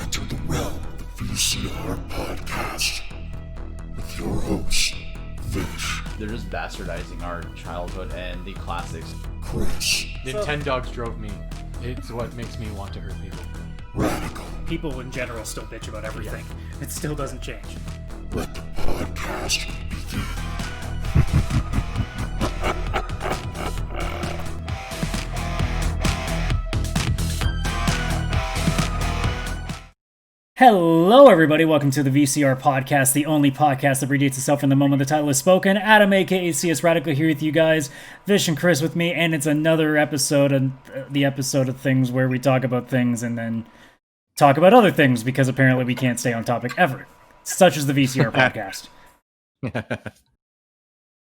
enter the realm of the VCR Podcast with your host, Vish. They're just bastardizing our childhood and the classics. Chris. Nintendogs drove me. It's what makes me want to hurt people. Radical. People in general still bitch about everything. It still doesn't change. Let the podcast begin. Hello, everybody. Welcome to the VCR Podcast, the only podcast that predates itself in the moment the title is spoken. Adam, aka askcsradical, here with you guys. Vish and Chris with me, and it's another episode, the episode of things where we talk about things and then talk about other things because apparently we can't stay on topic ever, such as the VCR Podcast.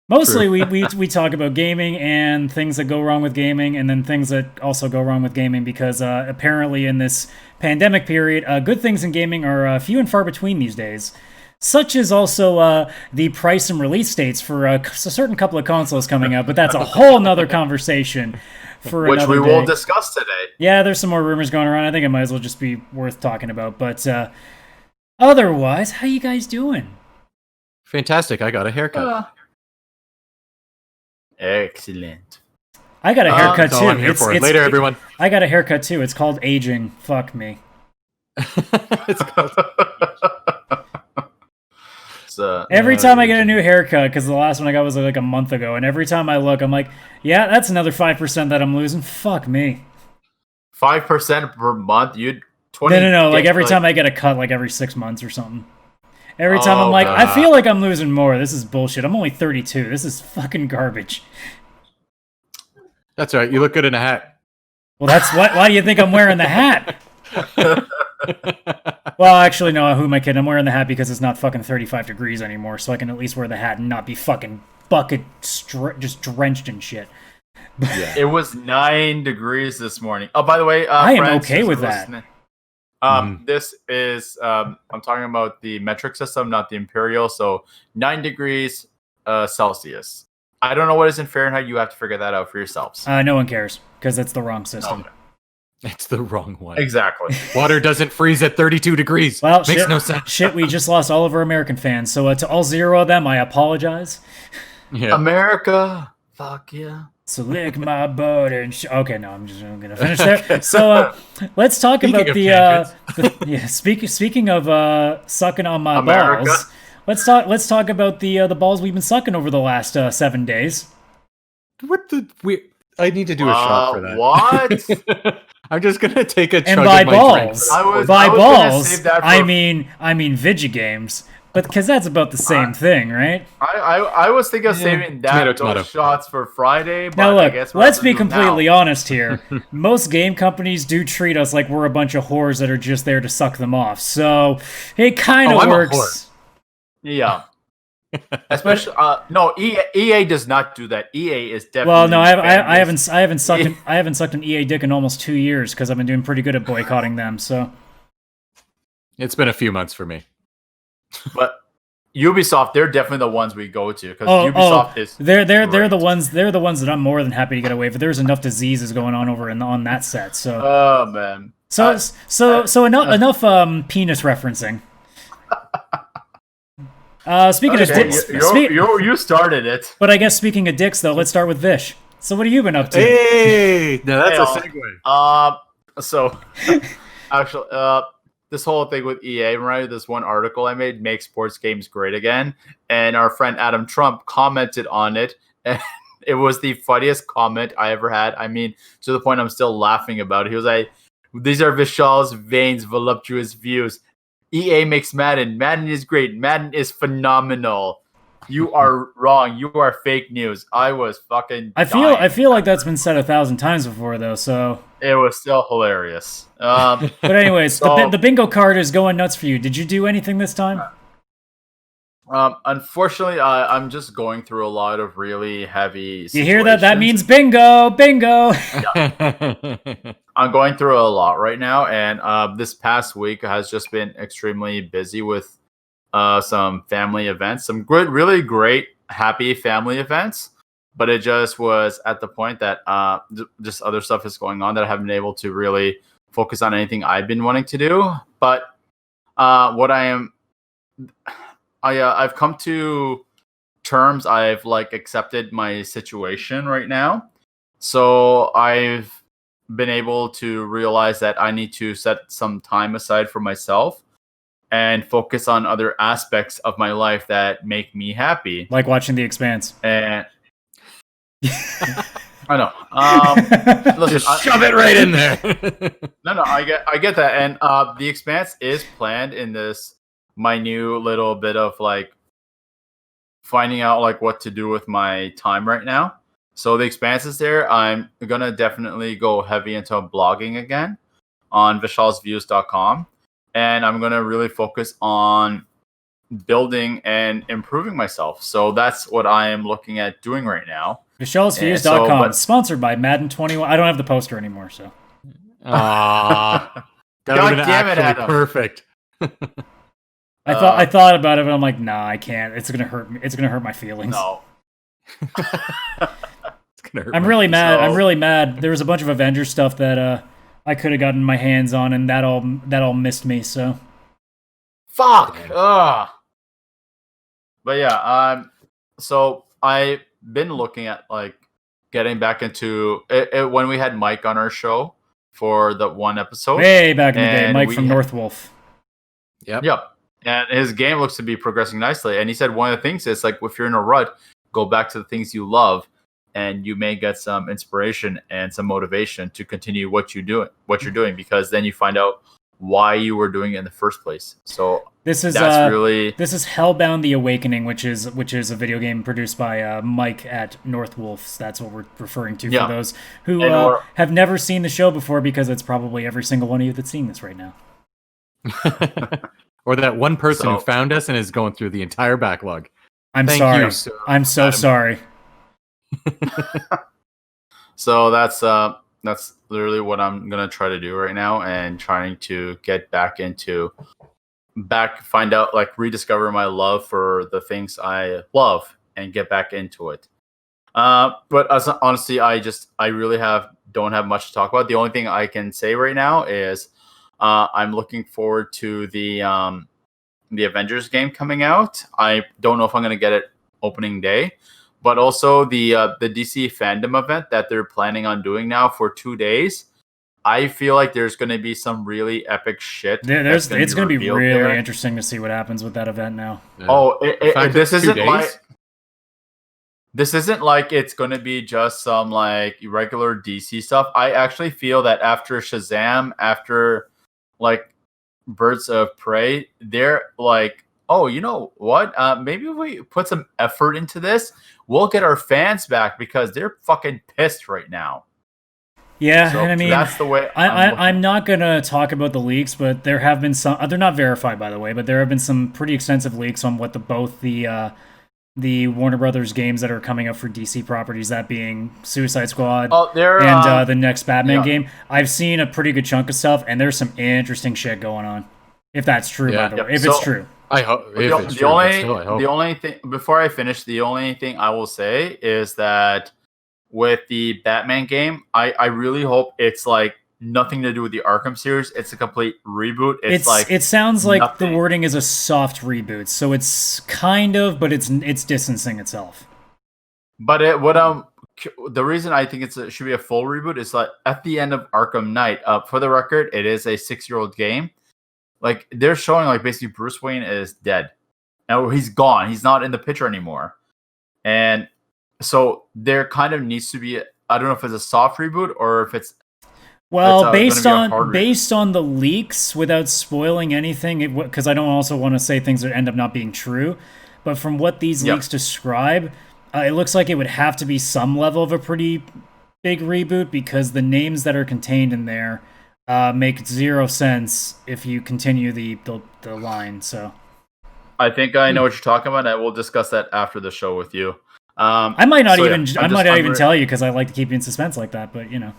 Mostly, we talk about gaming and things that go wrong with gaming, and then things that also go wrong with gaming because apparently in this pandemic period, good things in gaming are few and far between these days. Such as also the price and release dates for a certain couple of consoles coming out, but that's a whole nother conversation for Which another we day. will discuss today. Yeah, there's some more rumors going around. I think it might as well just be worth talking about. But otherwise, how you guys doing? Fantastic. I got a haircut. Excellent. I got a haircut That's too. all I'm here for. Later, everyone. I got a haircut too. It's called aging. Fuck me. It's called- Every time I get a new haircut, because the last one I got was like a month ago, and every time I look, I'm like, yeah, that's another 5% that I'm losing. Fuck me. 5% per month? You'd 20. No. Like every time I get a cut, like every 6 months or something. Every time I'm like, I God. feel like I'm losing more. This is bullshit. I'm only 32. This is fucking garbage. That's right. You look good in a hat. Well, that's why do you think I'm wearing the hat? Well, actually, no. Who am I kidding? I'm wearing the hat because it's not fucking 35 degrees anymore, so I can at least wear the hat and not be fucking just drenched in shit. Yeah. It was 9 degrees this morning. Oh, by the way, I am friends, okay who's with that. listening, This is, I'm talking about the metric system, not the imperial. So 9 degrees Celsius. I don't know what is in Fahrenheit. You have to figure that out for yourselves. No one cares because it's the wrong system. Okay. It's the wrong one. Exactly. Water doesn't freeze at 32 degrees. Well, Makes no sense. Shit, we just lost all of our American fans. So to all zero of them, I apologize. Yeah. America. Fuck yeah. So lick my butt and okay, no, I'm gonna finish there. So let's talk Speaking about of the speaking of sucking on my America. balls. Let's talk about the balls we've been sucking over the last 7 days. What the weird? I need to do a shot for that. What? I'm just gonna take a chug And by of my balls, drinks. I was by gonna balls, save that for- I mean Vigigames, but because that's about the same thing, right? I was thinking of saving Tomato, those tomato. shots for Friday, but Now I look, guess we're let's gonna be do them completely now. honest here. Most game companies do treat us like we're a bunch of whores that are just there to suck them off. So it kind of I'm a works. Yeah. Especially, no, EA does not do that. EA is definitely. Well, no, I fan-based. haven't sucked an EA dick in almost 2 years because I've been doing pretty good at boycotting them. So It's been a few months for me. But Ubisoft, they're definitely the ones we go to because Ubisoft is. they're great. the ones that I'm more than happy to get away with. There's enough diseases going on over on that set. So Oh man. enough penis referencing. Speaking of Okay, dicks, you started it. but I guess speaking of dicks though, let's start with Vish. So what have you been up to? Hey, now that's a Hey, segue. So actually, this whole thing with EA, right? This one article I made, "Make Sports Games Great Again," and our friend Adam Trump commented on it, and it was the funniest comment I ever had. I mean, to the point I'm still laughing about it. He was like, "These are Vishal's veins, voluptuous views. EA makes Madden. Madden is great. Madden is phenomenal. You are wrong. You are fake news." I was fucking. I dying. feel like that's been said 1,000 times before though. So, It was still hilarious. but anyways, So- the bingo card is going nuts for you. Did you do anything this time? Unfortunately, I'm just going through a lot of really heavy. You hear that? That situations. means bingo, bingo. I'm going through a lot right now, and this past week has just been extremely busy with some family events, some good, really great, happy family events. But it just was at the point that just other stuff is going on that I haven't been able to really focus on anything I've been wanting to do. But I've come to terms. I've like accepted my situation right now. So I've been able to realize that I need to set some time aside for myself and focus on other aspects of my life that make me happy. Like watching The Expanse. And I know. Listen, Just shove it right in there. No, I get that. And The Expanse is planned in this minute little bit of like finding out like what to do with my time right now. So The Expanse is there. I'm gonna definitely go heavy into blogging again on vishalsviews.com, and I'm gonna really focus on building and improving myself. So that's what I am looking at doing right now. VishalsViews.com, sponsored by Madden 21. I don't have the poster anymore, so. That would have been actually perfect. I thought about it, but I'm like, nah, I can't. It's gonna hurt me. It's gonna hurt my feelings. No. I'm really mad. I'm really mad. There was a bunch of Avengers stuff that I could have gotten my hands on, and that all missed me. So. Fuck. Ugh. But yeah, so I've been looking at like getting back into it when we had Mike on our show for the one episode. Way back in the day, Mike from Northwolf. Yep. And his game looks to be progressing nicely. And he said one of the things is like if you're in a rut, go back to the things you love, and you may get some inspiration and some motivation to continue what you're doing, because then you find out why you were doing it in the first place. So this is Hellbound: The Awakening, which is a video game produced by Mike at Northwolf. That's what we're referring to for those who have never seen the show before, because it's probably every single one of you that's seeing this right now. Or that one person who found us and is going through the entire backlog. I'm sorry. I'm so sorry. So that's literally what I'm gonna try to do right now, and trying to get find out, like, rediscover my love for the things I love and get back into it. But honestly, I really don't have much to talk about. The only thing I can say right now is I'm looking forward to the Avengers game coming out. I don't know if I'm gonna get it opening day, but also the DC fandom event that they're planning on doing now for 2 days. I feel like there's going to be some really epic shit. It's going to be really interesting to see what happens with that event now. Yeah. Oh, this isn't like it's going to be just some like regular DC stuff. I actually feel that after Shazam, after like Birds of Prey, they're like, oh, you know what? Maybe if we put some effort into this, we'll get our fans back, because they're fucking pissed right now. Yeah, so and I mean, that's the way. I'm not gonna talk about the leaks, but there have been some. They're not verified, by the way, but there have been some pretty extensive leaks on what both the Warner Brothers games that are coming up for DC properties, that being Suicide Squad and the next Batman game. I've seen a pretty good chunk of stuff, and there's some interesting shit going on. If that's true, by the way, if it's true. I hope the only thing before I finish, the only thing I will say is that with the Batman game, I really hope it's like nothing to do with the Arkham series. It's a complete reboot. It sounds like the wording is a soft reboot, so it's kind of, but it's distancing itself. But the reason I think it should be a full reboot is like at the end of Arkham Knight. For the record, it is a 6-year-old game. Like, they're showing, like, basically Bruce Wayne is dead. Now he's gone. He's not in the picture anymore. And so there kind of needs to be, I don't know if it's a soft reboot or if it's... Well, based on the leaks, without spoiling anything, because I don't also want to say things that end up not being true, but from what these leaks describe, it looks like it would have to be some level of a pretty big reboot, because the names that are contained in there make zero sense if you continue the line. So I think I know what you're talking about. I will discuss that after the show with you. I might not even tell you, because I like to keep you in suspense like that. But you know.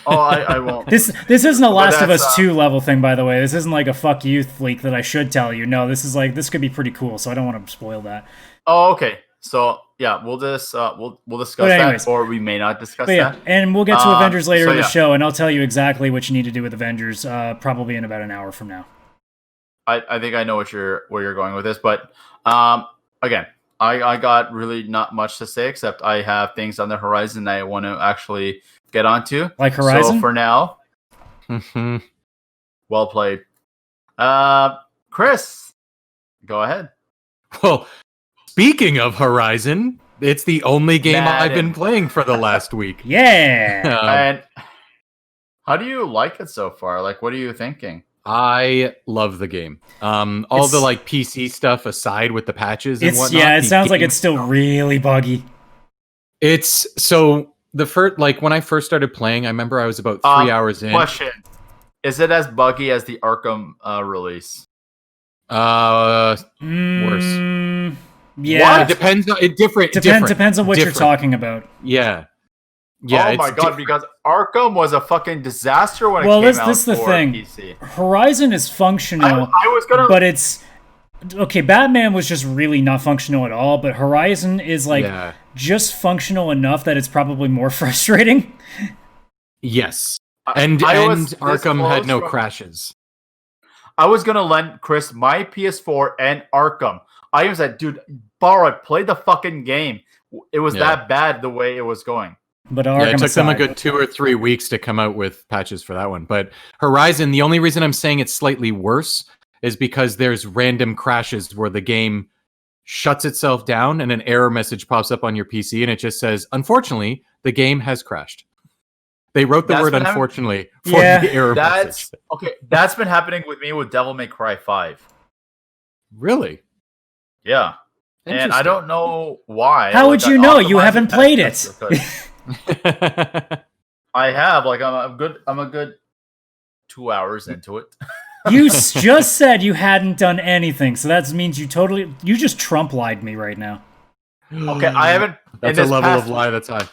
Oh, I won't. This isn't a Last of Us 2 level thing, by the way. This isn't like a fuck you leak that I should tell you. No, this could be pretty cool. So I don't want to spoil that. Oh, okay. So yeah, we'll discuss But anyways. that, or we may not discuss But yeah, that. and we'll get to Avengers later so in the yeah. show, and I'll tell you exactly what you need to do with Avengers, probably in about an hour from now. I think I know where you're going with this, but again, I got really not much to say except I have things on the horizon I want to actually get onto. Like Horizon? So for now, well played. Chris, go ahead. Well, speaking of Horizon, it's the only game I've been playing for the last week. Yeah. And how do you like it so far? Like, what are you thinking? I love the game. All the like PC stuff aside with the patches and whatnot. Yeah, it sounds like it's still really buggy. It's so the first, like when I first started playing, I remember I was about 3 hours in. Question: is it as buggy as the Arkham release? Worse. Yeah, it depends. Depends on what you're talking about. Yeah. Oh my god! Because Arkham was a fucking disaster when it came out. This is the for thing. PC. Horizon is functional. I was gonna, but it's okay. Batman was just really not functional at all. But Horizon is just functional enough that it's probably more frustrating. Yes, and Arkham had no crashes. I was gonna lend Chris my PS4 and Arkham. I was like, dude, borrow it, play the fucking game. It was that bad the way it was going. But it took them a good 2 or 3 weeks to come out with patches for that one. But Horizon, the only reason I'm saying it's slightly worse is because there's random crashes where the game shuts itself down and an error message pops up on your PC and it just says, unfortunately, the game has crashed. They wrote the word unfortunately for the error message. Okay, that's been happening with me with Devil May Cry 5. Really? Yeah. And I don't know why. How would you know? You haven't played it. I have. Like I'm a good 2 hours into it. You just said you hadn't done anything, so that means you just Trump lied me right now. Okay, I haven't. That's a level of lie that's high.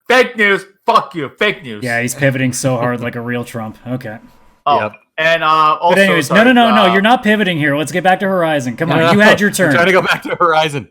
Fake news. Fuck you. Fake news. Yeah, he's pivoting so hard like a real Trump. Okay. Oh, yep. And also, but anyways, no, you're not pivoting here. Let's get back to Horizon. Come on, you had your turn. I'm trying to go back to Horizon.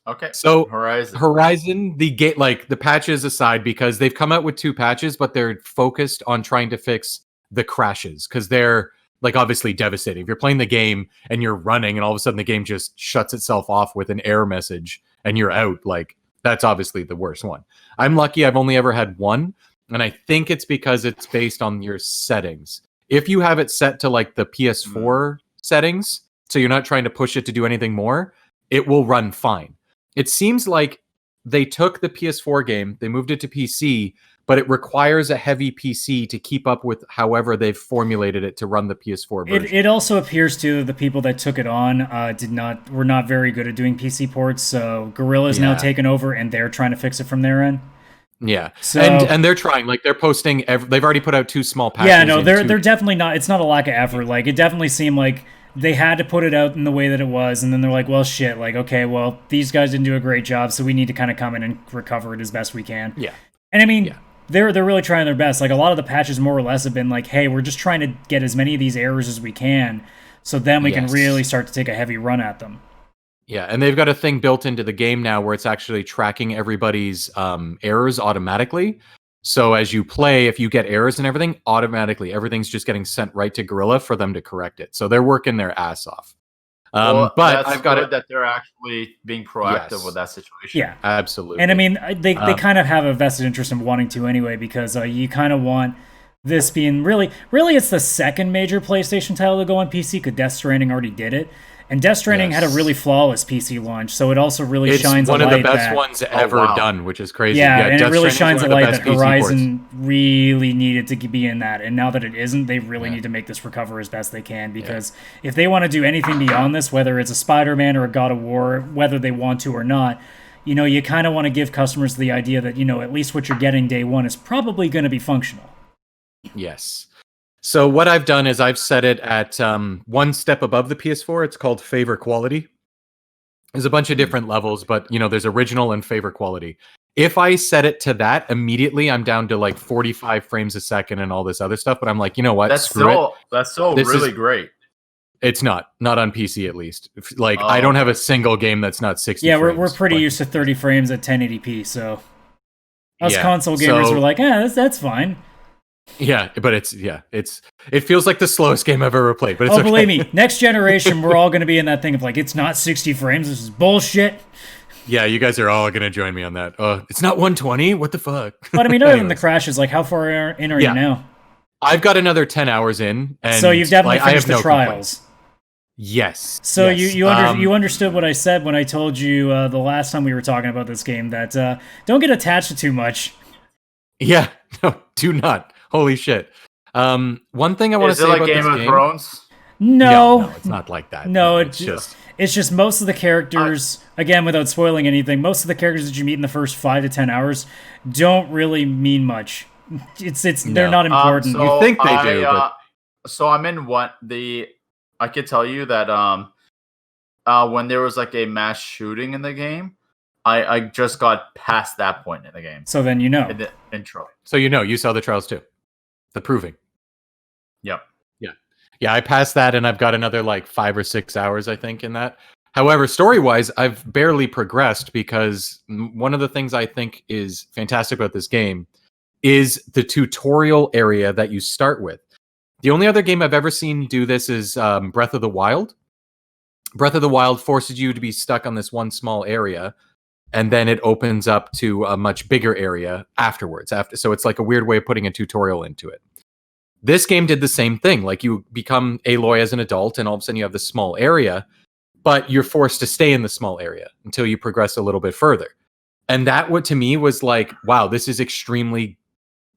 Okay. So Horizon, the patches aside, because they've come out with 2 patches, but they're focused on trying to fix the crashes because they're like obviously devastating. If you're playing the game and you're running and all of a sudden the game just shuts itself off with an error message and you're out, like that's obviously the worst one. I'm lucky I've only ever had one, and I think it's because it's based on your settings. If you have it set to like the PS4 settings, so you're not trying to push it to do anything more, it will run fine. It seems like they took the PS4 game, they moved it to PC, but it requires a heavy PC to keep up with however they've formulated it to run the PS4 version. It also appears to the people that took it on were not very good at doing PC ports, so Guerrilla's now taken over and they're trying to fix it from their end. Yeah, so, and they're trying. Like they're posting. They've already put out 2 small patches. Yeah, no, they're definitely not. It's not a lack of effort. Like it definitely seemed like they had to put it out in the way that it was, and then they're like, well, shit. Like, okay, well, these guys didn't do a great job, so we need to kind of come in and recover it as best we can. Yeah, and I mean, they're really trying their best. Like a lot of the patches, more or less, have been like, hey, we're just trying to get as many of these errors as we can, so then we can really start to take a heavy run at them. Yeah, and they've got a thing built into the game now where it's actually tracking everybody's errors automatically. So as you play, if you get errors and everything, automatically everything's just getting sent right to Guerrilla for them to correct it. So they're working their ass off. But I've got it that they're actually being proactive with that situation. Yeah, absolutely. And I mean, they kind of have a vested interest in wanting to anyway, because you kind of want this being really it's the second major PlayStation title to go on PC, because Death Stranding already did it. And Death Stranding had a really flawless PC launch, so it also really shines a light. It's one of the best ones ever done, which is crazy. Yeah, and Death it really shines a light that PC Horizon really needed to be in that. And now that it isn't, they really need to make this recover as best they can, because if they want to do anything beyond this, whether it's a Spider-Man or a God of War, whether they want to or not, you kind of want to give customers the idea that, at least what you're getting day one is probably going to be functional. Yes. So what I've done is I've set it at 1 step above the PS4. It's called favor quality. There's a bunch of different levels, but there's original and favor quality. If I set it to that, immediately I'm down to like 45 frames a second and all this other stuff. But I'm like, you know what? That's really great. It's not on PC at least. Like I don't have a single game that's not 60. Yeah, frames, we're pretty but- used to 30 frames at 1080p, so us Yeah, console gamers so- were like, that's fine. Yeah, but it feels like the slowest game I've ever played. But it's Oh, okay. believe me, next generation we're all going to be in that thing of like, it's not 60 frames. This is bullshit. Yeah, you guys are all gonna join me on that. It's not 120. What the fuck? But I mean, other than the Anyways. crashes, like how far in are Yeah. you now? I've got another 10 hours in, and So you've definitely like, I have finished the no trials. complaints. Yes. So yes. you understood what I said when I told you the last time we were talking about this game that don't get attached to too much. Yeah. No, do not. Holy shit. One thing I want to Is say it like about Game this of game. Thrones? No, it's not like that. No, it's just it's just most of the characters, again, without spoiling anything, most of the characters that you meet in the first 5 to 10 hours don't really mean much. They're not important. You think they do, but- So I'm in I could tell you that when there was like a mass shooting in the game, I just got past that point in the game. So then you know. In the intro. So you saw the trials too. The proving. Yep. Yeah, I passed that and I've got another like 5 or 6 hours, I think, in that. However, story-wise, I've barely progressed because one of the things I think is fantastic about this game is the tutorial area that you start with. The only other game I've ever seen do this is Breath of the Wild. Breath of the Wild forces you to be stuck on this one small area, and then it opens up to a much bigger area afterwards. So it's like a weird way of putting a tutorial into it. This game did the same thing. Like you become Aloy as an adult, and all of a sudden you have this small area, but you're forced to stay in the small area until you progress a little bit further. And that, what to me was like, wow, this is extremely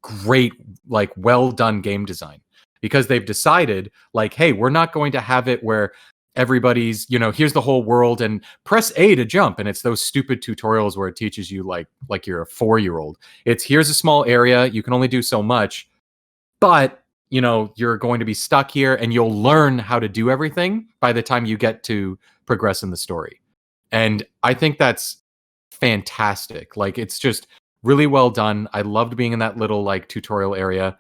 great, like well done game design, because they've decided like, hey, we're not going to have it where everybody's, here's the whole world and press A to jump. And it's those stupid tutorials where it teaches you like you're a 4-year-old. It's here's a small area. You can only do so much, but you're going to be stuck here and you'll learn how to do everything by the time you get to progress in the story. And I think that's fantastic. Like, it's just really well done. I loved being in that little like tutorial area.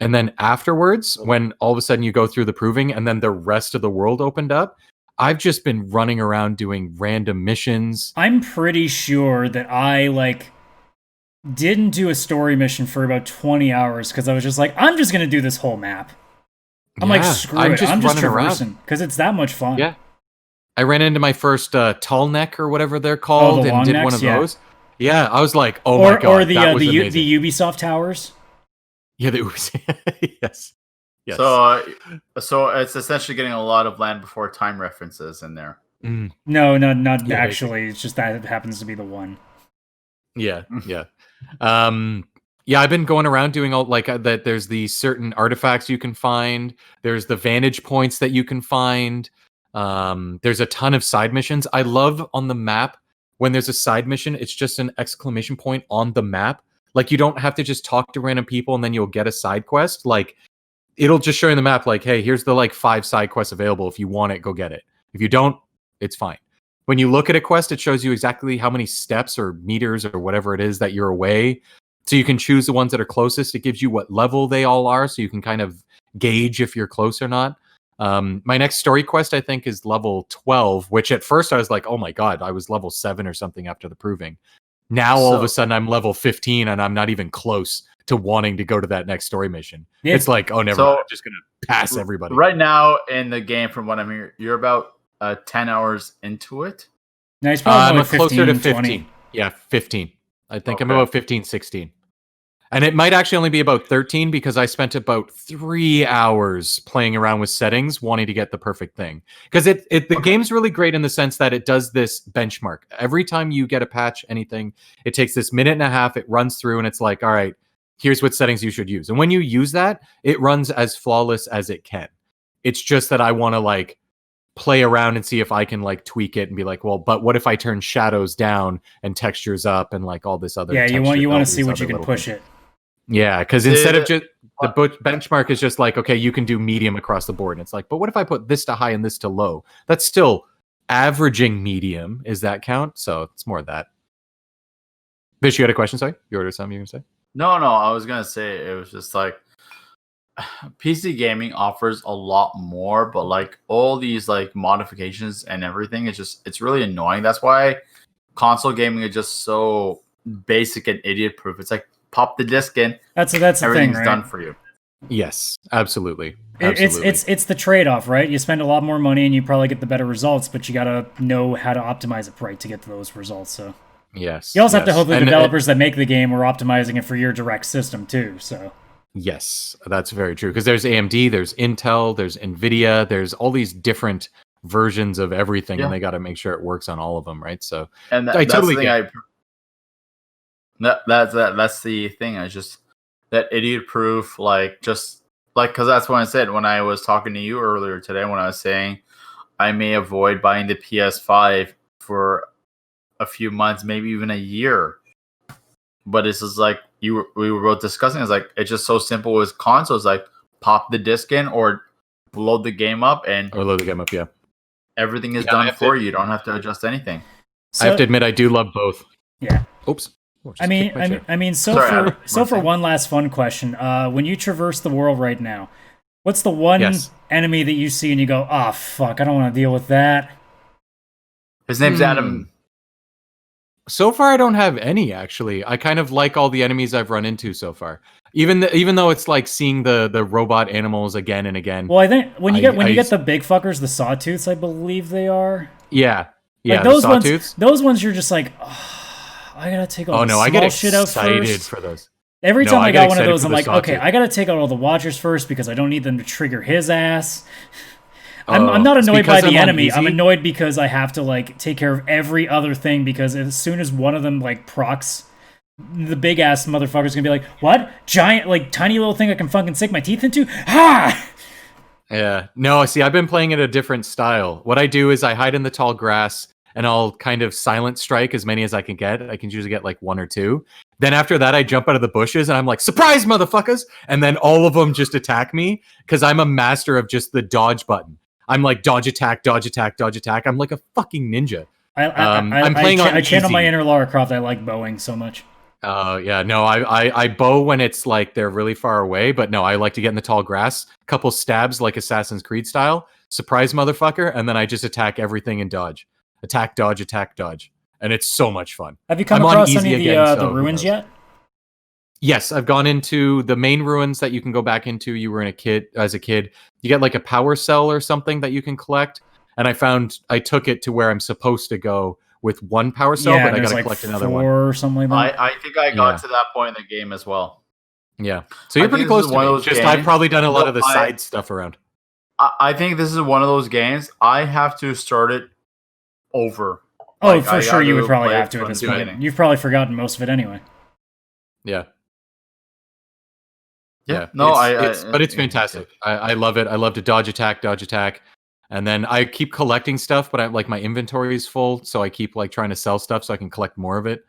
And then afterwards, when all of a sudden you go through the proving and then the rest of the world opened up, I've just been running around doing random missions. I'm pretty sure that I didn't do a story mission for about 20 hours because I was just like, I'm just going to do this whole map. I'm like, screw it. I'm just traversing because it's that much fun. Yeah. I ran into my first tall neck or whatever they're called the and did long one of necks, those. Yeah, I was like, oh my God. Or the that was the amazing. Ubisoft towers. Yeah, yes. Yes. So it's essentially getting a lot of Land Before Time references in there. No, not Yeah, actually. It's just that it happens to be the one. Yeah. Yeah, I've been going around doing all that. There's the certain artifacts you can find. There's the vantage points that you can find. There's a ton of side missions. I love on the map when there's a side mission, it's just an exclamation point on the map. Like, you don't have to just talk to random people and then you'll get a side quest. Like, it'll just show you in the map, like, hey, here's the 5 side quests available. If you want it, go get it. If you don't, it's fine. When you look at a quest, it shows you exactly how many steps or meters or whatever it is that you're away. So you can choose the ones that are closest. It gives you what level they all are, so you can kind of gauge if you're close or not. My next story quest, I think, is level 12, which at first I was like, oh my God, I was level 7 or something after the proving. Now, all of a sudden, I'm level 15 and I'm not even close to wanting to go to that next story mission. Yeah. It's like, oh, never mind. I'm just going to pass everybody. Right now in the game, from what I'm hearing, you're about 10 hours into it. No, it's probably I'm closer to 15. 20. Yeah, 15. I think I'm about 15, 16. And it might actually only be about 13 because I spent about 3 hours playing around with settings, wanting to get the perfect thing. Because the game's really great in the sense that it does this benchmark. Every time you get a patch, anything, it takes this minute and a half, it runs through, and it's like, all right, here's what settings you should use. And when you use that, it runs as flawless as it can. It's just that I want to play around and see if I can tweak it and be like, well, but what if I turn shadows down and textures up and all this other you want to see what you can push it. Yeah, because instead of just the benchmark is just okay, you can do medium across the board. And it's like, but what if I put this to high and this to low? That's still averaging medium. Is that count? So it's more of that. Vish, you had a question? Sorry, you ordered something you were going to say? No, I was going to say, it was just PC gaming offers a lot more, but like all these like modifications and everything, it's really annoying. That's why console gaming is just so basic and idiot proof. It's like pop the disc in, That's the everything's thing, right? done for you. Yes, absolutely. It's the trade-off, right? You spend a lot more money and you probably get the better results, but you gotta know how to optimize it right to get to those results. So Yes. you also have to hope the And developers that make the game are optimizing it for your direct system too. So yes, that's very true. Because there's AMD, there's Intel, there's Nvidia, there's all these different versions of everything, and they got to make sure it works on all of them, right? So, And I totally that's that's the thing. I just that idiot proof, like just like because that's what I said when I was talking to you earlier today when I was saying I may avoid buying the PS5 for a few months, maybe even a year. But this is like we were both discussing. It's like it's just so simple with consoles. Like pop the disc in or load the game up, and or load the game up. Yeah, everything is done for you. You don't have to adjust anything. I have to admit, I do love both. Yeah. Oops. I mean, for one last fun question, when you traverse the world right now, what's the one enemy that you see and you go, "Ah, fuck, I don't want to deal with that"? His name's Adam. So far, I don't have any. Actually, I kind of like all the enemies I've run into so far. Even though it's like seeing the robot animals again and again. Well, I think when you get the big fuckers, the sawtooths, I believe they are. Yeah, like those ones, you're just like, oh, I gotta take all I get shit out excited first. for those. Every time I got one of those, I'm like, okay, I gotta take out all the watchers first because I don't need them to trigger his ass. I'm not annoyed by the enemy. I'm annoyed because I have to like take care of every other thing because as soon as one of them like procs, the big ass motherfucker's gonna be like, what? Giant, like tiny little thing I can fucking sink my teeth into? Ha! Yeah. No, see, I've been playing it a different style. What I do is I hide in the tall grass and I'll kind of silent strike as many as I can get. I can usually get like one or two. Then after that, I jump out of the bushes and I'm like, surprise, motherfuckers! And then all of them just attack me because I'm a master of just the dodge button. I'm like dodge attack, dodge attack, dodge attack. I'm like a fucking ninja. I'm playing on I channel my inner Lara Croft. I like bowing so much. Yeah, no, I bow when it's like they're really far away, but no, I like to get in the tall grass, couple stabs like Assassin's Creed style, surprise motherfucker, and then I just attack everything and dodge. Attack, dodge, and it's so much fun. Have you come across any of the ruins yet? Yes, I've gone into the main ruins that you can go back into. You were as a kid. You get like a power cell or something that you can collect, and I took it to where I'm supposed to go with one power cell, but I got to collect another one or something like that. I think I got to that point in the game as well. Yeah, so you're pretty close to me. Just I've probably done a lot of the side stuff around. I think this is one of those games I have to start it over. Oh, like, for sure, you would probably have to at this point. You've probably forgotten most of it anyway. Yeah. No, but it's fantastic. I love it. I love to dodge attack, and then I keep collecting stuff. But my inventory is full, so I keep like trying to sell stuff so I can collect more of it.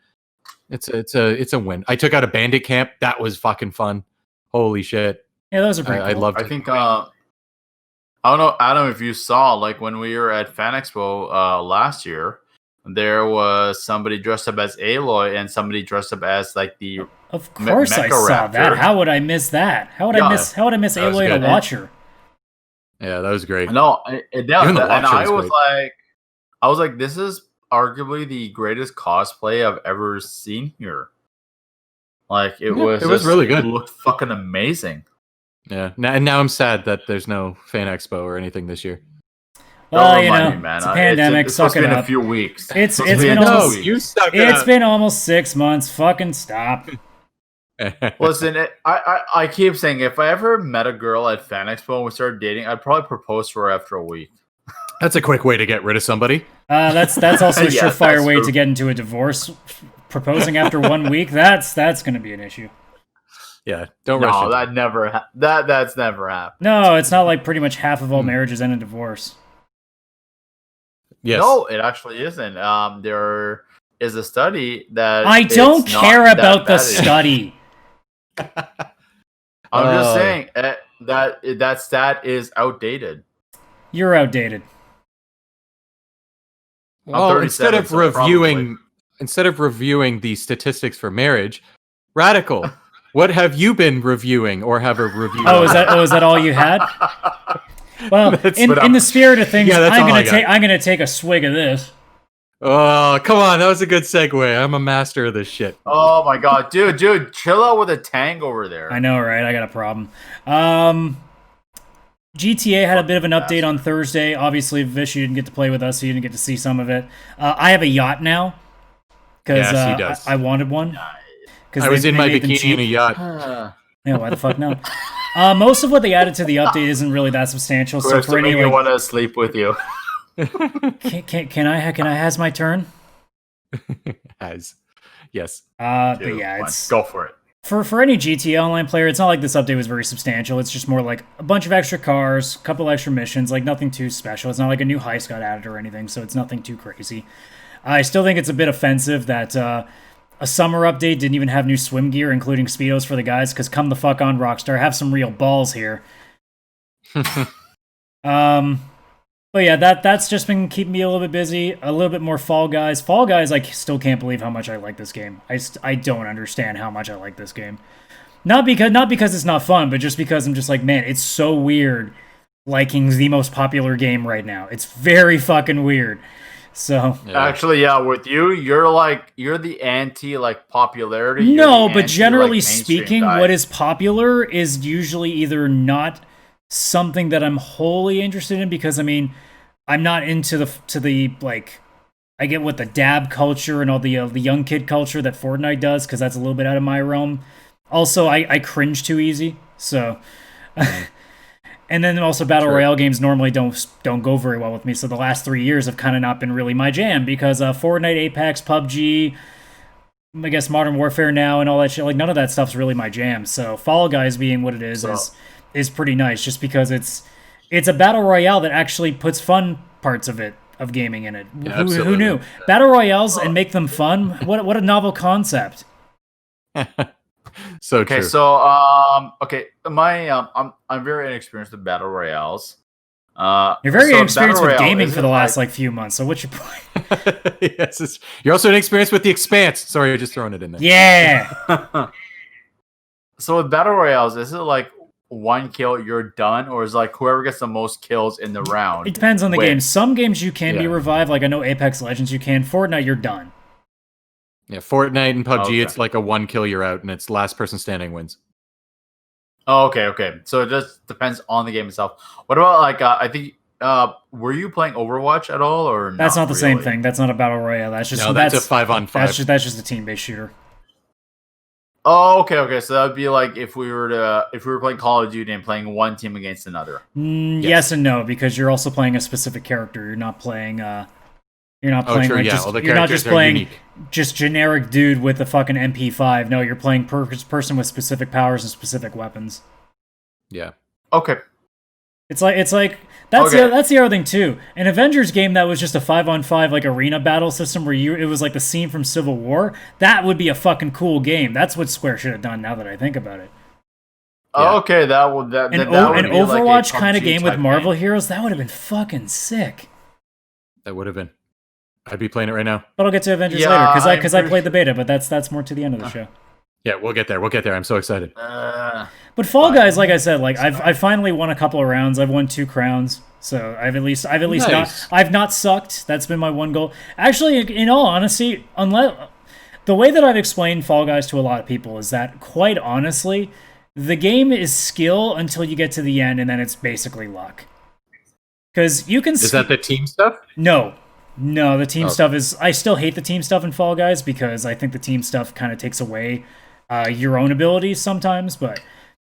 It's a win. I took out a bandit camp. That was fucking fun. Holy shit! Yeah, those are pretty cool. I loved it. I think I don't know, Adam, if you saw like when we were at Fan Expo last year, there was somebody dressed up as Aloy and somebody dressed up as like the. Of course, I saw that. How would I miss that? How would I miss Aloy the Watcher? Yeah, that was great. No, and I was like, this is arguably the greatest cosplay I've ever seen here. Like it was really good. It looked fucking amazing. Yeah, and now I'm sad that there's no Fan Expo or anything this year. Well, it's a pandemic. Suck it up. Been a few weeks. It's been almost 6 months. Fucking stop. Listen, I keep saying if I ever met a girl at Fan Expo and we started dating, I'd probably propose to her after a week. That's a quick way to get rid of somebody. That's also a surefire way to get into a divorce. Proposing after 1 week, that's going to be an issue. Yeah, don't rush it. That's never happened. No, it's not like pretty much half of all marriages end in divorce. Yes. No, it actually isn't. There is a study that I don't care about the study. I'm just saying that stat is outdated. You're outdated. Well, instead of reviewing the statistics for marriage, Radical, What have you been reviewing or have a review? Oh, is that all you had? Well, in the spirit of things, I'm gonna take a swig of this. Oh, come on. That was a good segue. I'm a master of this shit. Oh my god, dude, chill out with a tank over there. I know, right? I got a problem. GTA had a bit of an update on Thursday. Obviously, Vish, you didn't get to play with us, so you didn't get to see some of it. I have a yacht now because I wanted one. I was in my bikini in a yacht. Yeah, why the fuck not? Most of what they added to the update isn't really that substantial. So for any, I want to sleep with you. Can I has my turn? Yes. But yeah, go for it. For any GTA Online player, it's not like this update was very substantial. It's just more like a bunch of extra cars, a couple extra missions, like nothing too special. It's not like a new heist got added or anything, so it's nothing too crazy. I still think it's a bit offensive that a summer update didn't even have new swim gear, including Speedos for the guys, because come the fuck on, Rockstar, have some real balls here. But yeah, that's just been keeping me a little bit busy. A little bit more Fall Guys. Fall Guys, I still can't believe how much I like this game. I don't understand how much I like this game. Not because it's not fun, but just because I'm just like, man, it's so weird liking the most popular game right now. It's very fucking weird. So actually, yeah, with you, you're the anti popularity. No, but generally speaking, what is popular is usually either not something that I'm wholly interested in, because I mean, I'm not into the like, I get what the dab culture and all the young kid culture that Fortnite does, because that's a little bit out of my realm. Also, I cringe too easy, so and then also battle royale games normally don't go very well with me. So the last 3 years have kind of not been really my jam, because Fortnite, Apex, PUBG, I guess Modern Warfare now and all that shit, like none of that stuff's really my jam. So Fall Guys being what it is pretty nice, just because it's a battle royale that actually puts fun parts of gaming in it. Yeah, who knew? Battle royales and make them fun. What a novel concept. So okay, true. so I'm very inexperienced with battle royales. You're very inexperienced with gaming for the last few months. So what's your point? Yes, you're also inexperienced with The Expanse. Sorry, you're just throwing it in there. Yeah. So with battle royales, is it like one kill, you're done, or is like whoever gets the most kills in the round? It depends on the game. Some games you can be revived, like I know Apex Legends you can. Fortnite, you're done. Yeah, Fortnite and PUBG, it's like a one kill, you're out, and it's last person standing wins. Oh, okay. So it just depends on the game itself. What about like I think were you playing Overwatch at all, or that's not the same thing? That's not a battle royale. That's just that's a 5-on-5. That's just a team-based shooter. Oh, okay. So that would be like if we were playing Call of Duty and playing one team against another. Yes and no, because you're also playing a specific character. You're not playing. You're not playing you're not just playing unique. Just generic dude with a fucking MP5. No, you're playing person with specific powers and specific weapons. Yeah. Okay. It's like that's the other thing too. An Avengers game that was just a 5-on-5 like arena battle system where it was like the scene from Civil War. That would be a fucking cool game. That's what Square should have done. Now that I think about it. Yeah. Okay, an Overwatch kind of game with Marvel heroes. That would have been fucking sick. That would have been. I'd be playing it right now. But I'll get to Avengers later because I played the beta. But that's more to the end of the show. Yeah, we'll get there. I'm so excited. But Fall Guys, like I said, like I finally won a couple of rounds. I've won 2 crowns, so I've at least nice. I've not sucked. That's been my one goal. Actually, in all honesty, unless the way that I've explained Fall Guys to a lot of people is that, quite honestly, the game is skill until you get to the end, and then it's basically luck. Because you can. Is that the team stuff? No, the team stuff is. I still hate the team stuff in Fall Guys because I think the team stuff kind of takes away your own abilities sometimes. But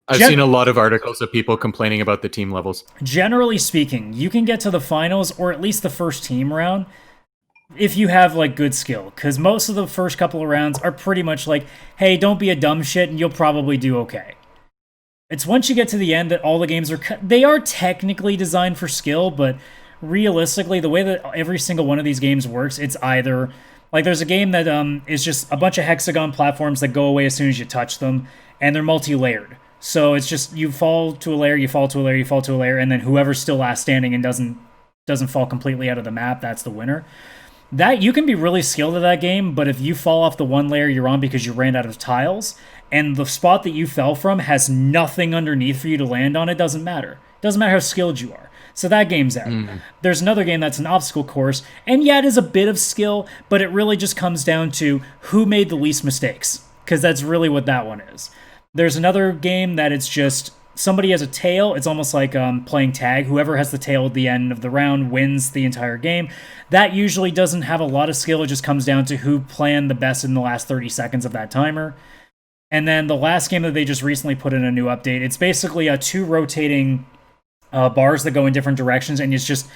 I've seen a lot of articles of people complaining about the team levels. Generally speaking, you can get to the finals or at least the first team round if you have like good skill. Because most of the first couple of rounds are pretty much like, hey, don't be a dumb shit, and you'll probably do okay. It's once you get to the end that all the games they are technically designed for skill, but realistically, the way that every single one of these games works, it's either like there's a game that is just a bunch of hexagon platforms that go away as soon as you touch them, and they're multi-layered. So it's just you fall to a layer, you fall to a layer, you fall to a layer, and then whoever's still last standing and doesn't fall completely out of the map, that's the winner. That you can be really skilled at that game, but if you fall off the one layer you're on because you ran out of tiles, and the spot that you fell from has nothing underneath for you to land on, it doesn't matter. It doesn't matter how skilled you are. So that game's out. There's another game that's an obstacle course, and yeah, it is a bit of skill, but it really just comes down to who made the least mistakes, because that's really what that one is. There's another game that it's just somebody has a tail. It's almost like playing tag. Whoever has the tail at the end of the round wins the entire game. That usually doesn't have a lot of skill. It just comes down to who planned the best in the last 30 seconds of that timer. And then the last game that they just recently put in a new update, it's basically two rotating bars that go in different directions, and it's just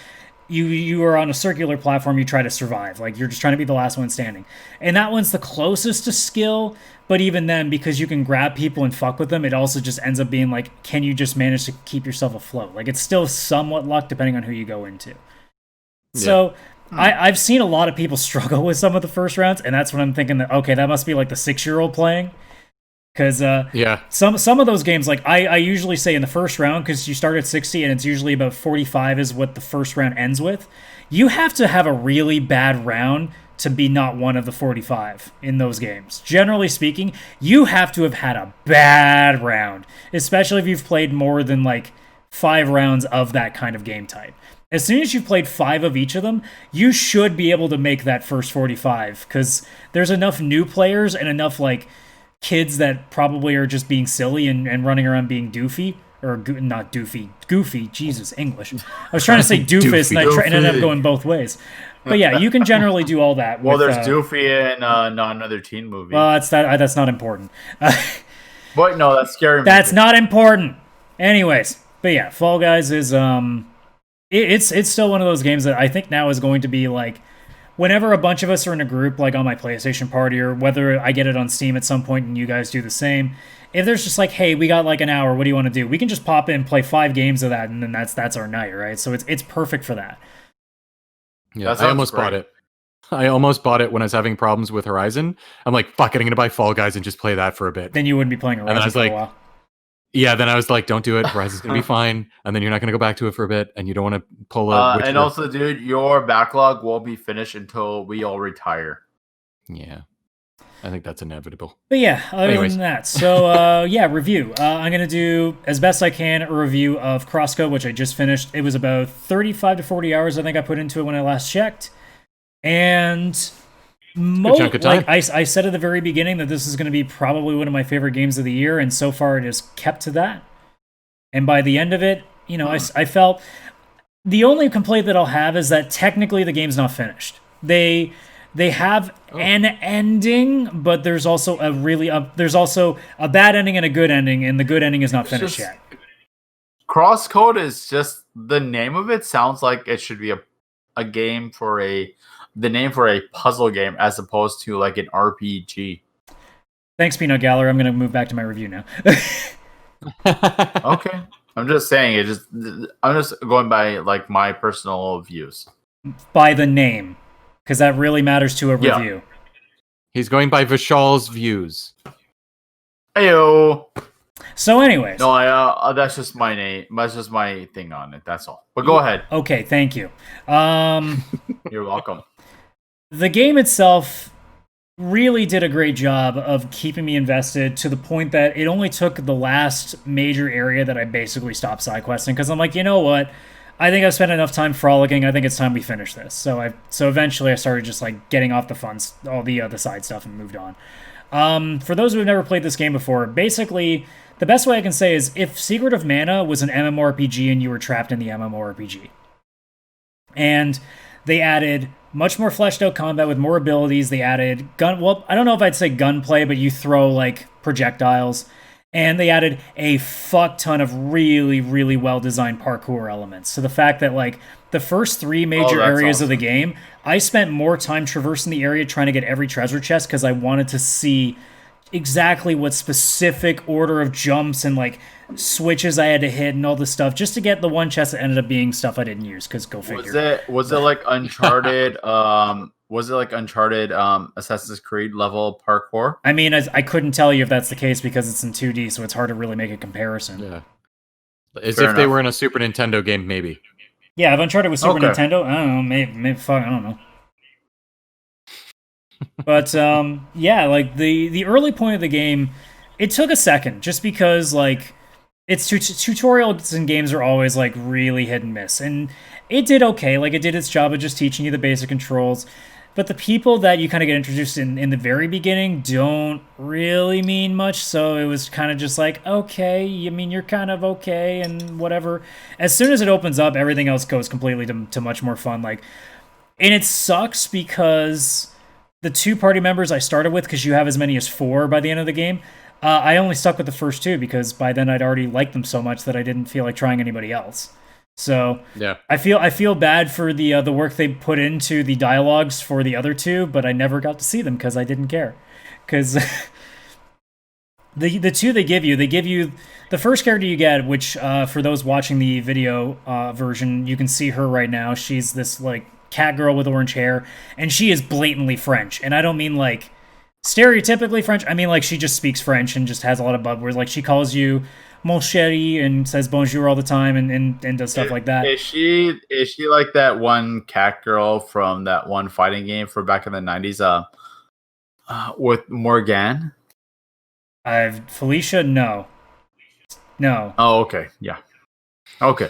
you are on a circular platform. You try to survive, like you're just trying to be the last one standing, and that one's the closest to skill. But even then, because you can grab people and fuck with them, it also just ends up being like, can you just manage to keep yourself afloat? Like, it's still somewhat luck depending on who you go into. Yeah. So I've seen a lot of people struggle with some of the first rounds, and that's when I'm thinking that, okay, that must be like the 6-year-old playing. Because some of those games, like I usually say in the first round, because you start at 60 and it's usually about 45 is what the first round ends with. You have to have a really bad round to be not one of the 45 in those games. Generally speaking, you have to have had a bad round, especially if you've played more than like 5 rounds of that kind of game type. As soon as you've played 5 of each of them, you should be able to make that first 45, because there's enough new players and enough like kids that probably are just being silly and running around being doofy. Or not doofy, goofy, Jesus, English. I was trying to say doofus, and I ended up going both ways. But yeah, you can generally do all that. Well, there's Doofy in Not Another Teen Movie. Well, that's not important. But no, that's scary. That's not important. Anyways, but yeah, Fall Guys is it's still one of those games that I think now is going to be like, whenever a bunch of us are in a group, like on my PlayStation party, or whether I get it on Steam at some point and you guys do the same, if there's just like, hey, we got like an hour, what do you want to do? We can just pop in, play 5 games of that, and then that's our night, right? So it's perfect for that. Yeah, I almost bought it. I almost bought it when I was having problems with Horizon. I'm like, fuck it, I'm going to buy Fall Guys and just play that for a bit. Then you wouldn't be playing Horizon for a while. Yeah, then I was like, don't do it. Horizon's going to be fine. And then you're not going to go back to it for a bit, and you don't want to pull a... and also, dude, your backlog won't be finished until we all retire. Yeah. I think that's inevitable. But yeah, other than that. So, review. I'm going to do, as best I can, a review of CrossCode, which I just finished. It was about 35 to 40 hours, I think I put into it when I last checked. And I said at the very beginning that this is going to be probably one of my favorite games of the year, and so far it has kept to that. And by the end of it, I felt... The only complaint that I'll have is that technically the game's not finished. They have an ending, but there's also a bad ending and a good ending, and the good ending is not finished yet. CrossCode is just, the name of it sounds like it should be a game for the name for a puzzle game as opposed to like an RPG. Thanks, Peanut Gallery. I'm going to move back to my review now. Okay. I'm just saying I'm just going by like my personal views. By the name. Because that really matters to a review. He's going by Vishal's views. Ayo. So anyways. No, that's just my name. That's just my thing on it. That's all. But go ahead. Okay, thank you. You're welcome. The game itself really did a great job of keeping me invested, to the point that it only took the last major area that I basically stopped side questing, because I'm like, you know what? I think I've spent enough time frolicking. I think it's time we finish this. So eventually I started just like getting off the fun, all the side stuff, and moved on. For those who have never played this game before, basically the best way I can say is if Secret of Mana was an MMORPG and you were trapped in the MMORPG, and they added much more fleshed out combat with more abilities. They added I don't know if I'd say gunplay, but you throw like projectiles. And they added a fuck ton of really, really well-designed parkour elements. So the fact that, like, the first 3 major areas of the game, I spent more time traversing the area trying to get every treasure chest because I wanted to see exactly what specific order of jumps and, like, switches I had to hit and all this stuff, just to get the one chest that ended up being stuff I didn't use, because go figure. Was it like Uncharted... Was it like Uncharted Assassin's Creed level parkour? I mean, I couldn't tell you if that's the case because it's in 2D, so it's hard to really make a comparison. Yeah. As Fair if enough. They were in a Super Nintendo game, maybe. Yeah, if Uncharted was Super Nintendo, I don't know, maybe fuck, I don't know. But, yeah, like, the early point of the game, It took a second, just because like its tutorials in games are always like really hit and miss, and it did okay. Like it did its job of just teaching you the basic controls. But the people that you kind of get introduced in the very beginning don't really mean much, so it was kind of just like, okay, I mean, you're kind of okay, and whatever. As soon as it opens up, everything else goes completely to much more fun. Like, and it sucks because the 2 party members I started with, because you have as many as 4 by the end of the game, I only stuck with the first 2 because by then I'd already liked them so much that I didn't feel like trying anybody else. So yeah, I feel bad for the work they put into the dialogues for the other 2, but I never got to see them because I didn't care. Because the 2 they give you the first character you get, which for those watching the video version, you can see her right now. She's this like cat girl with orange hair, and she is blatantly French, and I don't mean like stereotypically French. I mean like she just speaks French and just has a lot of buzzwords. Like she calls you mon chéri and says bonjour all the time and does stuff like that. Is she like that one cat girl from that one fighting game for back in the 90s with Morgan? Felicia, no. Oh, okay. Yeah. Okay.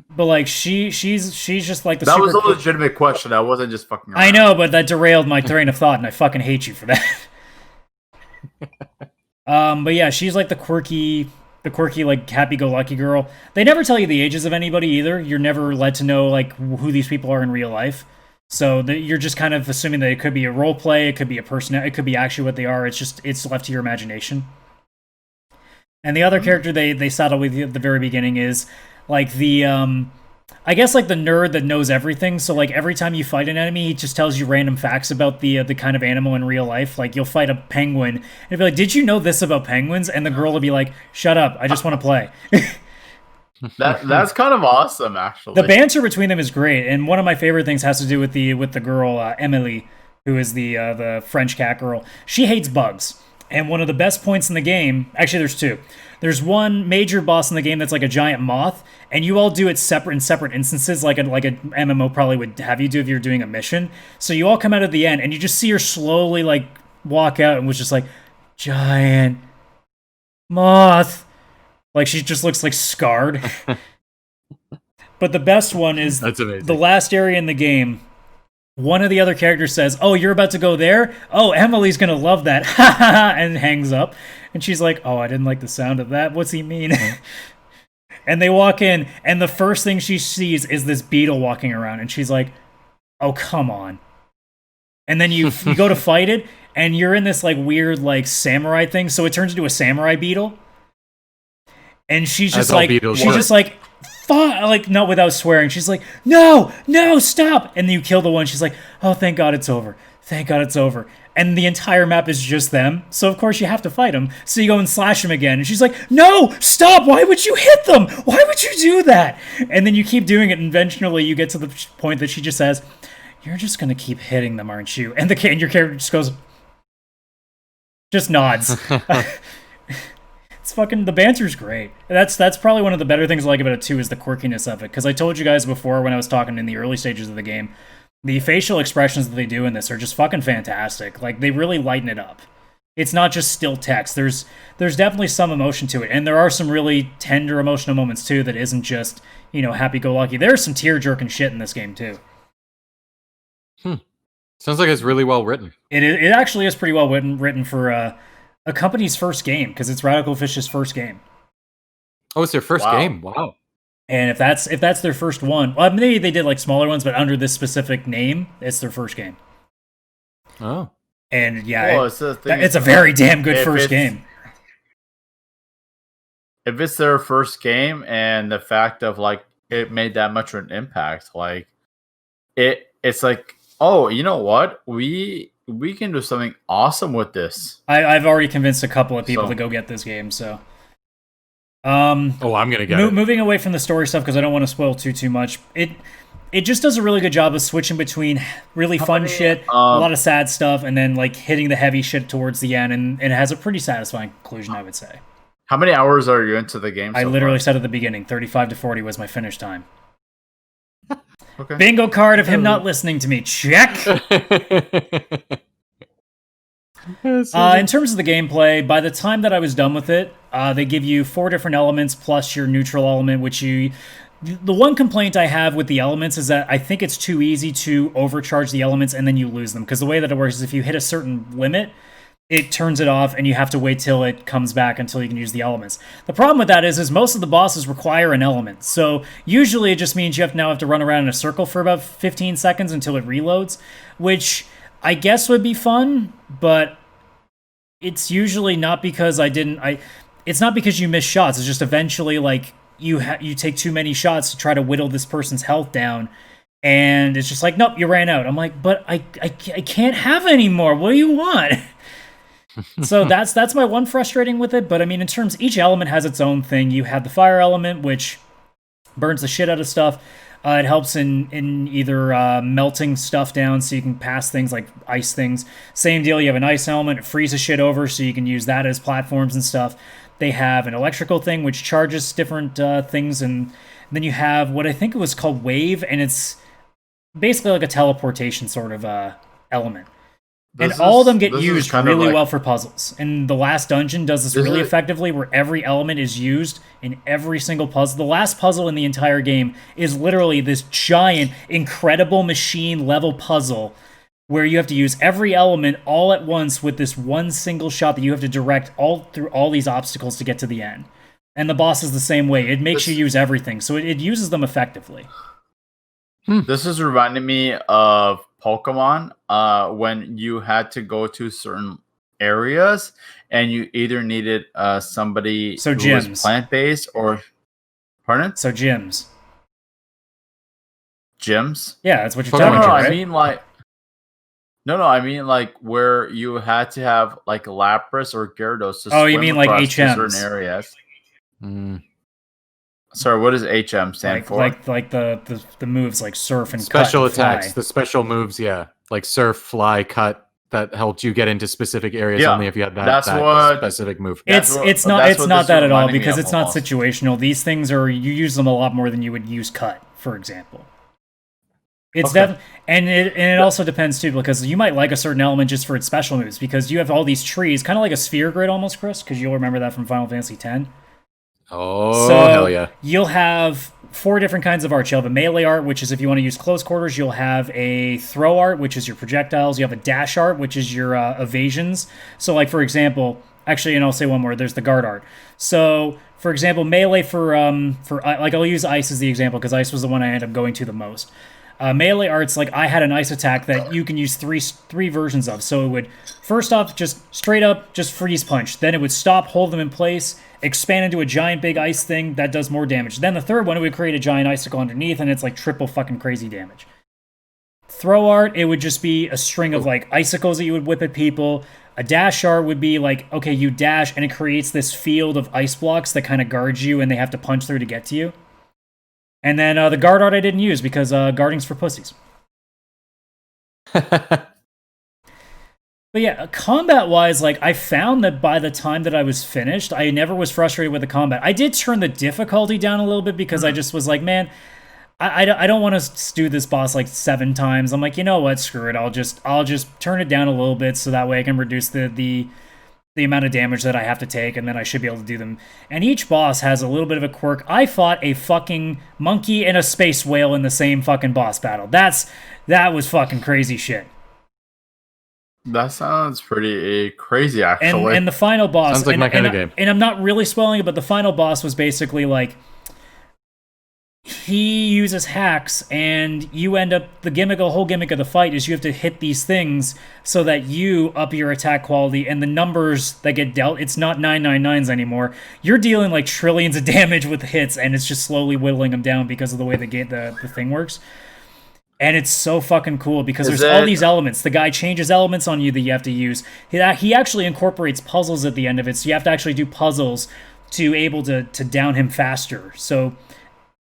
But like she's just like the that super was a legitimate question. I wasn't just fucking around. I know, but that derailed my train of thought and I fucking hate you for that. But yeah, she's like the quirky like happy-go-lucky girl. They never tell you the ages of anybody either. You're never led to know like who these people are in real life. So you're just kind of assuming that it could be a role play, it could be a person, it could be actually what they are. It's left to your imagination. And the other character they saddle with at the very beginning is like the I guess like the nerd that knows everything. So like every time you fight an enemy, he just tells you random facts about the kind of animal in real life. Like you'll fight a penguin and he'll be like, "Did you know this about penguins?" And the girl will be like, "Shut up! I just want to play." That's kind of awesome, actually. The banter between them is great, and one of my favorite things has to do with the girl Emily, who is the French cat girl. She hates bugs. And one of the best points in the game, actually there's 2. There's one major boss in the game that's like a giant moth, and you all do it in separate instances, like a MMO probably would have you do if you're doing a mission. So you all come out at the end, and you just see her slowly like walk out, and was just like, giant moth. Like she just looks like scarred. But the best one is that's amazing. The last area in the game. One of the other characters says, "Oh, you're about to go there? Oh, Emily's gonna love that." Ha ha ha, and hangs up. And she's like, "Oh, I didn't like the sound of that. What's he mean?" And they walk in, and the first thing she sees is this beetle walking around, and she's like, "Oh, come on." And then you go to fight it, and you're in this like weird like samurai thing, so it turns into a samurai beetle. And she's just like, like, not without swearing. She's like, no, stop. And then you kill the one. She's like, oh, thank God it's over. Thank God it's over. And the entire map is just them. So, of course, you have to fight them. So you go and slash them again. And she's like, no, stop. Why would you hit them? Why would you do that? And then you keep doing it. And eventually you get to the point that she just says, you're just going to keep hitting them, aren't you? And your character just goes, just nods. It's fucking, the banter's great. That's probably one of the better things I like about it too, is the quirkiness of it. Because I told you guys before when I was talking in the early stages of the game, the facial expressions that they do in this are just fucking fantastic. Like, they really lighten it up. It's not just still text. There's definitely some emotion to it. And there are some really tender emotional moments too that isn't just, happy-go-lucky. There's some tear-jerking shit in this game too. Sounds like it's really well written. It actually is pretty well written for a company's first game, because it's Radical Fish's first game. Oh, it's their first game. Wow. And if that's their first one, well, maybe they did like smaller ones, but under this specific name, it's their first game. Oh. And yeah, well, it's a very damn good first game. If it's their first game, and the fact of like it made that much of an impact, like it's like, oh, you know what? We can do something awesome with this. I've already convinced a couple of people to go get this game, so. I'm gonna get it. Moving away from the story stuff, because I don't want to spoil too much. It just does a really good job of switching between really fun shit, a lot of sad stuff, and then like hitting the heavy shit towards the end, and it has a pretty satisfying conclusion, I would say. How many hours are you into the game? I literally said at the beginning, 35 to 40 was my finish time. Okay. Bingo card of him not listening to me. Check. In terms of the gameplay, by the time that I was done with it, they give you 4 different elements plus your neutral element, which you... The one complaint I have with the elements is that I think it's too easy to overcharge the elements and then you lose them. Because the way that it works is if you hit a certain limit, it turns it off and you have to wait till it comes back until you can use the elements. The problem with that is most of the bosses require an element. So usually it just means you now have to run around in a circle for about 15 seconds until it reloads, which I guess would be fun, but it's usually not because it's not because you miss shots. It's just eventually like you take too many shots to try to whittle this person's health down, and it's just like, nope, you ran out. I'm like, but I can't have any more. What do you want? So that's my one frustrating with it. But I mean, in terms, each element has its own thing. You have the fire element, which burns the shit out of stuff. It helps in either melting stuff down so you can pass things like ice things. Same deal, you have an ice element, it freezes shit over so you can use that as platforms and stuff. They have an electrical thing which charges different things, and then you have what I think it was called Wave, and it's basically like a teleportation sort of element. All of them get used really well for puzzles. And the last dungeon does this really effectively, where every element is used in every single puzzle. The last puzzle in the entire game is literally this giant, incredible machine-level puzzle where you have to use every element all at once with this one single shot that you have to direct all through all these obstacles to get to the end. And the boss is the same way. It makes you use everything, so it uses them effectively. This is reminding me of Pokemon when you had to go to certain areas and you either needed somebody who was plant-based or... Pardon? So gyms. Gyms? Yeah, that's what you're telling me, right? I mean like... No, I mean like where you had to have like Lapras or Gyarados to swim you mean like HMs? Certain areas. Sorry, what does HM stand for? Like the moves like surf and special cut and attacks, fly. the special moves, yeah, like surf, fly, cut. That helped you get into specific areas only if you had that specific move. It's not that at all, because it's not situational. These things you use them a lot more than you would use cut, for example. It's and it also depends too, because you might like a certain element just for its special moves, because you have all these trees, kind of like a sphere grid almost, Chris, because you'll remember that from Final Fantasy X. Oh, so hell yeah. You'll have 4 different kinds of art. You'll have a melee art, which is if you want to use close quarters. You'll have a throw art, which is your projectiles. You have a dash art, which is your evasions. So like, for example, actually, and I'll say one more, there's the guard art. So, for example, melee for like, I'll use ice as the example, because ice was the one I ended up going to the most. Melee arts, like I had an ice attack that you can use three versions of. So it would, first off, just straight up, just freeze punch. Then it would stop, hold them in place, expand into a giant big ice thing that does more damage. Then the third one, it would create a giant icicle underneath, and it's like triple fucking crazy damage. Throw art, it would just be a string of like icicles that you would whip at people. A dash art would be like, okay, you dash, and it creates this field of ice blocks that kind of guards you, and they have to punch through to get to you. And then the guard art I didn't use, because guarding's for pussies. But yeah, combat-wise, like, I found that by the time that I was finished, I never was frustrated with the combat. I did turn the difficulty down a little bit, because I just was like, man, I don't want to do this boss like 7 times. I'm like, you know what, screw it. I'll just turn it down a little bit, so that way I can reduce the amount of damage that I have to take, and then I should be able to do them. And each boss has a little bit of a quirk. I fought a fucking monkey and a space whale in the same fucking boss battle. That was fucking crazy shit. That sounds pretty crazy, actually. And the final boss... Sounds like my kind of game. And I'm not really spoiling it, but the final boss was basically like... He uses hacks, and you end up... The whole gimmick of the fight is you have to hit these things so that you up your attack quality, and the numbers that get dealt, it's not 999s anymore. You're dealing like trillions of damage with hits, and it's just slowly whittling them down because of the way the thing works. And it's so fucking cool, because there's all these elements. The guy changes elements on you that you have to use. He actually incorporates puzzles at the end of it, so you have to actually do puzzles to able to down him faster. So...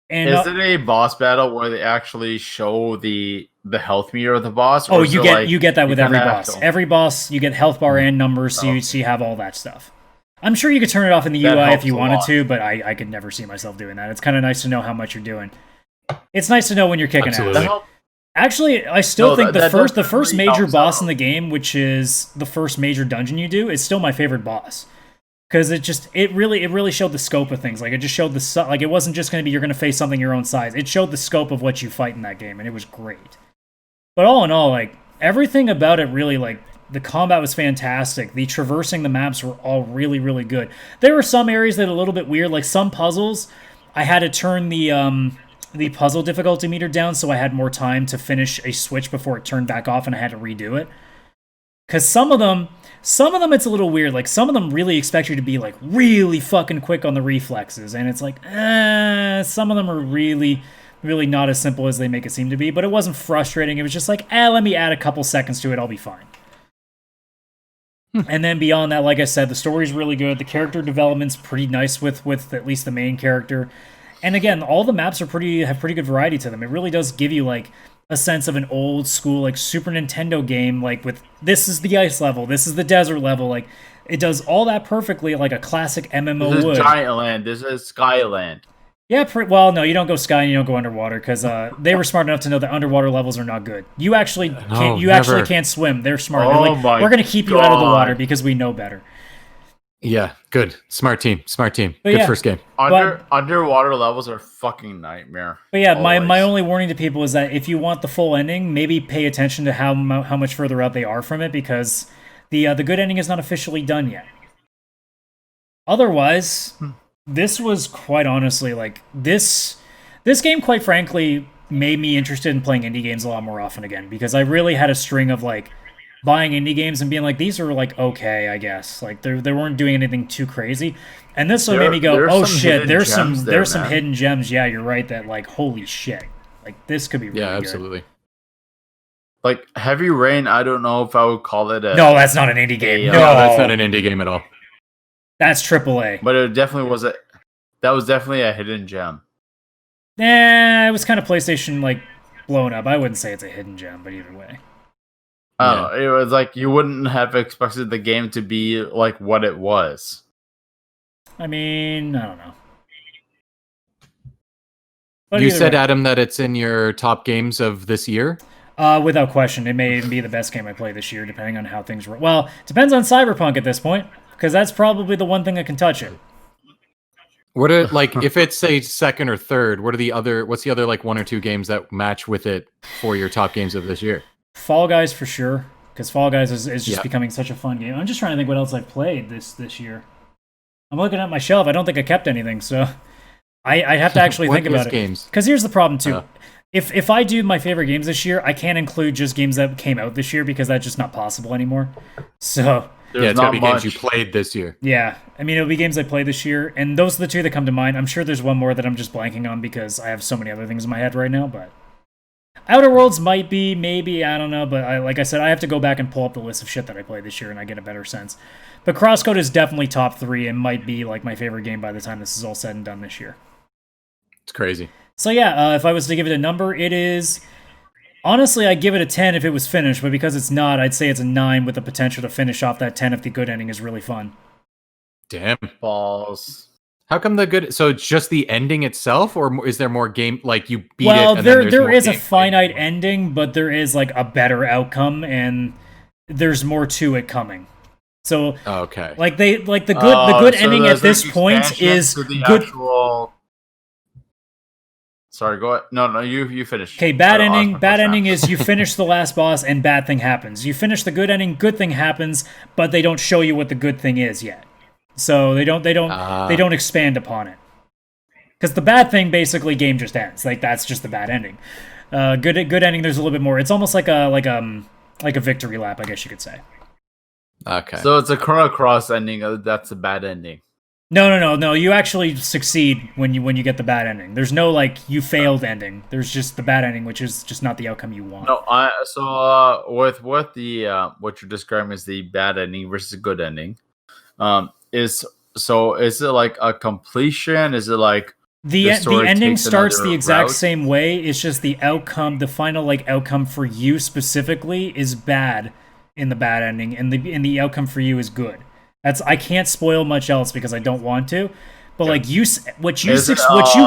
And, is it a boss battle where they actually show the health meter of the boss? Or you get that with every boss. Every boss, you get health bar and numbers, so you have all that stuff. I'm sure you could turn it off in the UI if you wanted to, but I could never see myself doing that. It's kind of nice to know how much you're doing. It's nice to know when you're kicking Absolutely. ass. Actually, I still think the first definitely major helps boss out. in the game, which is the first major dungeon you do, is still my favorite boss. Because it really showed the scope of things. Like, it just showed like, it wasn't just going to be you're going to face something your own size. It showed the scope of what you fight in that game, and it was great. But all in all, like, everything about it really, like, the combat was fantastic. The traversing the maps were all really, really good. There were some areas that were a little bit weird. Like, some puzzles, I had to turn the puzzle difficulty meter down so I had more time to finish a switch before it turned back off and I had to redo it. Because some of them it's a little weird. Like, some of them really expect you to be, like, really fucking quick on the reflexes. And it's like, some of them are really, really not as simple as they make it seem to be. But it wasn't frustrating. It was just like, let me add a couple seconds to it. I'll be fine. And then beyond that, like I said, the story's really good. The character development's pretty nice with at least the main character. And again, all the maps have pretty good variety to them. It really does give you, like, a sense of an old school, like, Super Nintendo game, like, with this is the ice level, this is the desert level. Like, it does all that perfectly, like a classic MMO This would. is Giant Land. This is Skyland. Yeah, well, no, you don't go sky and you don't go underwater, because they were smart enough to know that underwater levels are not good. You actually can't. You actually can't swim. They're smart. They're like, my we're going to keep you out of the God. water because we know better. Yeah, good. Smart team. But Good yeah. first game. Underwater levels are fucking nightmare. But yeah, my Always. only warning to people is that if you want the full ending, maybe pay attention to how much further out they are from it, because the good ending is not officially done yet. Otherwise, this was quite honestly, like, this game, quite frankly, made me interested in playing indie games a lot more often again, because I really had a string of, like, buying indie games and being like, these are, like, okay, I guess. Like, they weren't doing anything too crazy. And this one made me go, oh shit, there's some hidden gems. Yeah, you're right, that, like, holy shit. Like, this could be really good. Absolutely. Like, Heavy Rain, I don't know if I would call it a... No, that's not an indie game. No, No, That's not an indie game at all. That's AAA. But it definitely was that was definitely a hidden gem. It was kind of PlayStation, like, blown up. I wouldn't say it's a hidden gem, but either way. I don't know. It was like you wouldn't have expected the game to be like what it was. I mean, I don't know. But You either said, way, Adam, that it's in your top games of this year? without question, it may even be the best game I play this year, depending on how things were. Well, depends on Cyberpunk at this point, because that's probably the one thing that can touch it. What are, like, if it's, say, second or third, what's the other, like, one or two games that match with it for your top games of this year? Fall Guys for sure, because Fall Guys is just Yeah. becoming such a fun game. I'm just trying to think what else I've played this year. I'm looking at my shelf. I don't think I kept anything, so I'd have to actually think about it. Games? Because here's the problem too. If I do my favorite games this year, I can't include just games that came out this year because that's just not possible anymore. So There's it's gotta not be much. games you played this year. yeah, I mean, it'll be games I played this year, and those are the two that come to mind. I'm sure there's one more that I'm just blanking on because I have so many other things in my head right now, but Outer Worlds might be, maybe, I don't know, but like I said, I have to go back and pull up the list of shit that I played this year and I get a better sense. But CrossCode is definitely top 3 and might be like my favorite game by the time this is all said and done this year. It's crazy. So yeah, if I was to give it a number, it is... Honestly, I'd give it a 10 if it was finished, but because it's not, I'd say it's a 9 with the potential to finish off that 10 if the good ending is really fun. Damn. Balls. How come the good? So it's just the ending itself, or is there more game? Like you beat it? Well, And there then there is a gameplay? finite ending, but there is like a better outcome, and there's more to it coming. So Okay. like the good So ending there's, at this like, point expansion is to the good. actual... Sorry, go ahead. No, you finish. Okay, bad I'll ask ending. my Bad question ending after. is you finish the last boss and bad thing happens. You finish the good ending, good thing happens, but they don't show you what the good thing is yet. So they don't expand upon it. Because the bad thing basically game just ends. Like that's just the bad ending. Good ending. There's a little bit more. It's almost like a victory lap, I guess you could say. Okay. So it's a Chrono Cross ending. That's a bad ending. No. You actually succeed when you get the bad ending. There's no like you failed ending. There's just the bad ending, which is just not the outcome you want. No, with the what you're describing as the bad ending versus the good ending, is it like a completion? Is it like the story ending takes starts another the exact route? same way. It's just the outcome, the final like outcome for you specifically is bad in the bad ending, and the outcome for you is good. I can't spoil much else because I don't want to, But like what you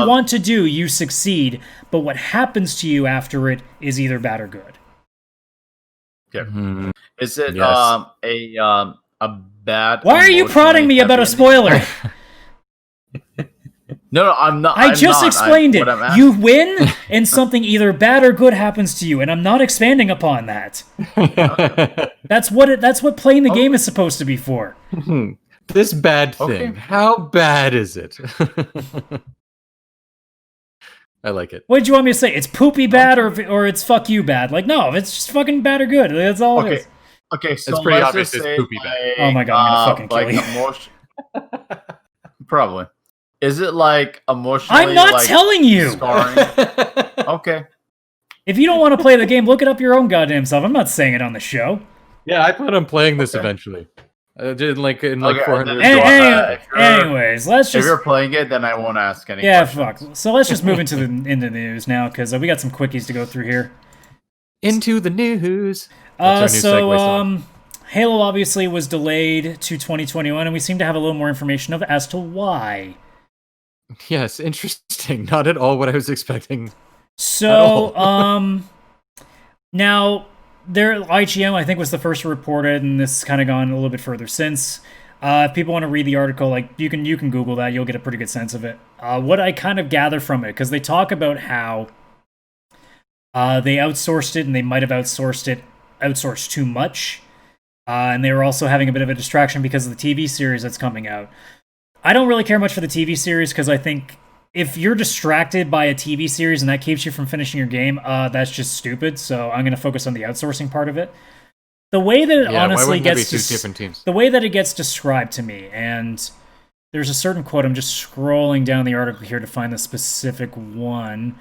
want to do, you succeed. But what happens to you after it is either bad or good. Okay. Mhm. Is it Yes. a bad? Why are you prodding me about a spoiler? No, I'm not. I just explained it. You win, and something either bad or good happens to you, and I'm not expanding upon that. That's what playing the game is supposed to be for. This bad thing. Okay. How bad is it? I like it. What did you want me to say? It's poopy bad or it's fuck you bad? Like, no, it's just fucking bad or good. That's all it is. Okay, so It's pretty let's obvious just it's say poopy bad. Oh my God, I'm gonna fucking kill you. Probably. Is it like emotionally? I'm not like, telling you. Scarring? Okay. If you don't want to play the game, look it up your own goddamn self. I'm not saying it on the show. Yeah, I plan on playing this eventually. In like Okay, 400. Anyways, let's If just. you're playing it, then I won't ask any Yeah, questions. fuck. So let's just move into the news now because we got some quickies to go through here. Into the news. That's our new segue song. Halo obviously was delayed to 2021, and we seem to have a little more information as to why. Yes, interesting. Not at all what I was expecting. So, now IGM I think was the first to report it, and this has kind of gone a little bit further since. If people want to read the article, like you can Google that, you'll get a pretty good sense of it. What I kind of gather from it, because they talk about how they outsourced it, and they might have outsourced too much. And they were also having a bit of a distraction because of the TV series that's coming out. I don't really care much for the TV series because I think if you're distracted by a TV series and that keeps you from finishing your game, that's just stupid. So I'm going to focus on the outsourcing part of it. The way that it honestly gets two different teams? The way that it gets described to me, and there's a certain quote. I'm just scrolling down the article here to find the specific one.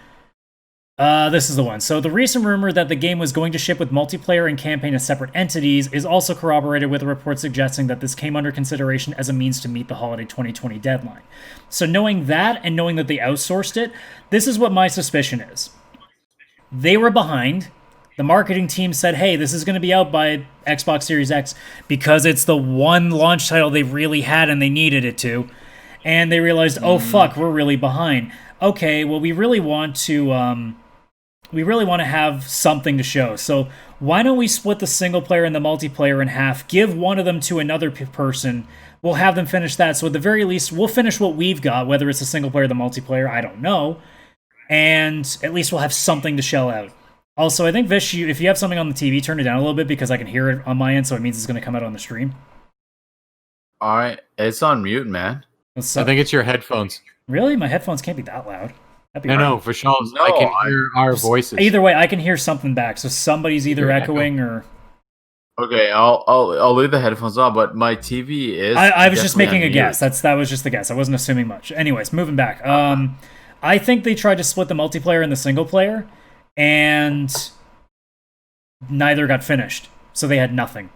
This is the one. So the recent rumor that the game was going to ship with multiplayer and campaign as separate entities is also corroborated with a report suggesting that this came under consideration as a means to meet the holiday 2020 deadline. So knowing that and knowing that they outsourced it, this is what my suspicion is. They were behind. The marketing team said, hey, this is going to be out by Xbox Series X because it's the one launch title they really had and they needed it to. And they realized, oh, fuck, we're really behind. Okay, well, we really want to have something to show. So why don't we split the single player and the multiplayer in half, give one of them to another person, we'll have them finish that. So at the very least, we'll finish what we've got, whether it's the single player or the multiplayer, I don't know. And at least we'll have something to shell out. Also, I think, Vish, if you have something on the TV, turn it down a little bit because I can hear it on my end, so it means it's going to come out on the stream. All right, it's on mute, man. I think it's your headphones. Really? My headphones can't be that loud. No, for sure. No, I can hear our voices. Either way, I can hear something back, so somebody's either echoing or... Okay, I'll leave the headphones on, but my TV is... I was just making a guess. That was just a guess. I wasn't assuming much. Anyways, moving back. I think they tried to split the multiplayer and the single player, and neither got finished, so they had nothing.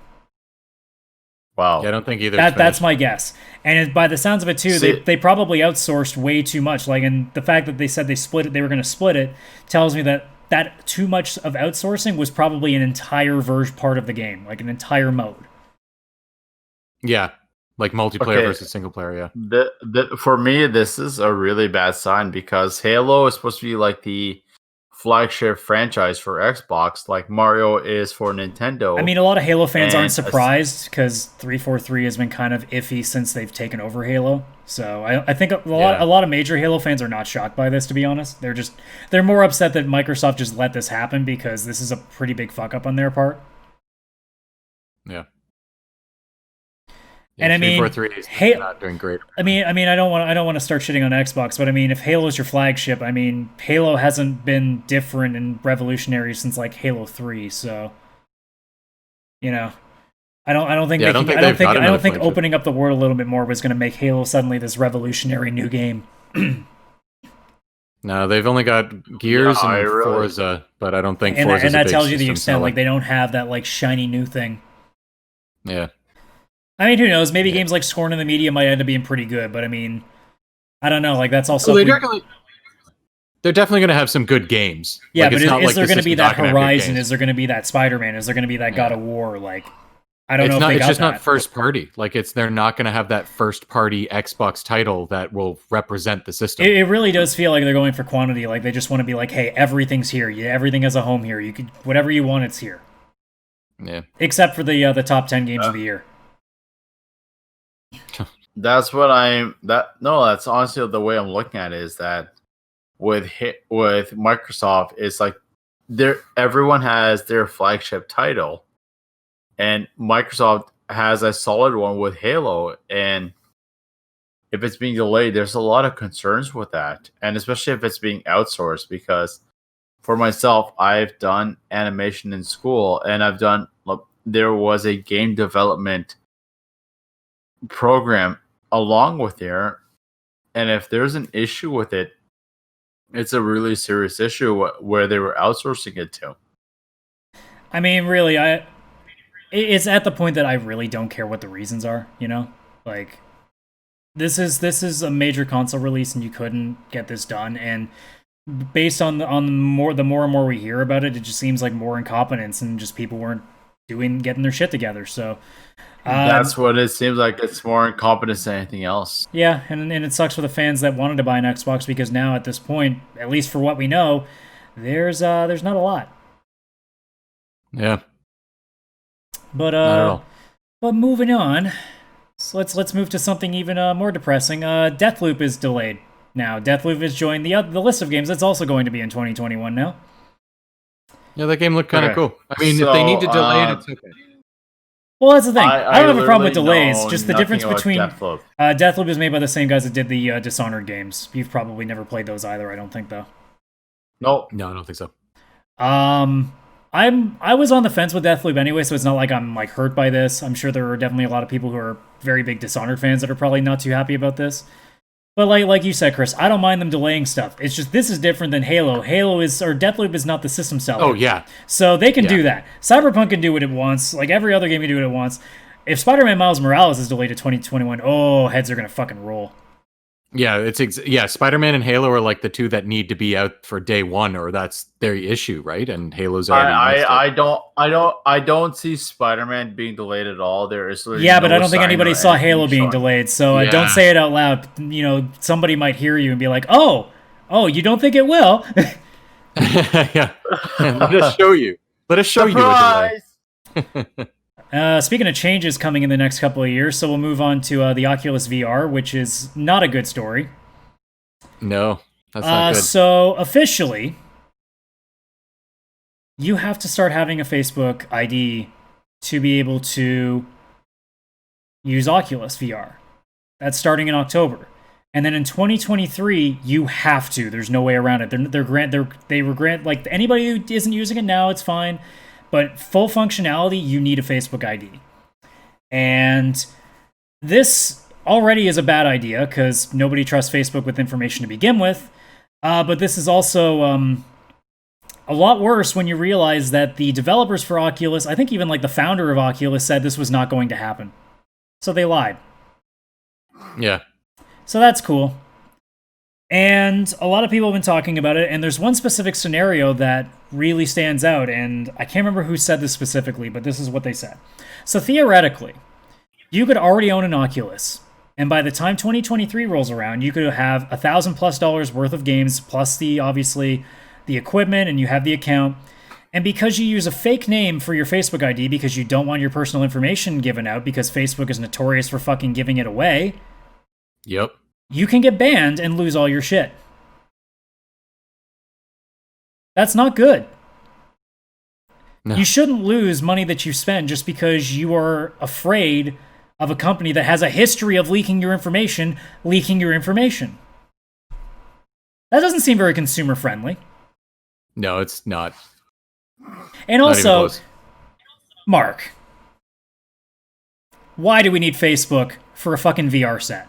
Wow. Yeah, I don't think either. That's my guess. And by the sounds of it too, they probably outsourced way too much. Like, and the fact that they said they were going to split it, tells me that too much of outsourcing was probably an entire part of the game, like an entire mode. Yeah, like multiplayer versus single player. Yeah. For me, this is a really bad sign because Halo is supposed to be like the flagship franchise for Xbox, like Mario is for Nintendo. I mean, a lot of Halo fans aren't surprised because 343 has been kind of iffy since they've taken over Halo. So I think a lot of major Halo fans are not shocked by this, to be honest. They're more upset that Microsoft just let this happen because this is a pretty big fuck up on their part. Yeah. And I mean, 343 is not doing great. I mean, I don't want to start shitting on Xbox, but I mean, if Halo is your flagship, I mean, Halo hasn't been different and revolutionary since like Halo 3. So, you know, I don't think opening up the world a little bit more was going to make Halo suddenly this revolutionary new game. No, they've only got Gears and Forza, but I don't think Forza. And that tells you the extent, like they don't have that like shiny new thing. Yeah. I mean, who knows? Maybe games like Scorn in the Media might end up being pretty good, but I mean, I don't know. Like that's also they're definitely going to have some good games. Yeah, like, but is there going to be that Horizon? Is Is there going to be that Spider-Man? Is there going to be that God of War? Like, I don't know if they It's got just that. not first party. Like they're not going to have that first party Xbox title that will represent the system. It really does feel like they're going for quantity. Like they just want to be like, hey, everything's here. Everything has a home here. You could whatever you want, it's here. Yeah. Except for the top 10 games of the year. That's honestly the way I'm looking at it, is that with Microsoft, it's like everyone has their flagship title, and Microsoft has a solid one with Halo, and if it's being delayed, there's a lot of concerns with that, and especially if it's being outsourced, because for myself, I've done animation in school, and there was a game development program along with there, and if there's an issue with it, it's a really serious issue where they were outsourcing it to. I mean, really, it's at the point that I really don't care what the reasons are, you know? Like, this is a major console release, and you couldn't get this done, and based on the more and more we hear about it, it just seems like more incompetence, and just people weren't getting their shit together, so... That's what it seems like. It's more incompetence than anything else. Yeah, and it sucks for the fans that wanted to buy an Xbox, because now at this point, at least for what we know, there's not a lot. Yeah. But not at all. But moving on, so let's move to something even more depressing. Deathloop is delayed now. Deathloop has joined the list of games that's also going to be in 2021 now. Yeah, that game looked kind of Okay. cool. I mean, if they need to delay it, it's okay. Well, that's the thing. I don't have a problem with literally delays. know Just the nothing difference about between Deathloop. Deathloop is made by the same guys that did the Dishonored games. You've probably never played those either, I don't think, though. Nope. No, I don't think so. I was on the fence with Deathloop anyway, so it's not like I'm like hurt by this. I'm sure there are definitely a lot of people who are very big Dishonored fans that are probably not too happy about this. But like you said, Chris, I don't mind them delaying stuff. It's just this is different than Halo. Deathloop is not the system seller. Oh yeah. So they can do that. Cyberpunk can do what it wants. Like every other game can do what it wants. If Spider-Man Miles Morales is delayed to 2021, heads are gonna fucking roll. Yeah, Spider-Man and Halo are like the two that need to be out for day one, or that's their issue, right? And Halo's already. I don't see Spider-Man being delayed at all. There is but I don't think anybody saw Halo being delayed. So don't say it out loud. You know, somebody might hear you and be like, "Oh, you don't think it will?" Yeah, let us show you. Let us show Surprise! you a delay. Speaking of changes coming in the next couple of years, so we'll move on to the Oculus VR, which is not a good story. No, that's not good. So officially, you have to start having a Facebook ID to be able to use Oculus VR. That's starting in October. And then in 2023, you have to. There's no way around it. They were grant like anybody who isn't using it now, it's fine. But full functionality, you need a Facebook ID. And this already is a bad idea because nobody trusts Facebook with information to begin with. But this is also a lot worse when you realize that the developers for Oculus, I think even like the founder of Oculus, said this was not going to happen. So they lied. Yeah. So that's cool. And a lot of people have been talking about it, and there's one specific scenario that really stands out, and I can't remember who said this specifically, but this is what they said. So theoretically, you could already own an Oculus, and by the time 2023 rolls around, you could have $1,000+ worth of games, plus obviously the equipment, and you have the account. And because you use a fake name for your Facebook ID because you don't want your personal information given out because Facebook is notorious for fucking giving it away. Yep. You can get banned and lose all your shit. That's not good. No. You shouldn't lose money that you spend just because you are afraid of a company that has a history of leaking your information. That doesn't seem very consumer friendly. No, it's not. And Not even also, close. Mark, why do we need Facebook for a fucking VR set?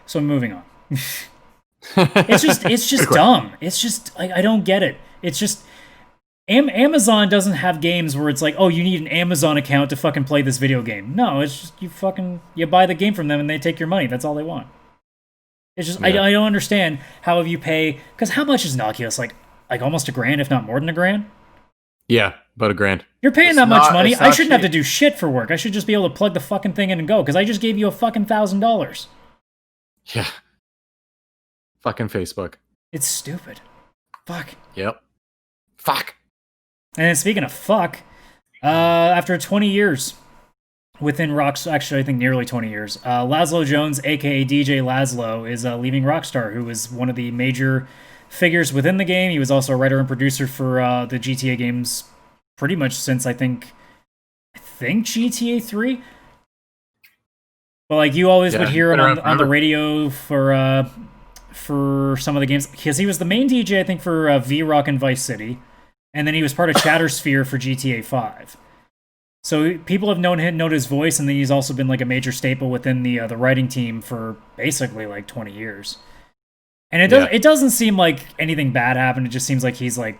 So moving on. It's just dumb. It's just like I don't get it. It's just Amazon doesn't have games where it's like, oh, you need an Amazon account to fucking play this video game. No, it's just you buy the game from them and they take your money. That's all they want. It's just I don't understand how if you pay because how much is an Oculus like almost $1,000 if not more than $1,000? Yeah, about $1,000. You're paying It's that much not- money. it's I not shouldn't have to cheap. do shit for work. I should just be able to plug the fucking thing in and go because I just gave you a fucking $1,000. Yeah. Fucking Facebook. It's stupid. Fuck. Yep. Fuck. And speaking of fuck, after 20 years within actually I think nearly 20 years, Laszlo Jones, aka DJ Laszlo, is leaving Rockstar, who was one of the major figures within the game. He was also a writer and producer for the GTA games pretty much since I think GTA 3. But like you always would hear him on the radio for some of the games because he was the main DJ I think for V-Rock and Vice City. And then he was part of Chattersphere for GTA 5. So people have known his voice, and then he's also been like a major staple within the writing team for basically like 20 years. And it doesn't seem like anything bad happened. It just seems like he's like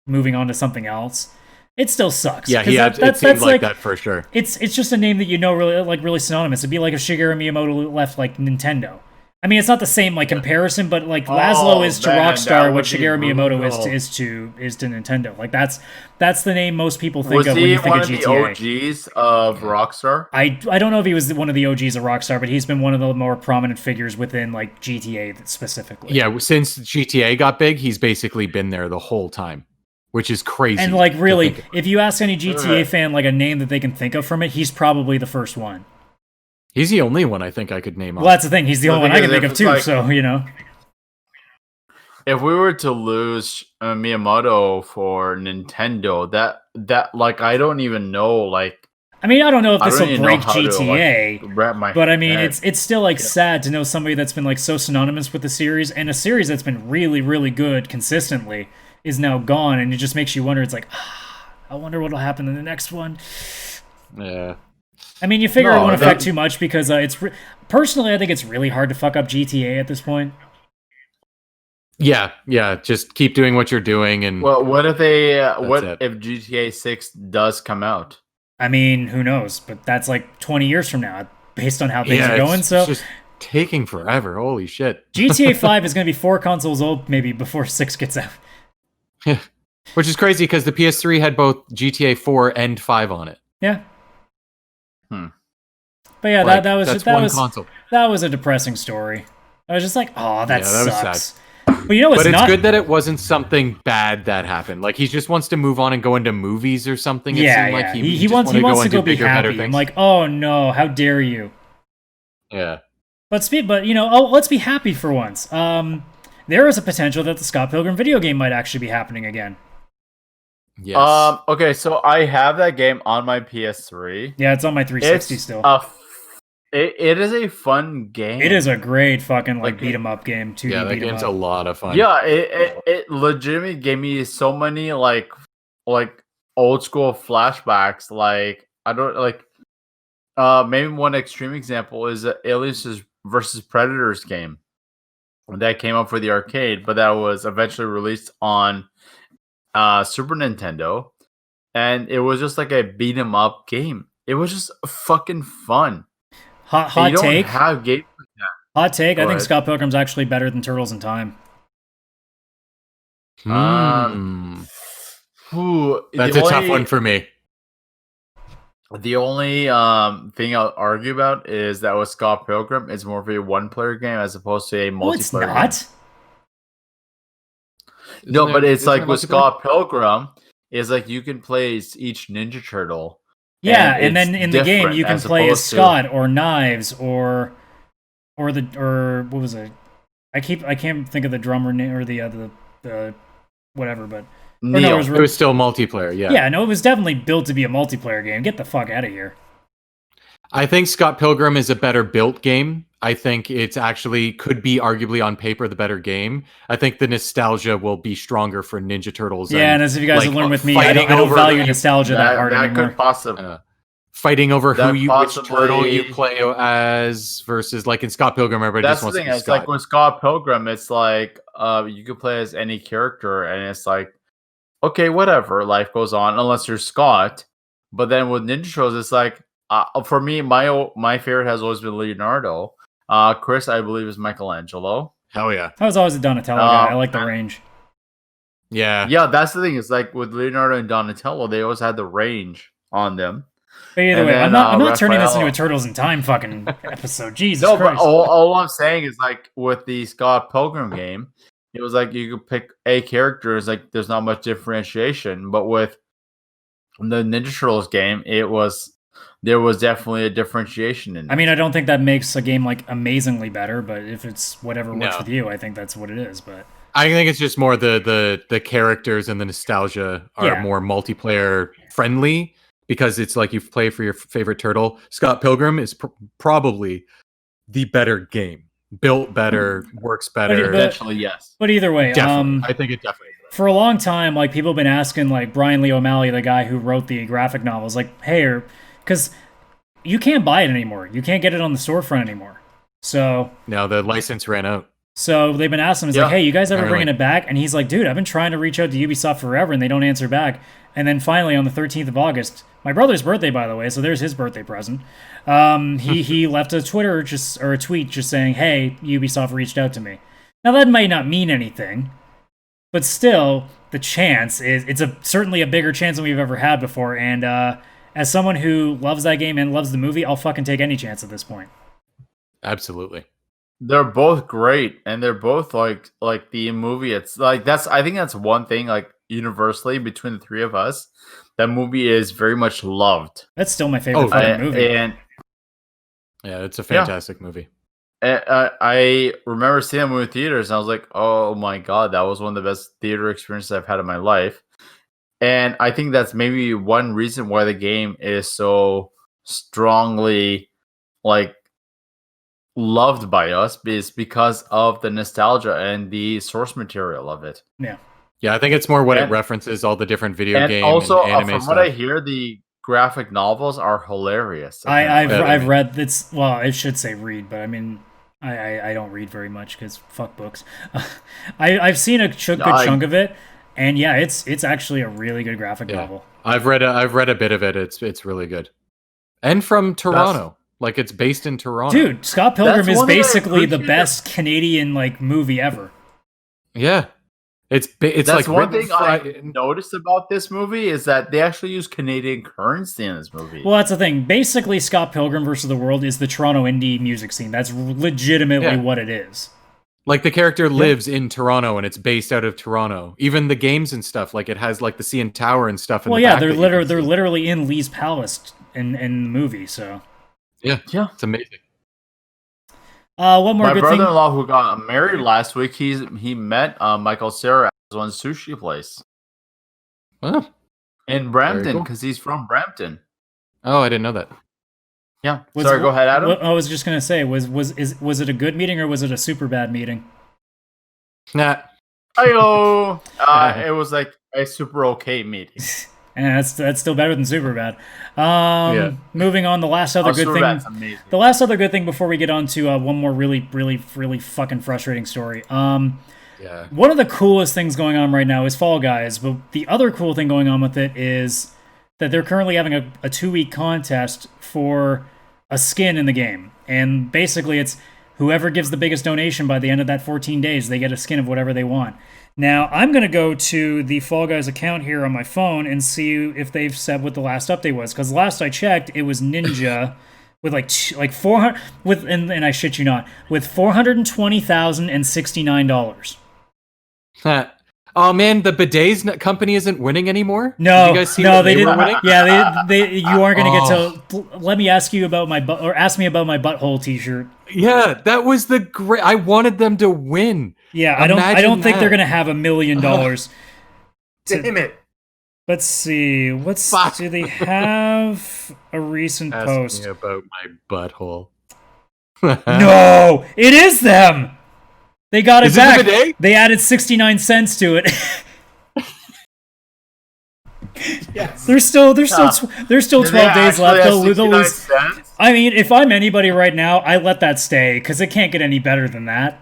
moving on to something else. It still sucks. Yeah, it seems like that for sure. It's just a name that you know really synonymous. It'd be like if Shigeru Miyamoto left like Nintendo. I mean, it's not the same like comparison, but like Laszlo is to Rockstar what Shigeru Miyamoto is to Nintendo. Like that's the name most people think of when you think of GTA. Was he one of the OGs of Rockstar? I don't know if he was one of the OGs of Rockstar, but he's been one of the more prominent figures within like GTA specifically. Yeah, since GTA got big, he's basically been there the whole time, which is crazy. And like really, if you ask any GTA fan like a name that they can think of from it, he's probably the first one. He's the only one I think I could name. Well, that's the thing. He's the only one I can think of too. Like, so you know, if we were to lose Miyamoto for Nintendo, that like I don't even know. Like, I mean, I don't know if this will break GTA, to, like, but I mean, it's still like sad to know somebody that's been like so synonymous with the series and a series that's been really really good consistently is now gone, and it just makes you wonder. It's like, I wonder what'll happen in the next one. Yeah. I mean, you figure it won't affect too much because personally, I think it's really hard to fuck up GTA at this point. Yeah, just keep doing what you're doing, and well, what if if GTA 6 does come out? I mean, who knows? But that's like 20 years from now, based on how things are going. So it's just taking forever. Holy shit! GTA 5 is going to be 4 consoles old maybe before 6 gets out. Yeah, which is crazy because the PS3 had both GTA 4 and 5 on it. Yeah. But yeah, like, that was a depressing story. I was just like, oh, that sucks. Was sad. But you know what's But it's not good that it wasn't something bad that happened. Like he just wants to move on and go into movies or something. Yeah, it seemed like he wants to go be happy. I'm like, oh no, how dare you? Yeah. But you know, let's be happy for once. There is a potential that the Scott Pilgrim video game might actually be happening again. Yes. Okay, so I have that game on my PS3. Yeah, it's on my 360 still. It is a fun game. It is a great fucking like beat 'em up game. 2D yeah, that beat 'em game's up. a lot of fun. Yeah, it legitimately gave me so many like old school flashbacks. Like I don't like. Maybe one extreme example is the Aliens versus Predators game that came up for the arcade, but that was eventually released on Super Nintendo, and it was just like a beat 'em up game. It was just fucking fun. Hot take. Have games like that. Hot take. I think ahead. Scott Pilgrim's actually better than Turtles in Time. That's a tough one for me. The only thing I'll argue about is that with Scott Pilgrim, it's more of a one-player game as opposed to a multiplayer. Oh, it's not. Game. No, but it's like with Scott Pilgrim, is like you can play each Ninja Turtle. Yeah, and then in the game you can play as Scott or Knives or what was it? I can't think of the drummer name or the whatever, but Neil. It was still multiplayer. Yeah. Yeah, no, it was definitely built to be a multiplayer game. Get the fuck out of here. I think Scott Pilgrim is a better built game. I think it's actually could be arguably on paper the better game. I think the nostalgia will be stronger for Ninja Turtles. Yeah, and as if you guys have learned with me, I don't value nostalgia that hard anymore. That could possibly fighting over which turtle you play as versus like in Scott Pilgrim, everybody just wants to be Scott. It's like with Scott Pilgrim, it's like you could play as any character, and it's like okay, whatever, life goes on unless you're Scott. But then with Ninja Turtles, it's like for me, my favorite has always been Leonardo. Chris, I believe, is Michelangelo. Hell yeah! I was always a Donatello guy. I like the range. Yeah. Yeah, that's the thing. It's like with Leonardo and Donatello, they always had the range on them. But either And way, then, I'm not turning this Raphael- into a Turtles in Time fucking episode. Jesus No, but Christ. all I'm saying is like with the Scott Pilgrim game, it was like you could pick a character. It's like there's not much differentiation. But with the Ninja Turtles game, there was definitely a differentiation in it. I mean, I don't think that makes a game like amazingly better, but if it's whatever works No. with you, I think that's what it is. But I think it's just more the characters and the nostalgia are Yeah. more multiplayer friendly because it's like you play for your favorite turtle. Scott Pilgrim is probably the better game, built better, works better. but- eventually, yes. but either way, Definitely. I think it definitely is. for a long time, like people have been asking, like Brian Lee O'Malley, the guy who wrote the graphic novels, like, hey, because you can't buy it anymore, you can't get it on the storefront anymore. So No, the license ran out. they've been asking him, it's Yeah, like, hey, you guys ever apparently. bringing it back? And he's like, dude, I've been trying to reach out to Ubisoft forever, and they don't answer back. And then finally, on the 13th of August, my brother's birthday, by the way, so there's his birthday present. He left a tweet just saying, "Hey, Ubisoft reached out to me." Now that might not mean anything, but still, the chance is certainly a bigger chance than we've ever had before. And as someone who loves that game and loves the movie, I'll fucking take any chance at this point. Absolutely. They're both great, and they're both like the movie. It's like I think that's one thing like universally between the three of us. That movie is very much loved. That's still my favorite fucking movie. And Yeah, it's a fantastic movie. I remember seeing that movie in theaters, and I was like, "Oh my god, that was one of the best theater experiences I've had in my life." And I think that's maybe one reason why the game is so strongly like loved by us, is because of the nostalgia and the source material of it. Yeah, I think it's more what it And- references all the different video And game also, and anime from stuff. what I hear, the graphic novels are hilarious. I've read it's I should say read, but I mean I don't read very much because fuck books. I've seen a good chunk of it, and yeah, it's actually a really good graphic novel. I've read a bit of it. It's really good, and from Toronto. Like it's based in Toronto. Dude, Scott Pilgrim That's is one thing I basically the appreciate. best Canadian like movie ever. Yeah, it's That's like one written thing I noticed about this movie is that they actually use Canadian currency in this movie. Well, that's the thing. Basically, Scott Pilgrim versus the World is the Toronto indie music scene. That's legitimately Yeah. what it is. Like the character lives in Toronto and it's based out of Toronto. Even the games and stuff, like it has like the CN Tower and stuff. In Well, the yeah, back they're that you can see. literally in Lee's Palace in the movie. So, Yeah, it's amazing. one more My good thing. brother-in-law who got married last week, he met Michael Cera at one sushi place Oh, in Brampton cool. because he's from Brampton. oh, I didn't know that. Yeah. Sorry, go ahead, Adam. I was just gonna say, was it a good meeting or was it a super bad meeting? Nah, Hi-yo. It was like a super okay meeting. And that's still better than super bad. Yeah. Moving on, the last other good thing. Superbad's amazing. The last other good thing before we get on to one more really fucking frustrating story. yeah. One of the coolest things going on right now is Fall Guys, but the other cool thing going on with it is that they're currently having a 2-week contest for a skin in the game. And basically it's whoever gives the biggest donation by the end of that 14 days, they get a skin of whatever they want. Now, I'm going to go to the Fall Guys account here on my phone and see if they've said what the last update was. Because last I checked, it was Ninja with like 400, and I shit you not, with $420,069. Oh man, the bidets company isn't winning anymore. No, Did you guys see no, what they were didn't. winning? Yeah, they you aren't gonna get to. Let me ask you about ask me about my butthole T-shirt. Yeah, that was the great. I wanted them to win. Yeah, I don't Imagine think they're that. gonna have $1 million. Damn it. Let's see. Fuck. Do they have a recent Ask post? me about my butthole. No, it is them. They got it Is it back. the bidet? They added 69 cents to it. Yes. There's still 12 days left. They'll lose. I mean, if I'm anybody right now, I let that stay because it can't get any better than that.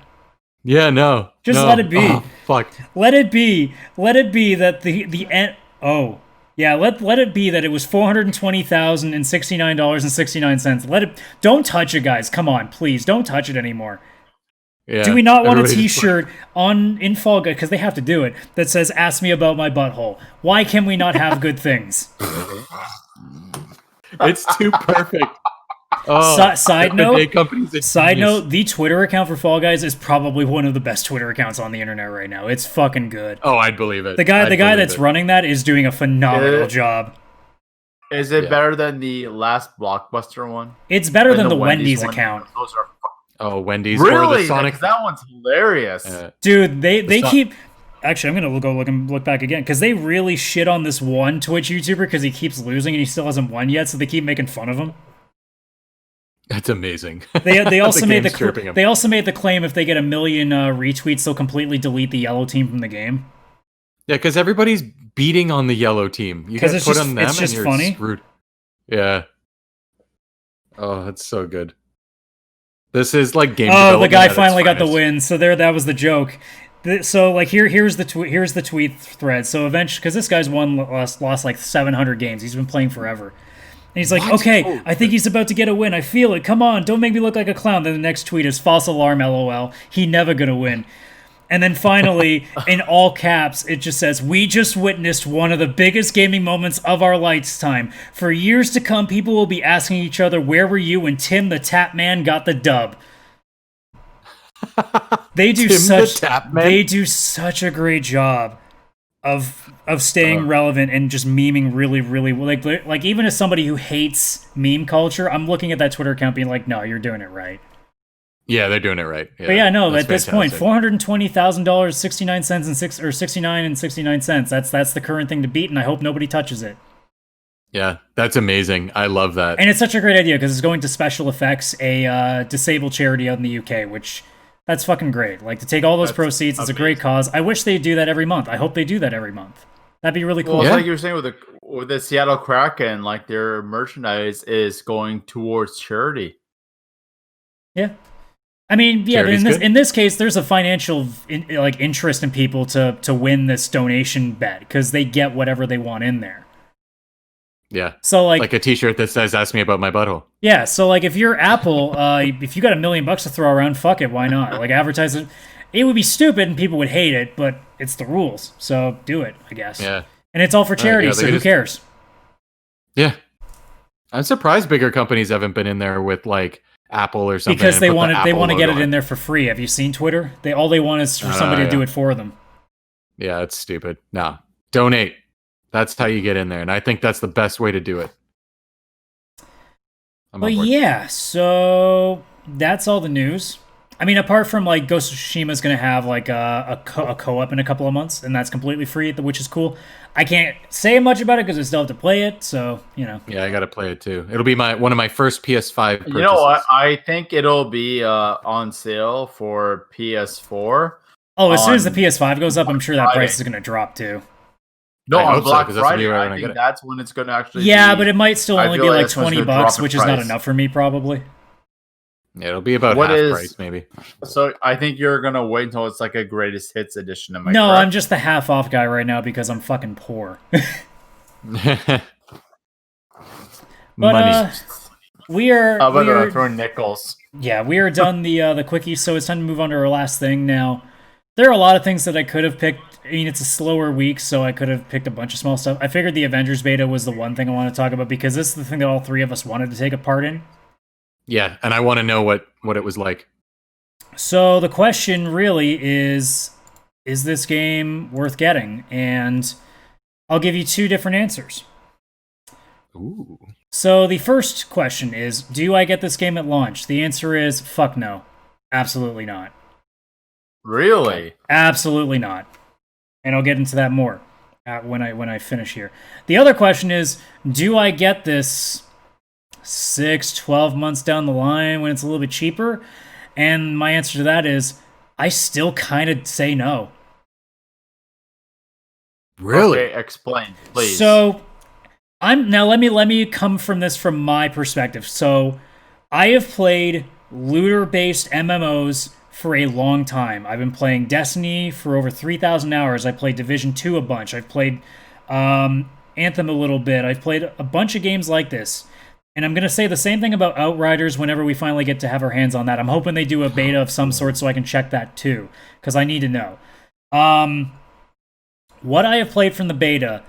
Yeah, no. Just no. let it be. Oh, fuck. Let it be. Let it be that the end. Oh, yeah. Let it be that it was $420,069.69. Let it. Don't touch it, guys. Come on, please. Don't touch it anymore. Yeah, Do we not want a everybody just T-shirt in Fall Guys, because they have to do it, that says "Ask me about my butthole"? Why can we not have good things? It's too perfect. Oh, Side note, the the Twitter account for Fall Guys is probably one of the best Twitter accounts on the internet right now. It's fucking good. Oh, I'd believe it. The guy that's running that is doing a phenomenal job. Is it better than the last Blockbuster one? It's better And than the Wendy's one? account. Those are Wendy's or really the Sonic. that one's hilarious. Dude, they keep. Actually, I'm gonna go look back again because they really shit on this one Twitch YouTuber because he keeps losing and he still hasn't won yet, so they keep making fun of him. That's amazing. They also made the claim if they get 1 million retweets, they'll completely delete the yellow team from the game. Yeah, because everybody's beating on the yellow team. You get put on them and you're funny. Screwed. Yeah. Oh, that's so good. This is like game. Oh, the guy finally got the win. So that was the joke. So like here's the tweet thread. So eventually, because this guy's lost like 700 games. He's been playing forever. And he's like, okay, I think he's about to get a win. I feel it. Come on, don't make me look like a clown. Then the next tweet is false alarm, LOL. He never gonna win. And then finally, in all caps, it just says, we just witnessed one of the biggest gaming moments of our lifetime. For years to come, people will be asking each other, where were you when Tim the Tap Man got the dub? They do such a great job of staying relevant and just memeing really, really like even as somebody who hates meme culture, I'm looking at that Twitter account being like, no, you're doing it right. Yeah, they're doing it right. Yeah, but yeah, no, at this point, $420,000, 69 cents and 69 cents. That's the current thing to beat, and I hope nobody touches it. Yeah, that's amazing. I love that. And it's such a great idea because it's going to Special Effects, a disabled charity out in the UK, which that's fucking great. Like to take all those proceeds, it's a great cause. I wish they do that every month. I hope they do that every month. That'd be really cool. Well, like you were saying with the Seattle Kraken, like their merchandise is going towards charity. Yeah. I mean, yeah, but in this case, there's a financial interest in people to win this donation bet because they get whatever they want in there. Yeah. So like a T-shirt that says "Ask me about my butthole." Yeah. So like, if you're Apple, if you got $1 million to throw around, fuck it, why not? Like advertise it. It would be stupid and people would hate it, but it's the rules, so do it, I guess. Yeah. And it's all for charity, so who cares? Yeah. I'm surprised bigger companies haven't been in there with like Apple or something because they want to get it in there for free. Have you seen Twitter? All they want is for somebody to do it for them. Yeah, it's stupid. No, donate. That's how you get in there, and I think that's the best way to do it. But yeah, so that's all the news. I mean, apart from like Ghost of Tsushima is going to have like a co-op in a couple of months, and that's completely free, which is cool. I can't say much about it because I still have to play it, so you know. Yeah, I got to play it too. It'll be one of my first PS5 purchases. You know what? I think it'll be on sale for PS4. Oh, as soon as the PS5 goes up, I'm sure that price is going to drop too. No, on Black Friday, I think that's when it's going to actually. Yeah, but it might still only be like $20, which is not enough for me, probably. Yeah, it'll be about half price, maybe. So I think you're gonna wait until it's like a greatest hits edition. No, correct? I'm just the half off guy right now because I'm fucking poor. But we are throwing nickels. Yeah, we are done the quickie, so it's time to move on to our last thing now. There are a lot of things that I could have picked. I mean, it's a slower week, so I could have picked a bunch of small stuff. I figured the Avengers beta was the one thing I want to talk about because this is the thing that all three of us wanted to take a part in. Yeah, and I want to know what it was like. So the question really is this game worth getting? And I'll give you two different answers. Ooh. So the first question is, do I get this game at launch? The answer is, fuck no. Absolutely not. Really? Absolutely not. And I'll get into that more when I finish here. The other question is, do I get this 6-12 months down the line when it's a little bit cheaper? And my answer to that is I still kind of say no. Really? Okay, explain, please. So let me come from this from my perspective. So I have played looter-based MMOs for a long time. I've been playing Destiny for over 3,000 hours. I played Division 2 a bunch. I've played Anthem a little bit. I've played a bunch of games like this. And I'm going to say the same thing about Outriders whenever we finally get to have our hands on that. I'm hoping they do a beta of some sort so I can check that too, because I need to know. What I have played from the beta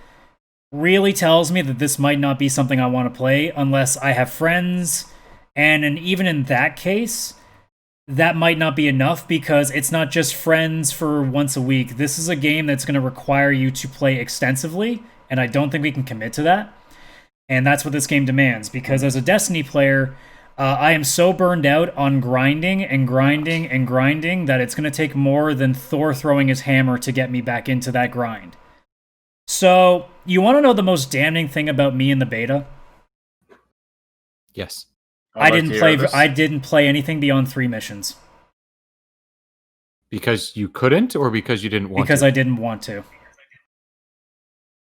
really tells me that this might not be something I want to play unless I have friends, and even in that case, that might not be enough because it's not just friends for once a week. This is a game that's going to require you to play extensively, and I don't think we can commit to that. And that's what this game demands, because as a Destiny player, I am so burned out on grinding and grinding and grinding that it's going to take more than Thor throwing his hammer to get me back into that grind. So, you want to know the most damning thing about me in the beta? Yes. I didn't play anything beyond 3 missions. Because you couldn't, or because you didn't want because to? I didn't want to.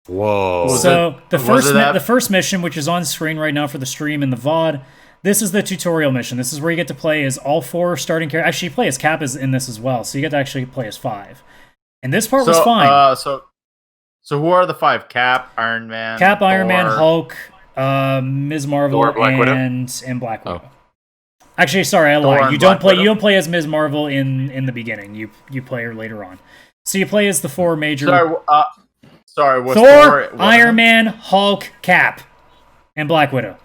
Whoa. So the first mission, which is on screen right now for the stream and the VOD, this is the tutorial mission. This is where you get to play as all 4 starting characters. Actually, you play as Cap in this as well, so you get to actually play as 5. And this part was fine. So who are the 5? Cap, Iron Man, Cap, Iron Thor, Man, Hulk, Ms. Marvel, Thor, Black Widow? and Black Widow. Oh. Actually, sorry, I lied. You don't play as Ms. Marvel in the beginning. You play her later on. So you play as the 4 major. Sorry, what's Thor, Iron Man, Hulk, Cap, and Black Widow.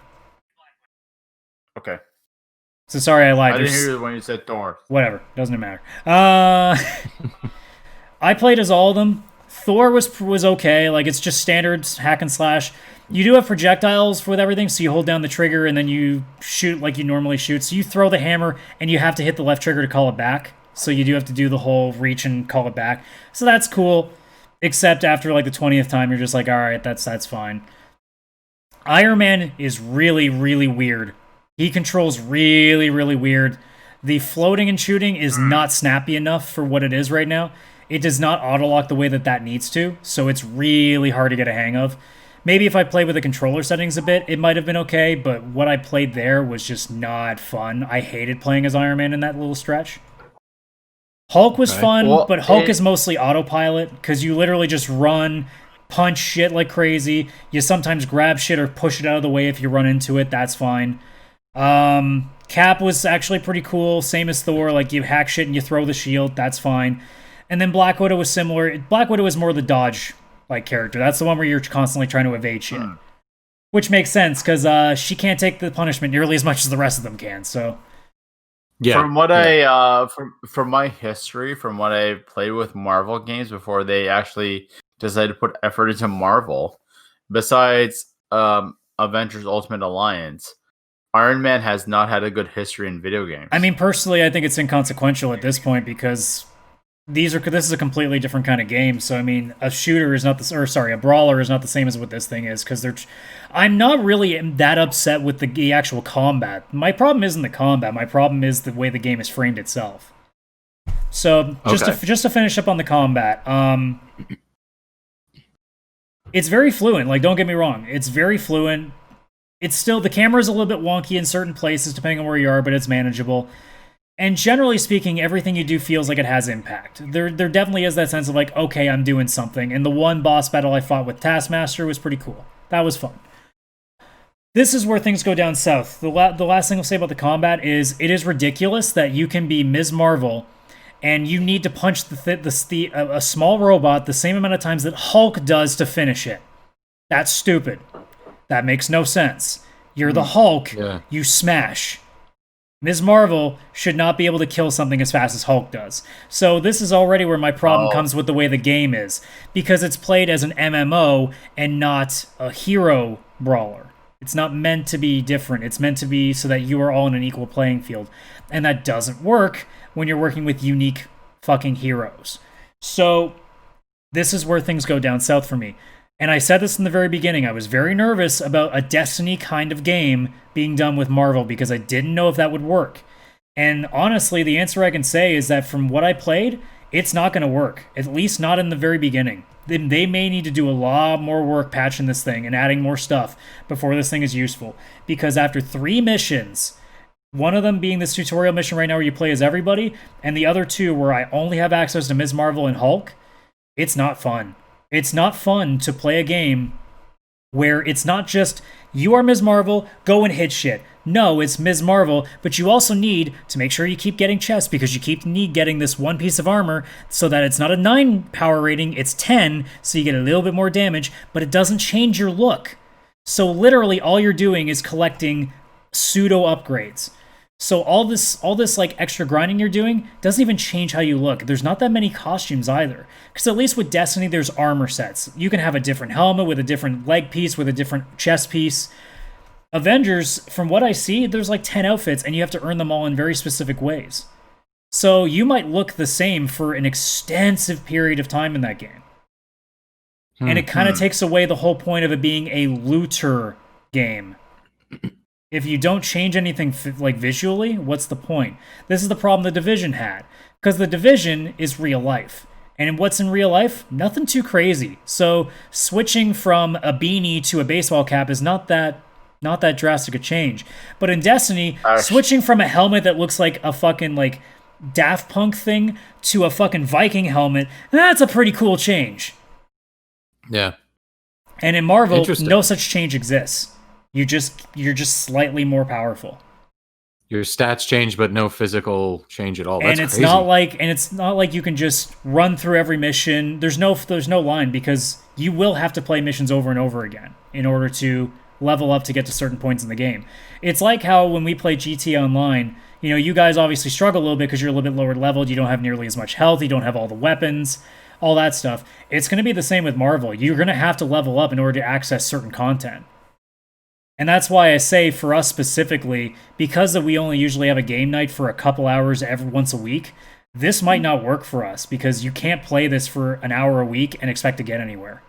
Okay. So sorry, I lied. I didn't hear you when you said Thor. Whatever, doesn't matter. I played as all of them. Thor was okay. Like, it's just standard hack and slash. You do have projectiles with everything, so you hold down the trigger and then you shoot like you normally shoot. So you throw the hammer and you have to hit the left trigger to call it back. So you do have to do the whole reach and call it back. So that's cool. Except after like the 20th time, you're just like, all right, that's fine. Iron Man is really, really weird. He controls really, really weird. The floating and shooting is not snappy enough for what it is right now. It does not auto-lock the way that needs to, so it's really hard to get a hang of. Maybe if I played with the controller settings a bit, it might have been okay, but what I played there was just not fun. I hated playing as Iron Man in that little stretch. Hulk was fun, but Hulk is mostly autopilot, because you literally just run, punch shit like crazy. You sometimes grab shit or push it out of the way if you run into it, that's fine. Cap was actually pretty cool, same as Thor, like you hack shit and you throw the shield, that's fine. And then Black Widow was similar. Black Widow was more the dodge-like character. That's the one where you're constantly trying to evade shit. Which makes sense, because she can't take the punishment nearly as much as the rest of them can, so... Yeah. From what from my history, from what I played with Marvel games before they actually decided to put effort into Marvel, besides Avengers Ultimate Alliance, Iron Man has not had a good history in video games. I mean, personally, I think it's inconsequential at this point because this is a completely different kind of game. So, I mean, a brawler is not the same as what this thing is because I'm not really that upset with the actual combat. My problem isn't the combat. My problem is the way the game is framed itself. So, just to finish up on the combat, it's very fluent. Like, don't get me wrong. It's very fluent. It's still, the camera's a little bit wonky in certain places depending on where you are, but it's manageable. And generally speaking, everything you do feels like it has impact. There definitely is that sense of like, okay, I'm doing something. And the one boss battle I fought with Taskmaster was pretty cool. That was fun. This is where things go down south. The last thing I'll say about the combat is it is ridiculous that you can be Ms. Marvel and you need to punch a small robot the same amount of times that Hulk does to finish it. That's stupid. That makes no sense. You're the Hulk. Yeah. You smash. Ms. Marvel should not be able to kill something as fast as Hulk does. So this is already where my problem comes with the way the game is. Because it's played as an MMO and not a hero brawler. It's not meant to be different. It's meant to be so that you are all in an equal playing field. And that doesn't work when you're working with unique fucking heroes. So this is where things go down south for me. And I said this in the very beginning. I was very nervous about a Destiny kind of game being done with Marvel because I didn't know if that would work. And honestly, the answer I can say is that from what I played, it's not going to work. At least not in the very beginning. They may need to do a lot more work patching this thing and adding more stuff before this thing is useful. Because after 3 missions, one of them being this tutorial mission right now where you play as everybody, and the other 2 where I only have access to Ms. Marvel and Hulk, it's not fun. It's not fun to play a game where it's not just you are Ms. Marvel, go and hit shit. No, it's Ms. Marvel, but you also need to make sure you keep getting chests because you keep getting this one piece of armor so that it's not a 9 power rating, it's 10, so you get a little bit more damage, but it doesn't change your look. So literally all you're doing is collecting pseudo upgrades. So all this like extra grinding you're doing doesn't even change how you look. There's not that many costumes either. Because at least with Destiny, there's armor sets. You can have a different helmet with a different leg piece, with a different chest piece. Avengers, from what I see, there's like 10 outfits and you have to earn them all in very specific ways. So you might look the same for an extensive period of time in that game. And it kind of takes away the whole point of it being a looter game. If you don't change anything like visually, what's the point? This is the problem the Division had. Because the Division is real life. And what's in real life? Nothing too crazy. So switching from a beanie to a baseball cap is not that drastic a change. But in Destiny, switching from a helmet that looks like a fucking like Daft Punk thing to a fucking Viking helmet, that's a pretty cool change. Yeah. And in Marvel, no such change exists. You're just slightly more powerful. Your stats change, but no physical change at all. That's and it's crazy. not like you can just run through every mission. There's no line because you will have to play missions over and over again in order to level up to get to certain points in the game. It's like how when we play GT Online, you know, you guys obviously struggle a little bit because you're a little bit lower leveled. You don't have nearly as much health. You don't have all the weapons, all that stuff. It's going to be the same with Marvel. You're going to have to level up in order to access certain content. And that's why I say for us specifically, because we only usually have a game night for a couple hours once a week, this might not work for us because you can't play this for an hour a week and expect to get anywhere.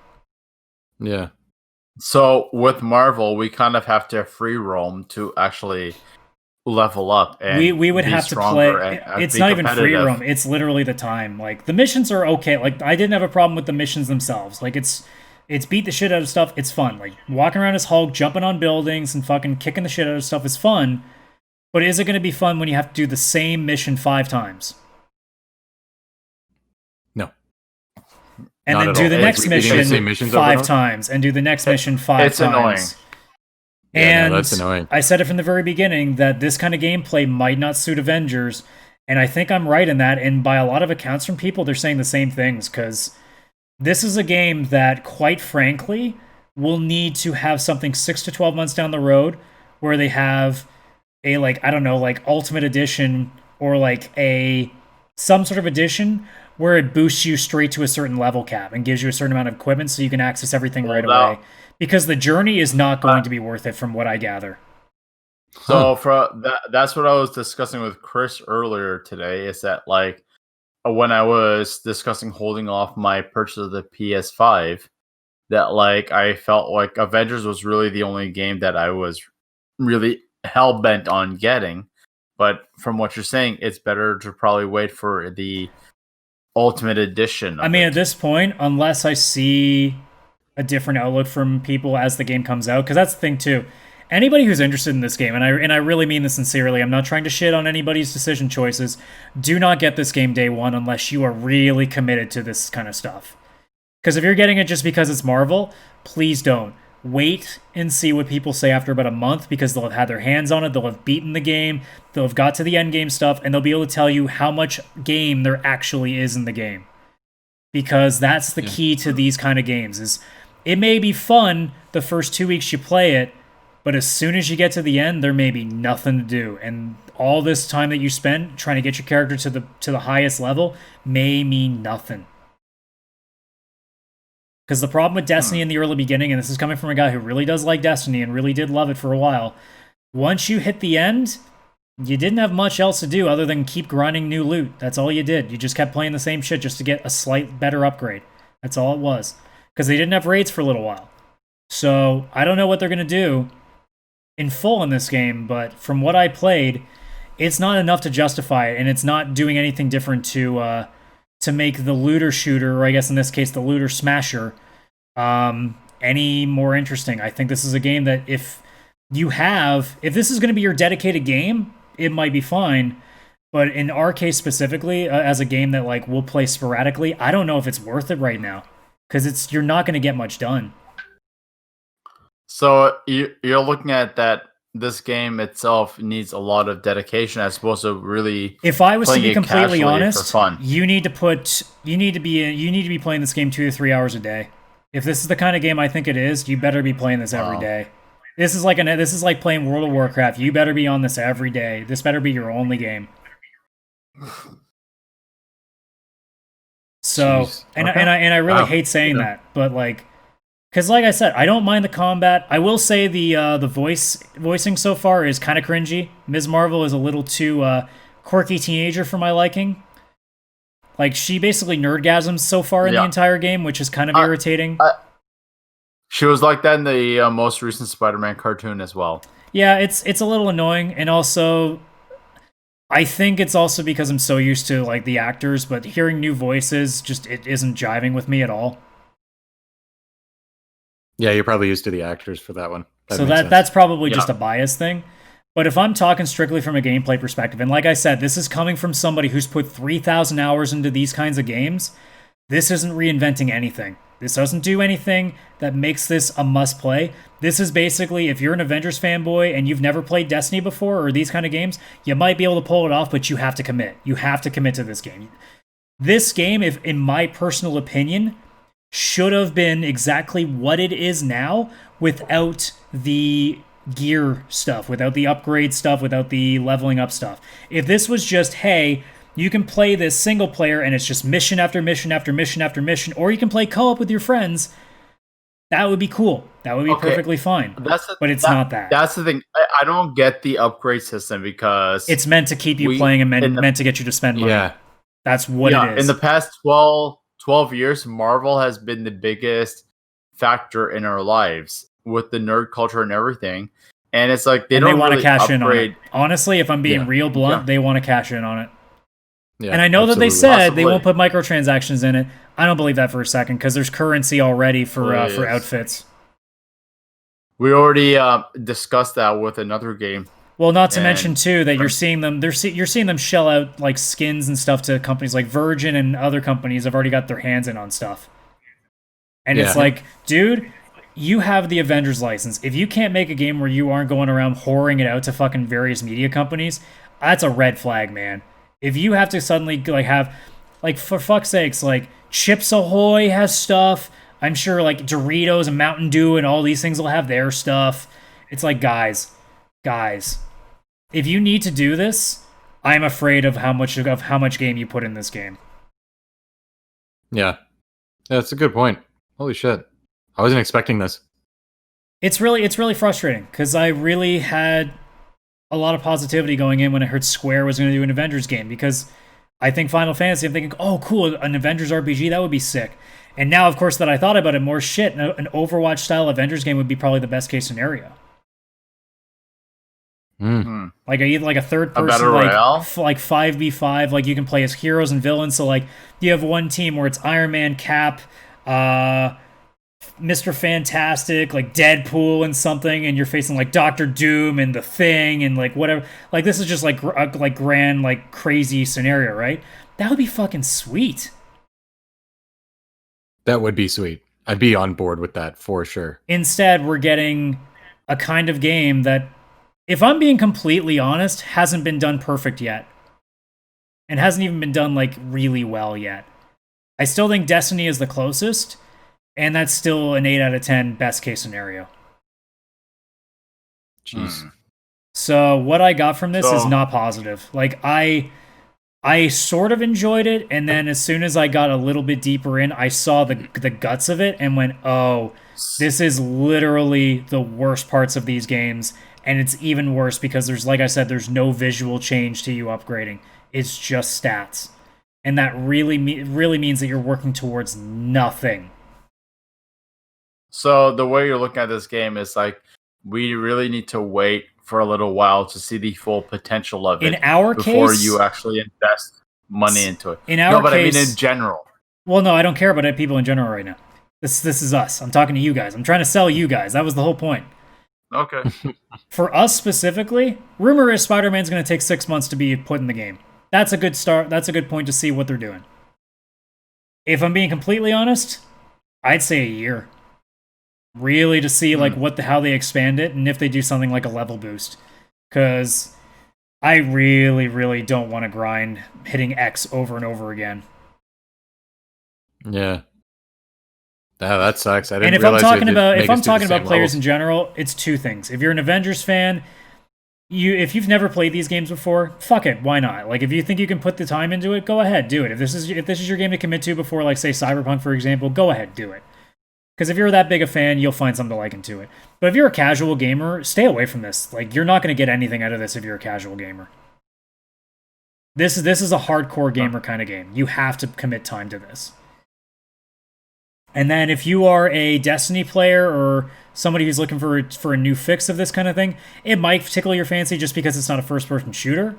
Yeah. So with Marvel, we kind of have to free roam to actually level up. And we would have to play. It's not even free roam. It's literally the time. Like the missions are okay. Like I didn't have a problem with the missions themselves. Like it's beat the shit out of stuff. It's fun. Like walking around as Hulk, jumping on buildings and fucking kicking the shit out of stuff is fun. But is it going to be fun when you have to do the same mission 5 times? No. And then do the next mission 5 times, and do the next mission 5 times. It's annoying. And that's annoying. I said it from the very beginning that this kind of gameplay might not suit Avengers, and I think I'm right in that. And by a lot of accounts from people, they're saying the same things because this is a game that, quite frankly, will need to have something 6 to 12 months down the road where they have a, like, I don't know, like Ultimate Edition or like some sort of edition where it boosts you straight to a certain level cap and gives you a certain amount of equipment so you can access everything right away. Because the journey is not going to be worth it from what I gather. So that's what I was discussing with Chris earlier today, is that like when I was discussing holding off my purchase of the PS5, that like I felt like Avengers was really the only game that I was really hell-bent on getting. But from what you're saying, it's better to probably wait for the Ultimate Edition. I mean, at this point, unless I see a different outlook from people as the game comes out, because that's the thing too. Anybody who's interested in this game, and I really mean this sincerely, I'm not trying to shit on anybody's decision choices, do not get this game day one unless you are really committed to this kind of stuff. Because if you're getting it just because it's Marvel, please don't. Wait and see what people say after about a month, because they'll have had their hands on it, they'll have beaten the game, they'll have got to the end game stuff, and they'll be able to tell you how much game there actually is in the game. Because that's the key to these kind of games, is it may be fun the first 2 weeks you play it, but as soon as you get to the end, there may be nothing to do. And all this time that you spend trying to get your character to the highest level may mean nothing. Because the problem with Destiny in the early beginning, and this is coming from a guy who really does like Destiny and really did love it for a while, once you hit the end, you didn't have much else to do other than keep grinding new loot. That's all you did. You just kept playing the same shit just to get a slight better upgrade. That's all it was. Because they didn't have raids for a little while. So I don't know what they're going to do in full in this game, but from what I played, it's not enough to justify it, and it's not doing anything different to make the looter shooter, or I guess in this case the looter smasher, any more interesting. I think this is a game that if this is going to be your dedicated game, it might be fine. But in our case specifically, as a game that like we'll play sporadically, I don't know if it's worth it right now, because you're not going to get much done. So you're looking at that. This game itself needs a lot of dedication as opposed to really. If I was to playing be it completely casually for honest, fun. you need to be playing this game 2 to 3 hours a day. If this is the kind of game I think it is, you better be playing this every Wow. day. This is like playing World of Warcraft. You better be on this every day. This better be your only game. So, Jeez. and Okay. I really Wow. hate saying that, but like, because like I said, I don't mind the combat. I will say the voicing so far is kind of cringy. Ms. Marvel is a little too quirky teenager for my liking. Like, she basically nerdgasms so far in the Yeah. entire game, which is kind of irritating. She was like that in the most recent Spider-Man cartoon as well. Yeah, it's a little annoying, and also I think it's also because I'm so used to like the actors, but hearing new voices just it isn't jiving with me at all. Yeah, you're probably used to the actors for that one. So makes sense. that's probably just Yeah. a bias thing. But if I'm talking strictly from a gameplay perspective, and like I said, this is coming from somebody who's put 3,000 hours into these kinds of games, this isn't reinventing anything. This doesn't do anything that makes this a must play. This is basically, if you're an Avengers fanboy and you've never played Destiny before or these kind of games, you might be able to pull it off, but you have to commit. You have to commit to this game. This game, if in my personal opinion, should have been exactly what it is now without the gear stuff, without the upgrade stuff, without the leveling up stuff. If this was just, hey, you can play this single player and it's just mission after mission after mission after mission, or you can play co-op with your friends, that would be cool. That would be Okay. perfectly fine. But it's not that. That's the thing. I don't get the upgrade system because It's meant to keep you We- playing and in the- meant to get you to spend money. Yeah. That's what it is. in the past 12 years, Marvel has been the biggest factor in our lives with the nerd culture and everything. And it's like they And don't want really to cash in on upgrade. it. Honestly, if I'm being Yeah. real blunt, Yeah. they want to cash in on it. Yeah, And I know that they absolutely. said they Possibly. won't put microtransactions in it. I don't believe that for a second because there's currency already for Please. outfits. We already discussed that with another game. Well, not to And- mention too that you're seeing them. You're seeing them shell out like skins and stuff to companies like Virgin and other companies have already got their hands in on stuff. And it's Yeah. like, dude, you have the Avengers license. If you can't make a game where you aren't going around whoring it out to fucking various media companies, that's a red flag, man. If you have to suddenly like have, like for fuck's sakes, like Chips Ahoy has stuff. I'm sure like Doritos and Mountain Dew and all these things will have their stuff. It's like, guys, if you need to do this, I'm afraid of how much game you put in this game. Yeah. That's a good point. Holy shit. I wasn't expecting this. It's really frustrating because I really had a lot of positivity going in when I heard Square was going to do an Avengers game because I think Final Fantasy, I'm thinking, oh, cool, an Avengers RPG, that would be sick. And now, of course, that I thought about it more, shit, an Overwatch-style Avengers game would be probably the best-case scenario. Like a third person, battle royale? like 5v5, like you can play as heroes and villains. So like you have one team where it's Iron Man, Cap, Mr. Fantastic, like Deadpool and something, and you're facing like Doctor Doom and the Thing and like whatever. Like this is just like grand, like crazy scenario, right? That would be fucking sweet. That would be sweet. I'd be on board with that for sure. Instead, we're getting a kind of game that, if I'm being completely honest, hasn't been done perfect yet. And hasn't even been done like really well yet. I still think Destiny is the closest, and that's still an 8 out of 10 best case scenario. Jeez. So what I got from this is So- not positive. Like I sort of enjoyed it, and then as soon as I got a little bit deeper in, I saw the guts of it and went, "Oh, this is literally the worst parts of these games." And it's even worse because there's, like I said, there's no visual change to you upgrading. It's just stats. And that really means that you're working towards nothing. So the way you're looking at this game is like we really need to wait for a little while to see the full potential of it In our before case, you actually invest money into it. in our No, but case, I mean in general. well, no, I don't care about people in general right now. This is us. I'm talking to you guys. I'm trying to sell you guys. That was the whole point. Okay. For us specifically, rumor is Spider-Man's going to take 6 months to be put in the game. That's a good start. That's a good point to see what they're doing. If I'm being completely honest, I'd say a year. really to see like how they expand it and if they do something like a level boost. Because I really, really don't want to grind hitting X over and over again. Yeah. That sucks. I didn't and if realize I'm talking about players in general, it's two things. If you're an Avengers fan, if you've never played these games before, fuck it, why not? Like if you think you can put the time into it, go ahead, do it. If this is your game to commit to before, like say Cyberpunk for example, go ahead, do it. Because if you're that big a fan, you'll find something to like into it. But if you're a casual gamer, stay away from this. Like you're not going to get anything out of this if you're a casual gamer. This is a hardcore gamer kind of game. You have to commit time to this. And then if you are a Destiny player or somebody who's looking for a new fix of this kind of thing, it might tickle your fancy just because it's not a first-person shooter.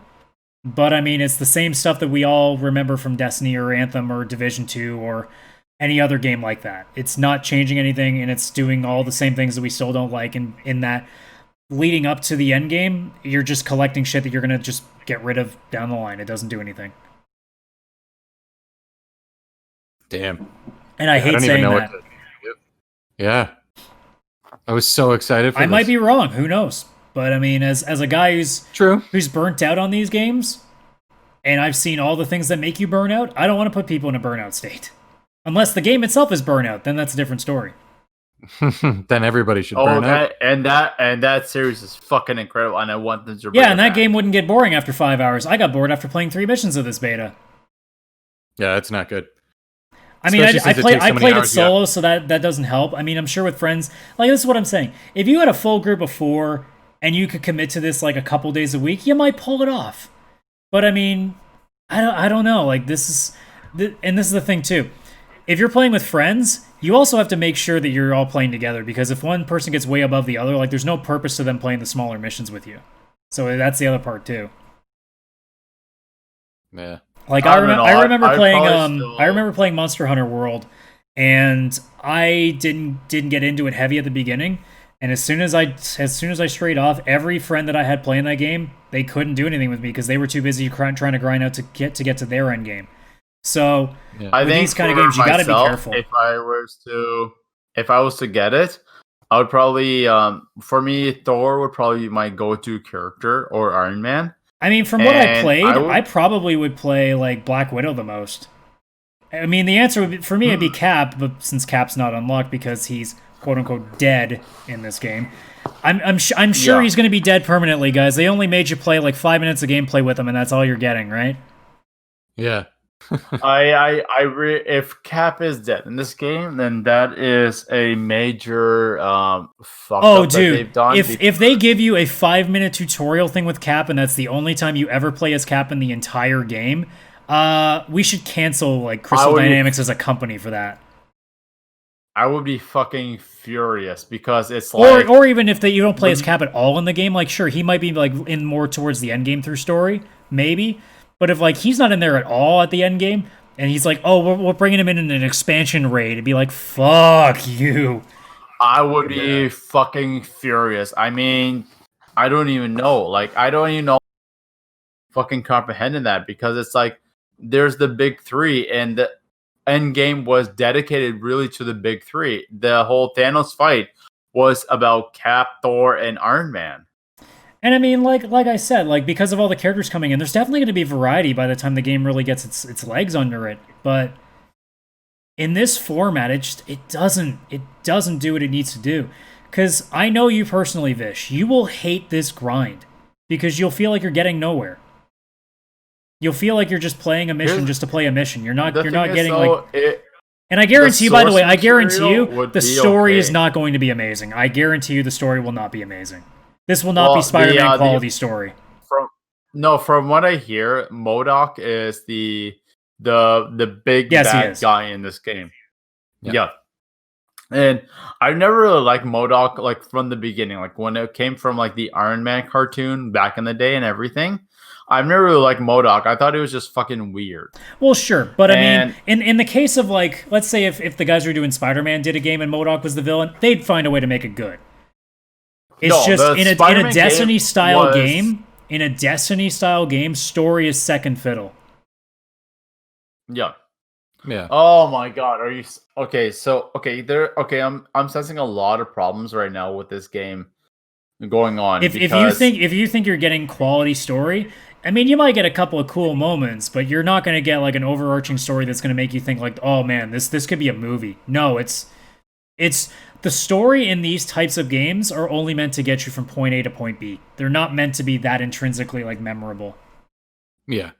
But I mean, it's the same stuff that we all remember from Destiny or Anthem or Division 2 or any other game like that. It's not changing anything, and it's doing all the same things that we still don't like. In that, leading up to the end game, you're just collecting shit that you're going to just get rid of down the line. It doesn't do anything. Damn. And I hate saying that. Yeah. I was so excited for I this. might be wrong. Who knows? But I mean, as a guy who's burnt out on these games, and I've seen all the things that make you burn out, I don't want to put people in a burnout state. Unless the game itself is burnout, then that's a different story. Then everybody should burn out. And that series is fucking incredible, and I want them to. Yeah, and that game wouldn't get boring after 5 hours. I got bored after playing 3 missions of this beta. Yeah, that's not good. I mean, I played it solo, so that doesn't help. I mean, I'm sure with friends, like this is what I'm saying. If you had a full group of 4 and you could commit to this like a couple days a week, you might pull it off. But I mean, I don't know. Like this is the thing too. If you're playing with friends, you also have to make sure that you're all playing together, because if one person gets way above the other, like there's no purpose to them playing the smaller missions with you. So that's the other part too. Yeah. Like I remember playing Monster Hunter World, and I didn't get into it heavy at the beginning. And as soon as I strayed off, every friend that I had playing that game, they couldn't do anything with me because they were too busy trying to grind out to get to their end game. So with these kind of games, you got to be careful. If I was to get it, I would probably for me Thor would probably be my go-to character, or Iron Man. I mean, from what I played, I probably would play like Black Widow the most. I mean, the answer would be, for me, it'd be Cap, but since Cap's not unlocked because he's quote unquote dead in this game, I'm sure he's going to be dead permanently, guys. They only made you play like 5 minutes of gameplay with him, and that's all you're getting, right? Yeah. If Cap is dead in this game, then that is a major fuck up that they've done. If they give you a 5-minute tutorial thing with Cap, and that's the only time you ever play as Cap in the entire game, we should cancel like Crystal Dynamics as a company for that. I would be fucking furious, because it's like, or even if you don't play as Cap at all in the game, like sure he might be like in more towards the end game through story, maybe. But if like he's not in there at all at the end game, and he's like, "Oh, we're bringing him in an expansion raid," it'd be like, "Fuck you!" I would be fucking furious. I mean, I don't even know. Like, I don't even know fucking comprehending that, because it's like there's the big 3, and the end game was dedicated really to the big 3. The whole Thanos fight was about Cap, Thor, and Iron Man. And I mean, like I said, like because of all the characters coming in, there's definitely going to be variety by the time the game really gets its legs under it. But in this format, it doesn't do what it needs to do. Because I know you personally, Vish, you will hate this grind because you'll feel like you're getting nowhere. You'll feel like you're just playing a mission just to play a mission. You're not getting and I guarantee you, by the way, the story is not going to be amazing. I guarantee you the story will not be amazing. This will not be Spider-Man quality story. From what I hear, MODOK is the big bad guy in this game. Yeah. And I never really liked MODOK like from the beginning, like when it came from like the Iron Man cartoon back in the day and everything. I've never really liked MODOK. I thought it was just fucking weird. Well, sure, but I mean, in the case of like, let's say if the guys who were doing Spider-Man did a game and MODOK was the villain, they'd find a way to make it good. It's in a Destiny style game. In a Destiny style game, story is second fiddle. Yeah, Yeah. Oh my god, are you okay? So I'm sensing a lot of problems right now with this game going on. If you think you're getting quality story, I mean, you might get a couple of cool moments, but you're not going to get like an overarching story that's going to make you think like, oh man, this could be a movie. No, it's the story in these types of games are only meant to get you from point A to point B. They're not meant to be that intrinsically like memorable. Yeah.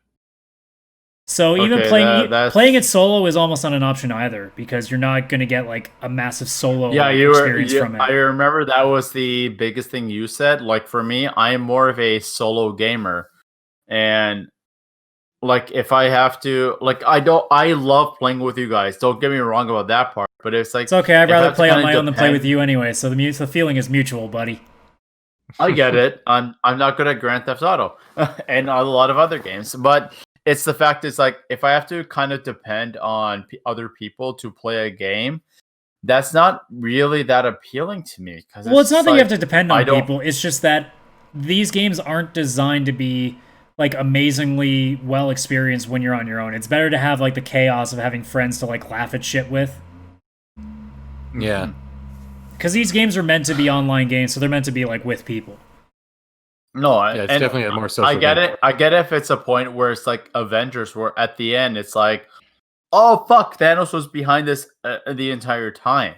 So even Okay, playing it solo is almost not an option either, because you're not going to get like a massive solo yeah, experience from it. I remember that was the biggest thing you said. Like for me, I am more of a solo gamer, and like if I have to, like I love playing with you guys. Don't get me wrong about that part, but it's like It's okay. I'd if I rather have to play on kinda my own than play depend- with you anyway. So the feeling is mutual, buddy. I get it. I'm not good at Grand Theft Auto and a lot of other games, but it's the fact is like if I have to kind of depend on other people to play a game, that's not really that appealing to me. Because Well, it's not that you have to depend I on don't- people. It's just that these games aren't designed to be like amazingly well experienced when you're on your own. It's better to have like the chaos of having friends to like laugh at shit with. Yeah. Because these games are meant to be online games, so they're meant to be like with people. No, Yeah, it's definitely a more social I get game. it. I get it if it's a point where it's like Avengers, where at the end it's like, oh fuck, Thanos was behind this the entire time.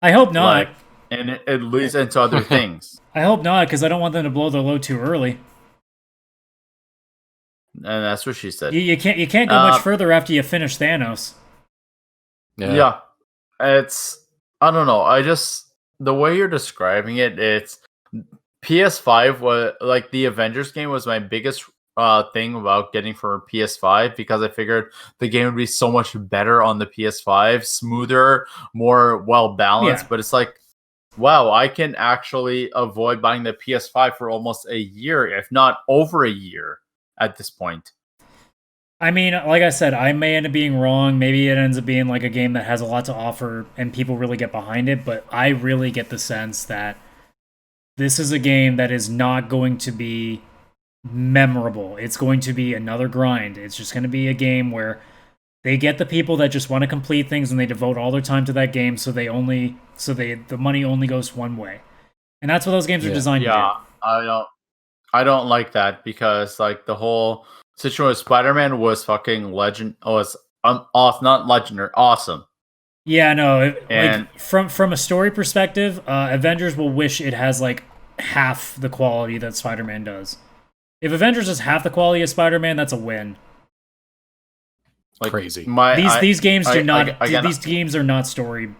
I hope not. Like, and it leads into other things. I hope not, because I don't want them to blow their load too early. And that's what she said. You can't go much further after you finish Thanos. Yeah. It's I don't know. I just the way you're describing it, it's PS5 was like the Avengers game was my biggest thing about getting for PS5 because I figured the game would be so much better on the PS5, smoother, more well balanced. Yeah. But it's like, wow, I can actually avoid buying the PS5 for almost a year, if not over a year at this point. I mean, like I said, I may end up being wrong. Maybe it ends up being like a game that has a lot to offer and people really get behind it. But I really get the sense that this is a game that is not going to be memorable. It's going to be another grind. It's just going to be a game where they get the people that just want to complete things and they devote all their time to that game. So the money only goes one way. And that's what those games are designed to do. Yeah, I don't like that because like the whole situation with Spider-Man was fucking legend. Oh, it's off, not legendary, awesome. Yeah, no. And like from a story perspective, Avengers will wish it has like half the quality that Spider-Man does. If Avengers is half the quality of Spider-Man, that's a win. like, Crazy. These games do not. Again, these games are not story.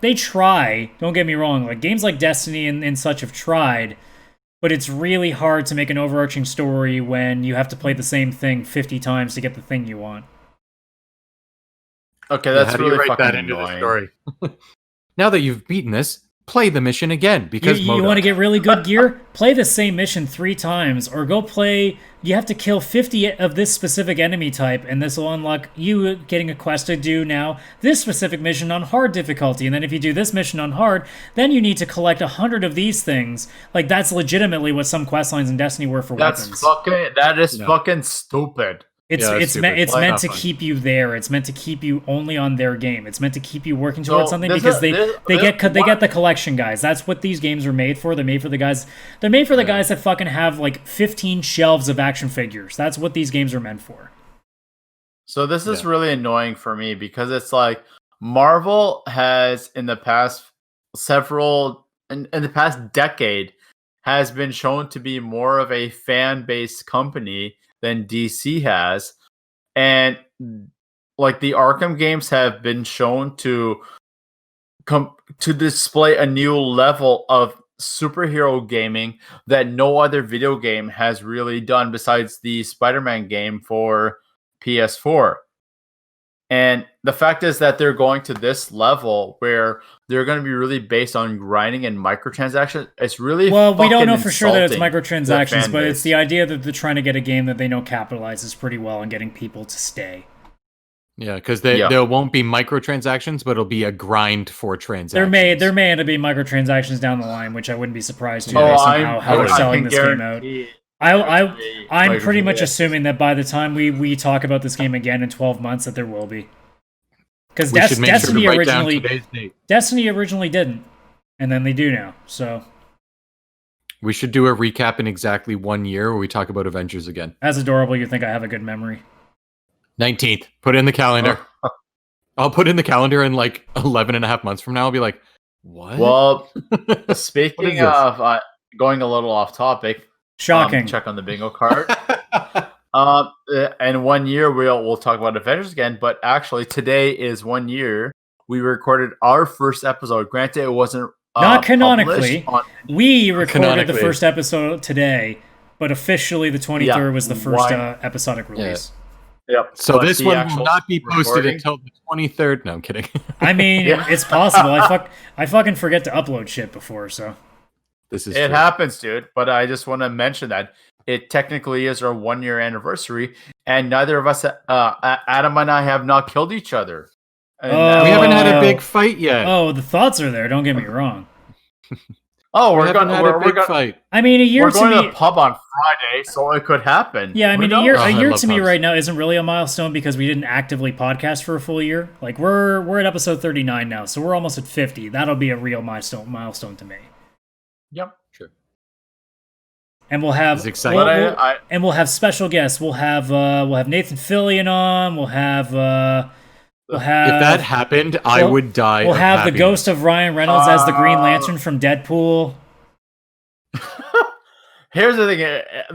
They try. Don't get me wrong. Like games like Destiny and such have tried, but it's really hard to make an overarching story when you have to play the same thing 50 times to get the thing you want. Okay, that's How do really you write fucking that into the annoying. story? Now that you've beaten this, play the mission again because You want to get really good gear? Play the same mission 3 times, or go play. You have to kill 50 of this specific enemy type, and this will unlock you getting a quest to do now this specific mission on hard difficulty. And then if you do this mission on hard, then you need to collect 100 of these things. Like that's legitimately what some quest lines in Destiny were for weapons. That is fucking stupid. It's Yeah, it's stupid. it's Why meant not to fun? keep you there. It's meant to keep you only on their game. It's meant to keep you working towards So, something there's because a- they there's- get what- the collection guys. That's what these games are made for. They're made for the guys. They're made for the guys that fucking have like 15 shelves of action figures. That's what these games are meant for. So this is really annoying for me because it's like Marvel has in the past in the past decade has been shown to be more of a fan-based company than DC has. And like the Arkham games have been shown to display a new level of superhero gaming that no other video game has really done besides the Spider-Man game for PS4. And the fact is that they're going to this level where they're going to be really based on grinding and microtransactions. It's really Well, we don't fucking know for sure that it's insulting to the microtransactions, fan but it's base. the idea that they're trying to get a game that they know capitalizes pretty well on getting people to stay. Yeah, because there won't be microtransactions, but it'll be a grind for transactions. There may end up being microtransactions down the line, which I wouldn't be surprised to Oh, based on how they're selling this game out. I'm pretty much Yes. assuming that by the time we talk about this game again in 12 months that there will be. Because We should make sure Destiny to write down originally today's date. Destiny originally didn't, and then they do now. So We should do a recap in exactly 1 year where we talk about Avengers again. as adorable, you think I have a good memory? 19th. Put it in the calendar. I'll put it in the calendar in like 11 and a half months from now. I'll be like, what? Well, What speaking is of going a little off topic, Shocking. check on the bingo card. In 1 year, we'll talk about Avengers again. But actually, today is 1 year. We recorded our first episode. Granted, it wasn't Not canonically. We recorded the Canonically. first episode today, but officially the 23rd was the first episodic release. Yep. So but this the one will actual not be posted recording- until the 23rd. No, I'm kidding. I mean, Yeah. it's possible. I fucking forget to upload shit before, so. This is It true. happens, dude. But I just want to mention that it technically is our 1 year anniversary, and neither of us, Adam and I, have not killed each other. And Oh. We haven't had a big fight yet. Oh, the thoughts are there. Don't get me wrong. we're haven't gonna had we're, a we're big gonna fight. I mean, a year we're to going to me. the pub on Friday, so it could happen. Yeah, I Who mean, a knows? year I to love me pubs. right now isn't really a milestone because we didn't actively podcast for a full year. Like we're at episode 39 now, so we're almost at 50. That'll be a real milestone to me. Yep. Sure. And we'll have It's exciting. we'll- But we'll- I and we'll have special guests. We'll have Nathan Fillion on. We'll have If that happened, I we'll- would die. we'll of have the happiness. ghost of Ryan Reynolds as the Green Lantern from Deadpool. here's the thing.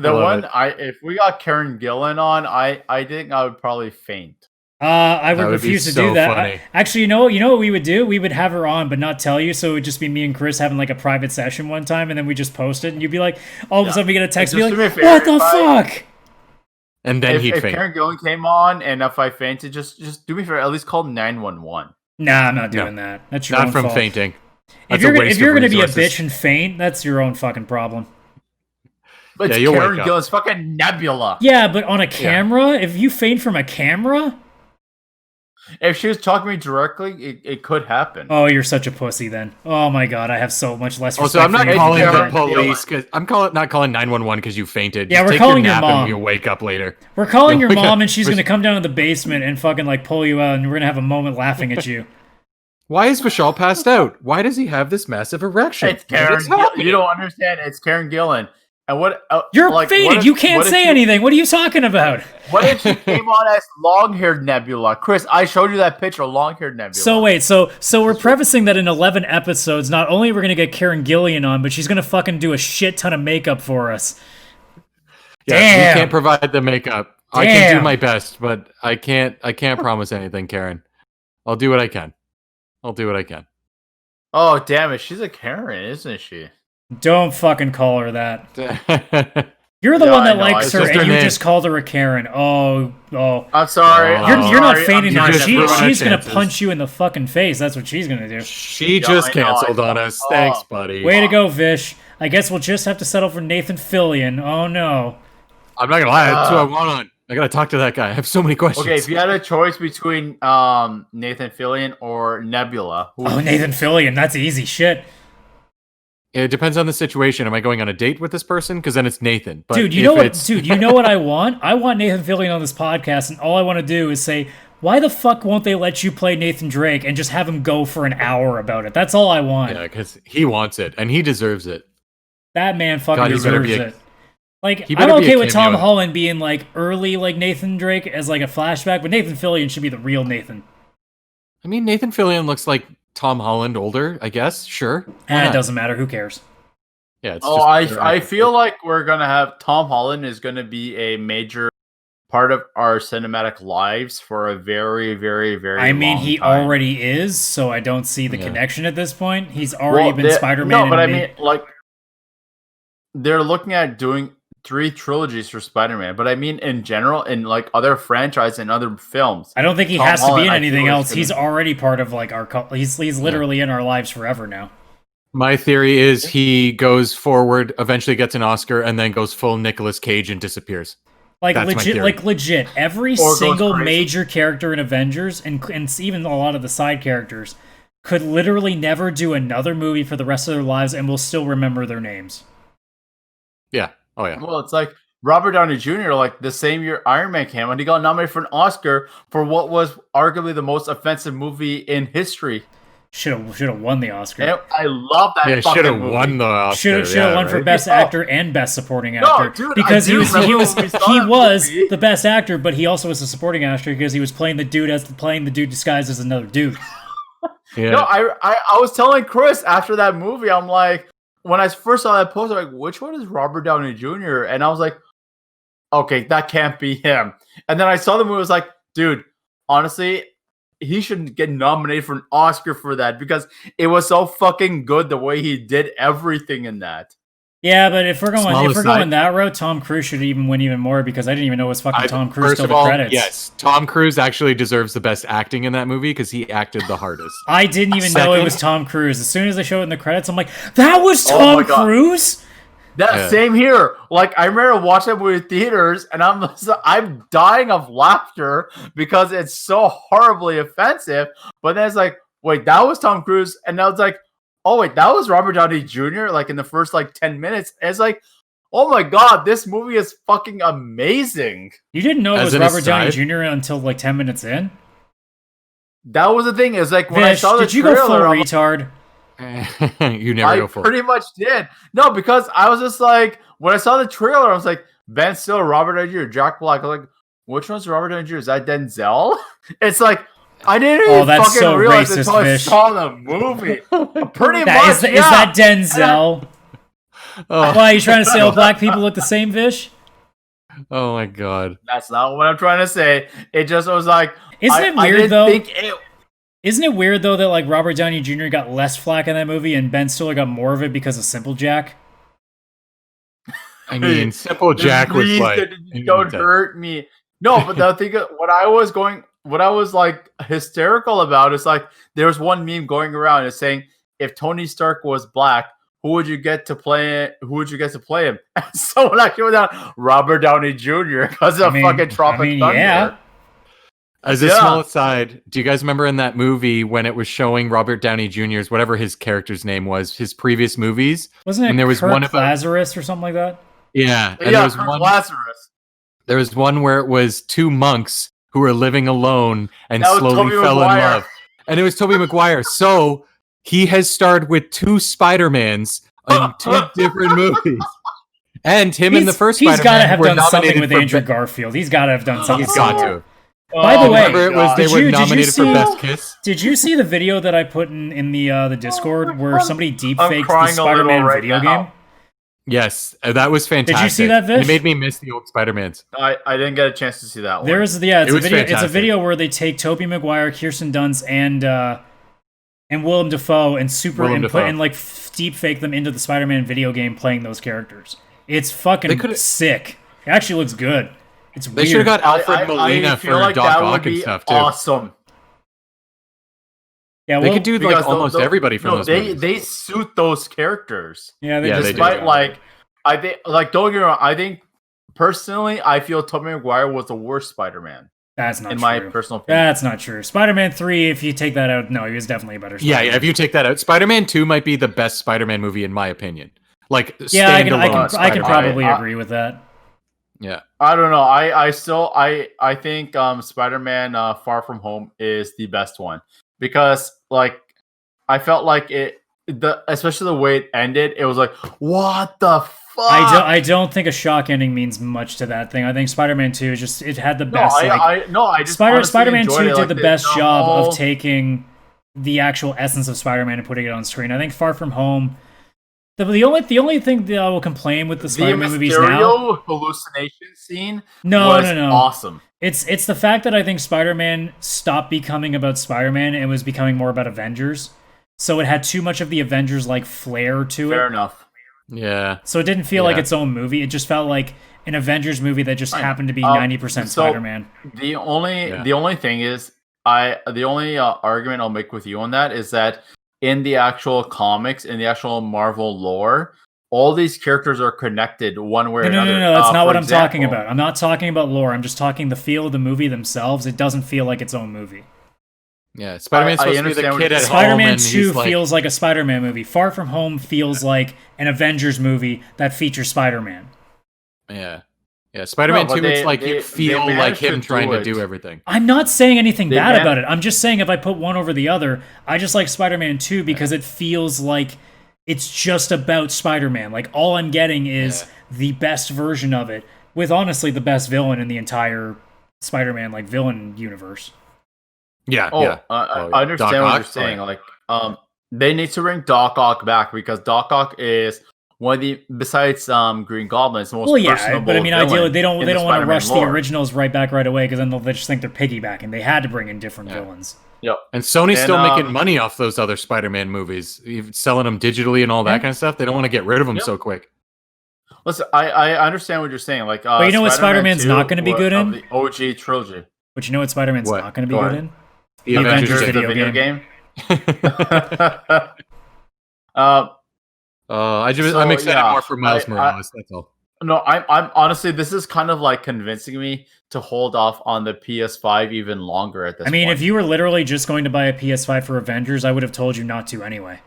The Love one it. if we got Karen Gillan on, I think I would probably faint. I would That would be refuse to so do that. funny. Actually, you know what we would do? We would have her on, but not tell you. So it would just be me and Chris having like a private session one time, and then we just post it, and you'd be like, all of a sudden we get a text, Just be do me a like, favor, what the if I- fuck? And then he'd If faint. Karen Gillan came on, and if I fainted, just do me a favor. At least call 911. Nah, I'm not doing that. That's your Not own from fault. fainting. If That's you're a waste if you're of gonna be a resources. bitch and faint, that's your own fucking problem. But Yeah, it's you'll Karen wake up. Gillan's fucking Nebula. Yeah, but on a camera, if you faint from a camera, If she was talking to me directly, it could happen. oh, you're such a pussy. Then, oh my god, I have so much less respect. Also, I'm not for you calling than the that. police because not calling 911 because you fainted. Yeah, Just we're take calling your your nap mom. and you'll wake up later. We're calling your You'll wake mom, up- and she's gonna come down to the basement and fucking like pull you out, and we're gonna have a moment laughing at you. Why is Vishal passed out? Why does he have this massive erection? It's Karen. What's happening? You don't understand. It's Karen Gillan. And what? You're like, fainted. what if- You can't what if say she- anything. What are you talking about? What if she came on as long-haired Nebula? Chris, I showed you that picture of long-haired Nebula. So wait, so we're prefacing that in 11 episodes, not only are we gonna get Karen Gillian on, but she's gonna fucking do a shit ton of makeup for us. Yeah, Damn. you can't provide the makeup. I can do Damn. my best, but I can't promise anything, Karen. I'll do what I can. Oh, damn it. She's a Karen, isn't she? Don't fucking call her that. You're the Yeah, one that I know, likes it's her, just and her you name. just called her a Karen. Oh. I'm sorry. Oh. I'm You're not sorry, fainting I'm now. just sorry. ruining our She's gonna chances. punch you in the fucking face. That's what she's gonna do. She Yeah, just I know, canceled I on know. us. Oh. Thanks, buddy. Way to go, Vish. I guess we'll just have to settle for Nathan Fillion. Oh no. I'm not gonna lie. That's who I want on. I gotta talk to that guy. I have so many questions. Okay, if you had a choice between Nathan Fillion or Nebula, who Oh, Nathan Fillion. That's easy shit. It depends on the situation. Am I going on a date with this person? Because then it's Nathan. But Dude, you if know what? it's- Dude, you know what I want? I want Nathan Fillion on this podcast, and all I want to do is say, why the fuck won't they let you play Nathan Drake and just have him go for an hour about it? That's all I want. Yeah, because he wants it and he deserves it. That man fucking God, he better deserves be a- it. Like, he I'm better be a okay with Tom cameo. Holland being like early, like Nathan Drake as like a flashback, but Nathan Fillion should be the real Nathan. I mean, Nathan Fillion looks like Tom Holland older, I guess. Sure. Why And it not? doesn't matter. Who cares? Yeah, it's Oh, just I feel like we're gonna have Tom Holland is gonna be a major part of our cinematic lives for a very, very, very. I mean, long he time. already is, so I don't see the Yeah. connection at this point. He's already Well, been Spider-Man. No, but I and mean, like, they're looking at doing 3 trilogies for Spider-Man. But I mean, in general, in like other franchises and other films. I don't think he Tom has to be Holland, in I anything feel, is else. He's gonna- already part of like our. He's literally in our lives forever now. My theory is he goes forward, eventually gets an Oscar, and then goes full Nicolas Cage and disappears. Like That's my legit, theory. like legit. Every Or goes single crazy. major character in Avengers, and even a lot of the side characters, could literally never do another movie for the rest of their lives, and we'll still remember their names. Yeah. Oh yeah. Well, it's like Robert Downey Jr. like the same year Iron Man came out, he got nominated for an Oscar for what was arguably the most offensive movie in history. Should have won the Oscar. And I love that. Yeah, fucking should have movie. won the Oscar. Should have won for right? best actor and best supporting actor. dude, because I do remember when we saw he that was movie. the best actor, but he also was a supporting actor because he was playing the dude disguised as another dude. Yeah. No, I was telling Chris after that movie, I'm like, when I first saw that poster, like, which one is Robert Downey Jr.? And I was like, okay, that can't be him. And then I saw the movie, I was like, dude, honestly, he should get nominated for an Oscar for that because it was so fucking good the way he did everything in that. Yeah, but if we're Small going aside. that route, Tom Cruise should even win even more because I didn't even know it was fucking Tom Cruise First till of the all, credits. yes, Tom Cruise actually deserves the best acting in that movie because he acted the hardest. I didn't even know it Second- was Tom Cruise. As soon as they showed it in the credits, I'm like, that was Oh Tom my God. Cruise? That same here. Like I remember watching that movie in theaters, and I'm dying of laughter because it's so horribly offensive. But then it's like, wait, that was Tom Cruise, and I was like, oh wait, that was Robert Downey Jr. Like in the first like 10 minutes, and it's like, oh my god, this movie is fucking amazing. You didn't know it As was an Robert Downey aside- Jr. until like 10 minutes in? That was the thing. Is like when I Vish, saw the did you trailer, go full I'm like, retard? You never I go for it. pretty much did. No, because I was just like, when I saw the trailer, I was like, Ben Stiller, Robert Downey Jr., Jack Black. I was like, which one's Robert Downey Jr.? Is that Denzel? It's like, I didn't even that's fucking so realize racist, until I Vish. saw the movie. Pretty That, much, is that Denzel? Oh, Why, are you trying to say all black people look the same, Vish? oh my god. That's not what I'm trying to say. It just was like, Isn't it I weird, didn't though? think it- Isn't it weird, though, that like Robert Downey Jr. got less flack in that movie and Ben Stiller got more of it because of Simple Jack? I mean, Simple Jack was Please like, don't hurt me. No, but the thing, what I was like hysterical about is like there was one meme going around is saying if Tony Stark was black, who would you get to play? Who would you get to play him? And someone actually went down Robert Downey Jr. because of fucking Tropic Thunder. Yeah. As a Yeah. small aside, do you guys remember in that movie when it was showing Robert Downey Jr.'s, whatever his character's name was, his previous movies? Wasn't it And there was Kirk one about- Lazarus or something like that? Yeah. And Yeah, there was Kirk one Lazarus. There was one where it was two monks who were living alone and That was slowly Tobey fell in Maguire. love. And it was Tobey Maguire. So he has starred with two Spider-Mans in two different movies. And him in the first He's got to Spider-Man have were done something nominated with for Andrew Garfield. He's got to have done something. He's got similar. to. By the way, Remember it was they Did were you nominated for see- Best Kiss? Did you see the video that I put in the Discord where somebody deep I'm faked the crying a little Spider-Man right video now. game? Yes, that was fantastic. see that, Vish? It made me miss the old Spider-Mans. I didn't get a chance to see that one. It's It a was video. It's a fantastic. video where they take Tobey Maguire, Kirsten Dunst, and Willem Dafoe and Willem Dafoe. and like deep fake them into the Spider-Man video game playing those characters. It's fucking could've- sick. It actually looks good. It's They weird. should have got Alfred I Molina feel for like Doc that would Ock and be stuff too. awesome. Yeah, They well, could do like Because almost everybody from those they movies. they suit those characters. Yeah, they Yeah, just they do. Despite like, I think like don't get me wrong. I think personally, I feel Tobey Maguire was the worst Spider-Man That's not in true. my personal opinion. That's not true. Spider-Man 3, if you take that out, no, he was definitely a better Yeah, Spider-Man. yeah. If you take that out, Spider-Man 2 might be the best Spider-Man movie in my opinion. Like Yeah, I can standalone Spider-Man. probably I- agree with that. Yeah. I don't know. I still think Spider-Man Far From Home is the best one because like I felt like especially the way it ended, it was like what the fuck. I don't think a shock ending means much to that thing. I think Spider-Man 2 is just it had the best. I just honestly Spider-Man 2 enjoyed it, did like, the best job whole- of taking the actual essence of Spider-Man and putting it on screen. I think Far From Home. The only thing that I will complain with the the Spider-Man movies now. Mysterio hallucination scene No, was no. awesome. It's the fact that I think Spider-Man stopped becoming about Spider-Man and was becoming more about Avengers. So it had too much of the Avengers like flair to Fair it. enough. Yeah. So it didn't feel like Yeah. its own movie. It just felt like an Avengers movie that just happened to be 90% so- Spider-Man. The only thing is the only argument I'll make with you on that is that in the actual comics, in the actual Marvel lore, all these characters are connected one way or No, another. that's not for what I'm talking example, about. I'm not talking about lore. I'm just talking the feel of the movie themselves. It doesn't feel like its own movie. Yeah. Spider-Man's I supposed to be understand the what kid you're at saying. home. Spider-Man and 2 he's like, feels like a Spider-Man movie. Far From Home feels like an Avengers movie that features Spider-Man. yeah. Yeah, Spider-Man No, but 2, it's they- like they- you feel they like managed him to trying do to do it. everything. I'm not saying anything They bad man- about it. I'm just saying if I put one over the other, I just like Spider-Man 2 because it feels like it's just about Spider-Man. Like all I'm getting is the best version of it with honestly the best villain in the entire Spider-Man like villain universe. Yeah, Oh, yeah. I understand Doc what Ock? you're saying. Oh, Like, they need to bring Doc Ock back because Doc Ock is one of the besides Green Goblin, it's the most Well, yeah, personable. but I mean, ideally they don't in want to Spider-Man rush the lore. originals right back right away because then they'll just think they're piggybacking. They had to bring in different villains. Yep. And Sony's And, still making money off those other Spider-Man movies, even selling them digitally and all that kind of stuff. They don't want to get rid of them so quick. Listen, I understand what you're saying. Like, But you know what Spider-Man's 2 not going to be good of in? the OG trilogy. But you know what Spider-Man's What? not going to be Go good ahead. in? The Avengers Avengers the video game. I'm excited more for Miles Morales. That's all. No, I'm honestly, this is kind of like convincing me to hold off on the PS5 even longer at this I mean, point. if you were literally just going to buy a PS5 for Avengers, I would have told you not to anyway.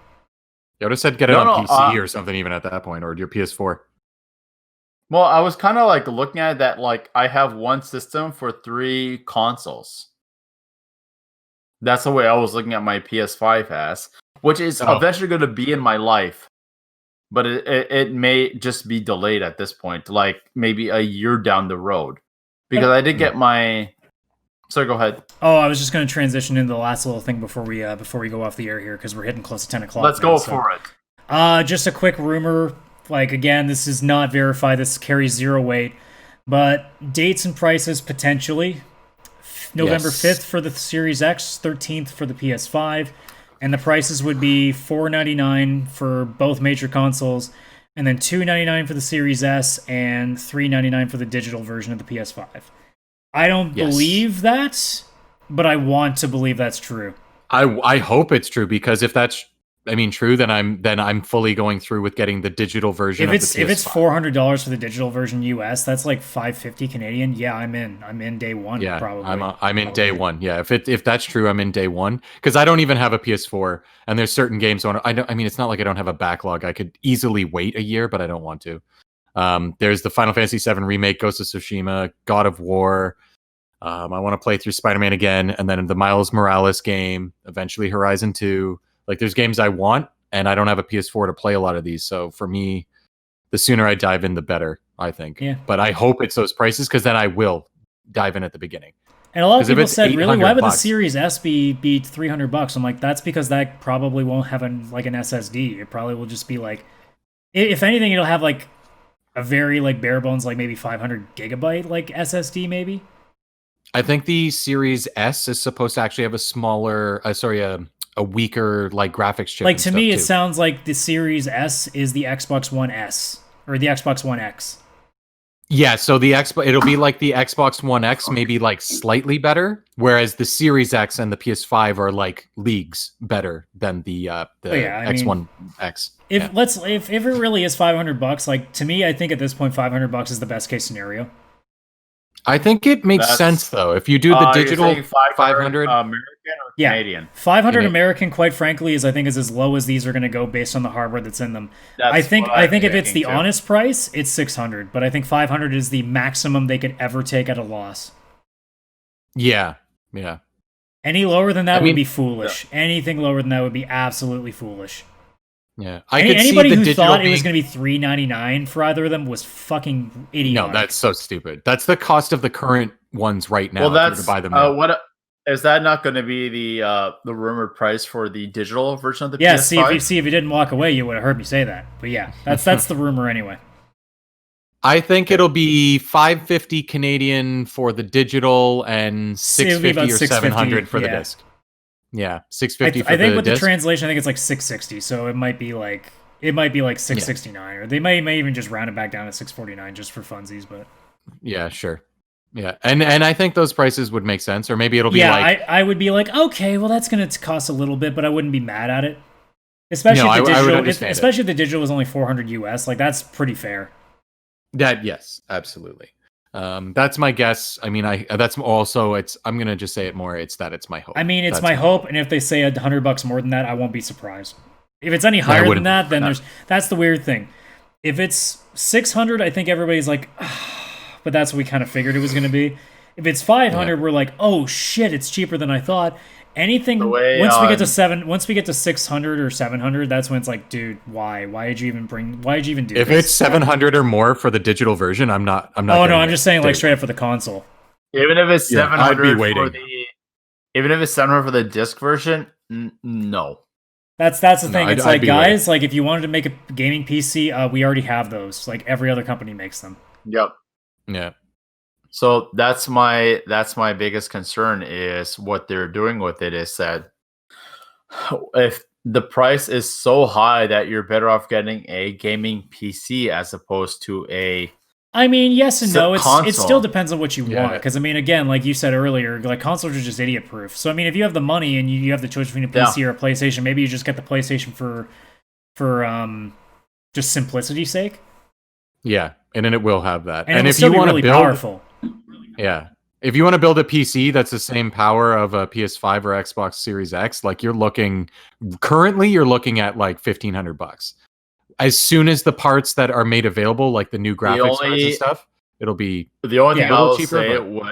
You would have said get it No, on no, PC or something even at that point, or your PS4. Well, I was kind of like looking at that, like I have one system for 3 consoles. That's the way I was looking at my PS5 as, which is eventually going to be in my life. But it may just be delayed at this point, like maybe a year down the road. Because I did get my... Sorry, go ahead. Oh, I was just going to transition into the last little thing before we go off the air here because we're hitting close to 10 o'clock. Let's go for it. Just a quick rumor. Like, again, this is not verified. This carries zero weight. But dates and prices potentially. November 5th for the Series X, 13th for the PS5. And the prices would be $499 for both major consoles, and then $299 for the Series S, and $399 for the digital version of the PS5. I don't believe that, but I want to believe that's true. I hope it's true, because if that's true, then I'm fully going through with getting the digital version of the PS5. If it's $400 for the digital version US, that's like $550 Canadian. Yeah, I'm in day one. Yeah, probably. I'm in day one. Yeah, if that's true, I'm in day one, because I don't even have a PS4, and there's certain games on. It's not like I don't have a backlog. I could easily wait a year, but I don't want to. There's the Final Fantasy VII remake, Ghost of Tsushima, God of War. I want to play through Spider-Man again, and then the Miles Morales game, eventually Horizon 2. Like, there's games I want, and I don't have a PS4 to play a lot of these. So for me, the sooner I dive in, the better, I think. Yeah. But I hope it's those prices, because then I will dive in at the beginning. And a lot of people said, really, why would the $800? Series S be $300? I'm like, that's because that probably won't have an SSD. It probably will just be like, if anything, it'll have like a very like bare bones, like maybe 500 gigabyte like SSD maybe. I think the Series S is supposed to actually have a smaller, a weaker like graphics chip. Like, to me, it too. sounds like the Series S is the Xbox One S or the Xbox One X. Yeah, so it'll be like the Xbox One X, maybe like slightly better, whereas the Series X and the PS5 are like leagues better than the X1 X. If it really is $500, like, to me, I think at this point $500 is the best case scenario. I think it makes sense though. If you do the digital 500 American or Canadian? 500 American, quite frankly, is as low as these are going to go based on the hardware that's in them. I think if it's the honest price, it's 600, but I think 500 is the maximum they could ever take at a loss. Yeah. Any lower than that would be foolish. Yeah. Anything lower than that would be absolutely foolish. Yeah, anybody who thought it was going to be $399 for either of them was fucking idiotic. No, that's so stupid. That's the cost of the current ones right now. Well, that's to buy them now. What is that not going to be the rumored price for the digital version of the PS5? Yeah, if you didn't walk away, you would have heard me say that. But yeah, that's the rumor anyway. I think it'll be $550 Canadian for the digital and $650 or $700 for the disc. Yeah, $650 for I think the with disc. the translation, I think it's like $660, so it might be like $669, or they may even just round it back down to $649 just for funsies. But yeah, sure. Yeah, and I think those prices would make sense, or maybe it'll be like I would be like, okay, well, that's going to cost a little bit, but I wouldn't be mad at it. Especially if the digital, especially if the digital was only $400 US, like that's pretty fair. Yes, absolutely. That's my guess. I mean, that's also I'm gonna just say it more. It's my hope. I mean, it's my hope, and if they say $100 more than that, I won't be surprised. If it's any higher than that, then that's the weird thing. If it's 600, I think everybody's like, but that's what we kind of figured it was going to be. If it's 500, we're like, oh shit, it's cheaper than I thought. Anything once we get to 600 or 700, that's when it's like, dude, why did you even do If this? it's 700 or more for the digital version, I'm not. Oh no, I'm just saying like straight up for the console. Even if it's 700 I'd be waiting. Even if it's 700 for the disc version, no. That's the thing. I'd It's like, be guys, like if you wanted to make a gaming PC, we already have those. Like every other company makes them. Yep. Yeah. So that's my biggest concern is what they're doing with it is that if the price is so high that you're better off getting a gaming PC as opposed to a I mean, yes and no. It console. still depends on what you Yeah. want. Because I mean, again, like you said earlier, like consoles are just idiot proof. So I mean, if you have the money and you have the choice between a PC or a PlayStation, maybe you just get the PlayStation for just simplicity's sake. Yeah, and then it will have that. And if you want to build, powerful. yeah, if you want to build a PC that's the same power of a PS5 or Xbox Series X, like you're looking at like $1,500. As soon as the parts that are made available, like the new graphics cards and stuff, it'll be the only thing I'll cheaper, say with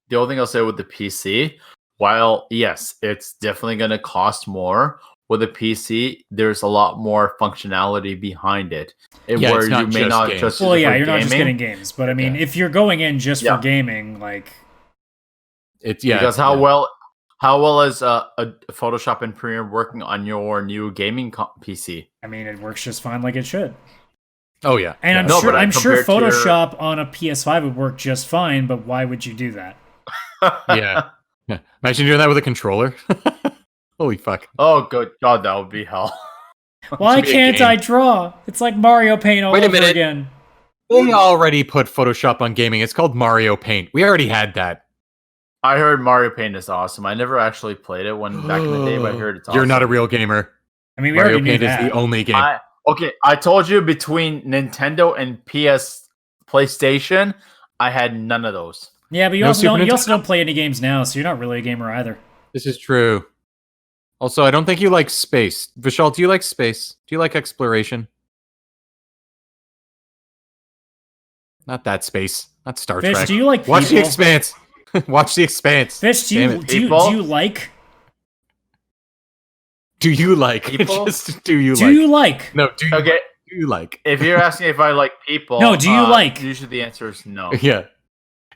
the only thing I'll say with the PC. While yes, it's definitely going to cost more. With a PC, there's a lot more functionality behind it. Yeah, where it's not you may just not games. just Well, use it yeah, for you're not just gaming. getting games, but I mean, if you're going in just for gaming, like it's because how well is a Photoshop and Premiere working on your new gaming PC? I mean, it works just fine, like it should. Oh yeah, And yeah. I'm sure compared to your- Photoshop on a PS5 would work just fine, but why would you do that? yeah. Imagine doing that with a controller. Holy fuck! Oh, good God, that would be hell. Why Should be a can't game. I draw? It's like Mario Paint all Wait a over minute. again. We already put Photoshop on gaming. It's called Mario Paint. We already had that. I heard Mario Paint is awesome. I never actually played it back in the day, but I heard it's awesome. You're not a real gamer. I mean, we Mario already knew Paint is that. the only game. I told you between Nintendo and PlayStation, I had none of those. Yeah, but you No also Super don't play any games now, so you're not really a gamer either. This is true. Also, I don't think you like space. Vishal, do you like space? Do you like exploration? Not that space. Not Star Fish, Trek. do you like Watch The people? Expanse. Watch The Expanse. Fish, do Damn you it. do you, People? do you like? Do you like? People? Just do you Do like? you like? No, do you, Okay, do you like? if you're asking if I like people, No, do you like? Usually the answer is no. Yeah.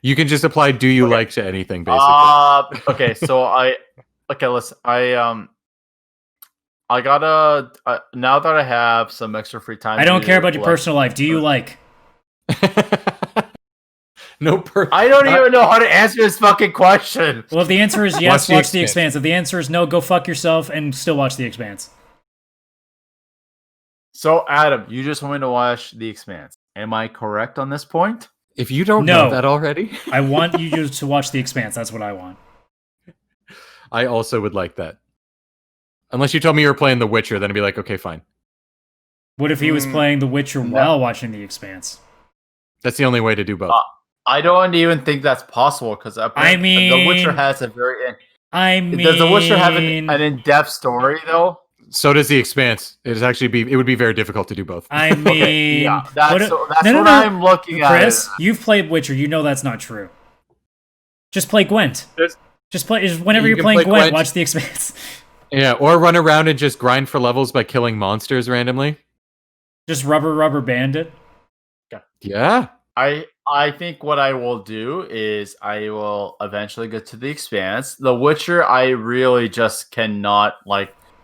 You can just apply do you Okay. like to anything, basically. Okay, so listen, I gotta now that I have some extra free time. I don't to, care about your like, personal life. Do you like? I don't even know how to answer this fucking question. Well, if the answer is yes, Watch watch The The Expanse. Expanse. If the answer is no, go fuck yourself and still watch The Expanse. So, Adam, you just want me to watch The Expanse. Am I correct on this point? If you don't No. know that already, I want you just to watch The Expanse. That's what I want. I also would like that. Unless you told me you were playing The Witcher, then I'd be like, okay, fine. What if he was playing The Witcher while watching The Expanse? That's the only way to do both. I don't even think that's possible because The Witcher has a very. Does The Witcher have an in-depth story though? So does The Expanse. It would be very difficult to do both. I mean, Okay, yeah, that's no. what I'm looking at. Chris, you've played Witcher. You know that's not true. Just play Gwent. Just whenever You you're can playing play Gwent, Gwent. watch The Expanse. Yeah, or run around and just grind for levels by killing monsters randomly. Just rubber band it. Yeah. I think what I will do is I will eventually get to The Expanse. The Witcher, I really just cannot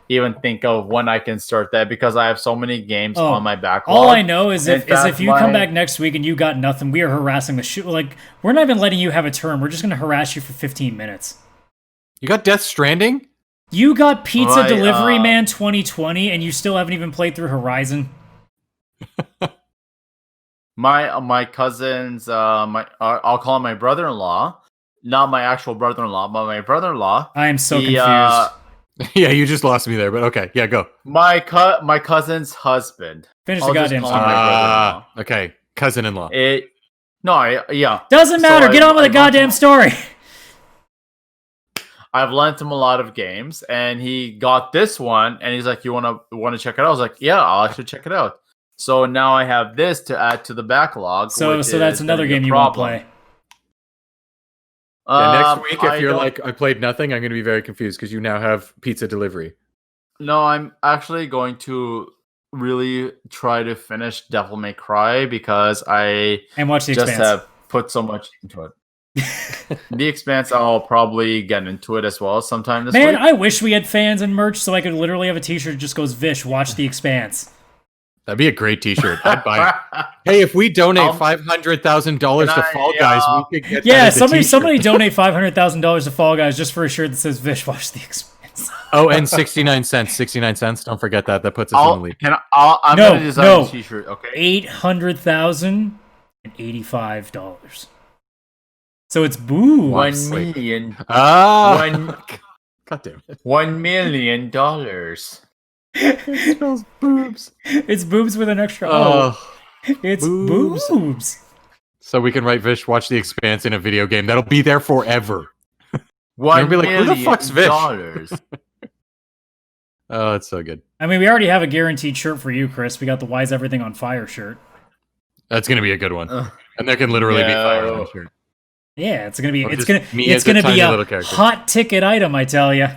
even think of when I can start that because I have so many games on my backlog. All I know is In if fact, you come back next week and you got nothing, we are harassing the shit. Like, we're not even letting you have a turn. We're just going to harass you for 15 minutes. You got Death Stranding? You got Pizza My, Delivery Man 2020 and you still haven't even played through Horizon. My cousins, I'll call him my brother-in-law, not my actual brother-in-law, but my brother-in-law. I am so confused. Yeah, you just lost me there, but okay. Yeah, go. My cousin's husband. Finish I'll the just goddamn call story. him my brother-in-law. Okay. Cousin-in-law. Yeah. Doesn't matter. Get on with the goddamn story. I've lent him a lot of games, and he got this one, and he's like, "You want to check it out?" I was like, "Yeah, I'll actually check it out." So now I have this to add to the backlog. So which that's is another gonna be a game you won't problem. play. Next week, if you're don't- like, I played nothing, I'm going to be very confused because you now have pizza delivery. No, I'm actually going to really try to finish Devil May Cry because I And watch The just Expanse. have put so much into it. The Expanse, I'll probably get into it as well sometime this Man, week. I wish we had fans and merch so I could literally have a t-shirt that just goes, Vish, watch The Expanse. That'd be a great T-shirt. I'd buy it. Hey, if we donate I'll- $500,000 to Can Fall I, Guys, we could get Yeah, that as a somebody T-shirt. donate $500,000 to Fall Guys just for a shirt that says, Vish, watch The Expanse. Oh, and 69 cents. 69 cents. Don't forget that. That puts us in the lead. I'm No, gonna design no. a t-shirt, okay? $800,085. So it's boo. $1 million. Ah! One- God damn it. $1 million. Those boobs. It's boobs with an extra O. Oh. It's boobs. boobs. So we can write Vish, watch The Expanse in a video game. That'll be there forever. $1 be like, who the fuck's Vish? dollars. Oh, it's so good. I mean, we already have a guaranteed shirt for you, Chris. We got the Why is Everything on Fire shirt. That's going to be a good one. And there can literally be fire on that shirt. Yeah, it's gonna be Or it's just gonna me it's as a gonna be tiny a little character. hot ticket item, I tell you.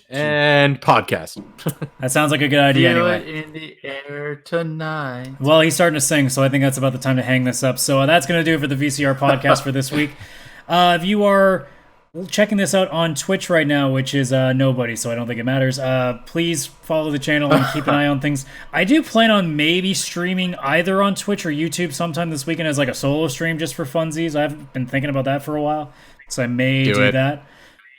And podcast. That sounds like a good idea Feel anyway. it in the air tonight. Well, he's starting to sing, so I think that's about the time to hang this up. So that's going to do it for the VCR podcast for this week. If you are checking this out on Twitch right now, which is nobody, so I don't think it matters, please follow the channel and keep an eye on things. I do plan on maybe streaming either on Twitch or YouTube sometime this weekend as like a solo stream just for funsies. I've been thinking about that for a while, so I may do it. that.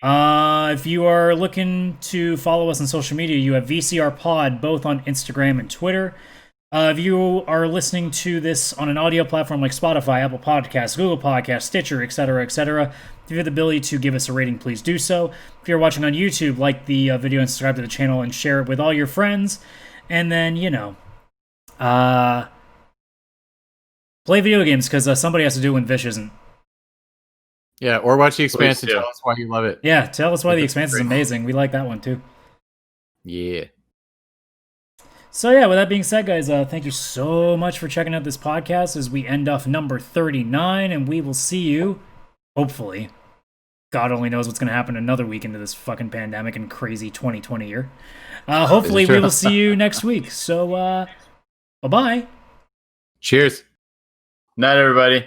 If you are looking to follow us on social media, you have VCR Pod, both on Instagram and Twitter. If you are listening to this on an audio platform like Spotify, Apple Podcasts, Google Podcasts, Stitcher, etc., etc., if you have the ability to give us a rating, please do so. If you're watching on YouTube, like the video and subscribe to the channel and share it with all your friends. And then, play video games, because somebody has to do it when Vish isn't. Yeah, or watch The Expanse and do. tell us why you love it. Yeah, tell us why The That's Expanse is great. amazing. We like that one, too. Yeah. So yeah, with that being said, guys, thank you so much for checking out this podcast as we end off number 39, and we will see you, hopefully. God only knows what's going to happen another week into this fucking pandemic and crazy 2020 year. Hopefully we true. will see you next week. So, bye-bye. Cheers. Night, everybody.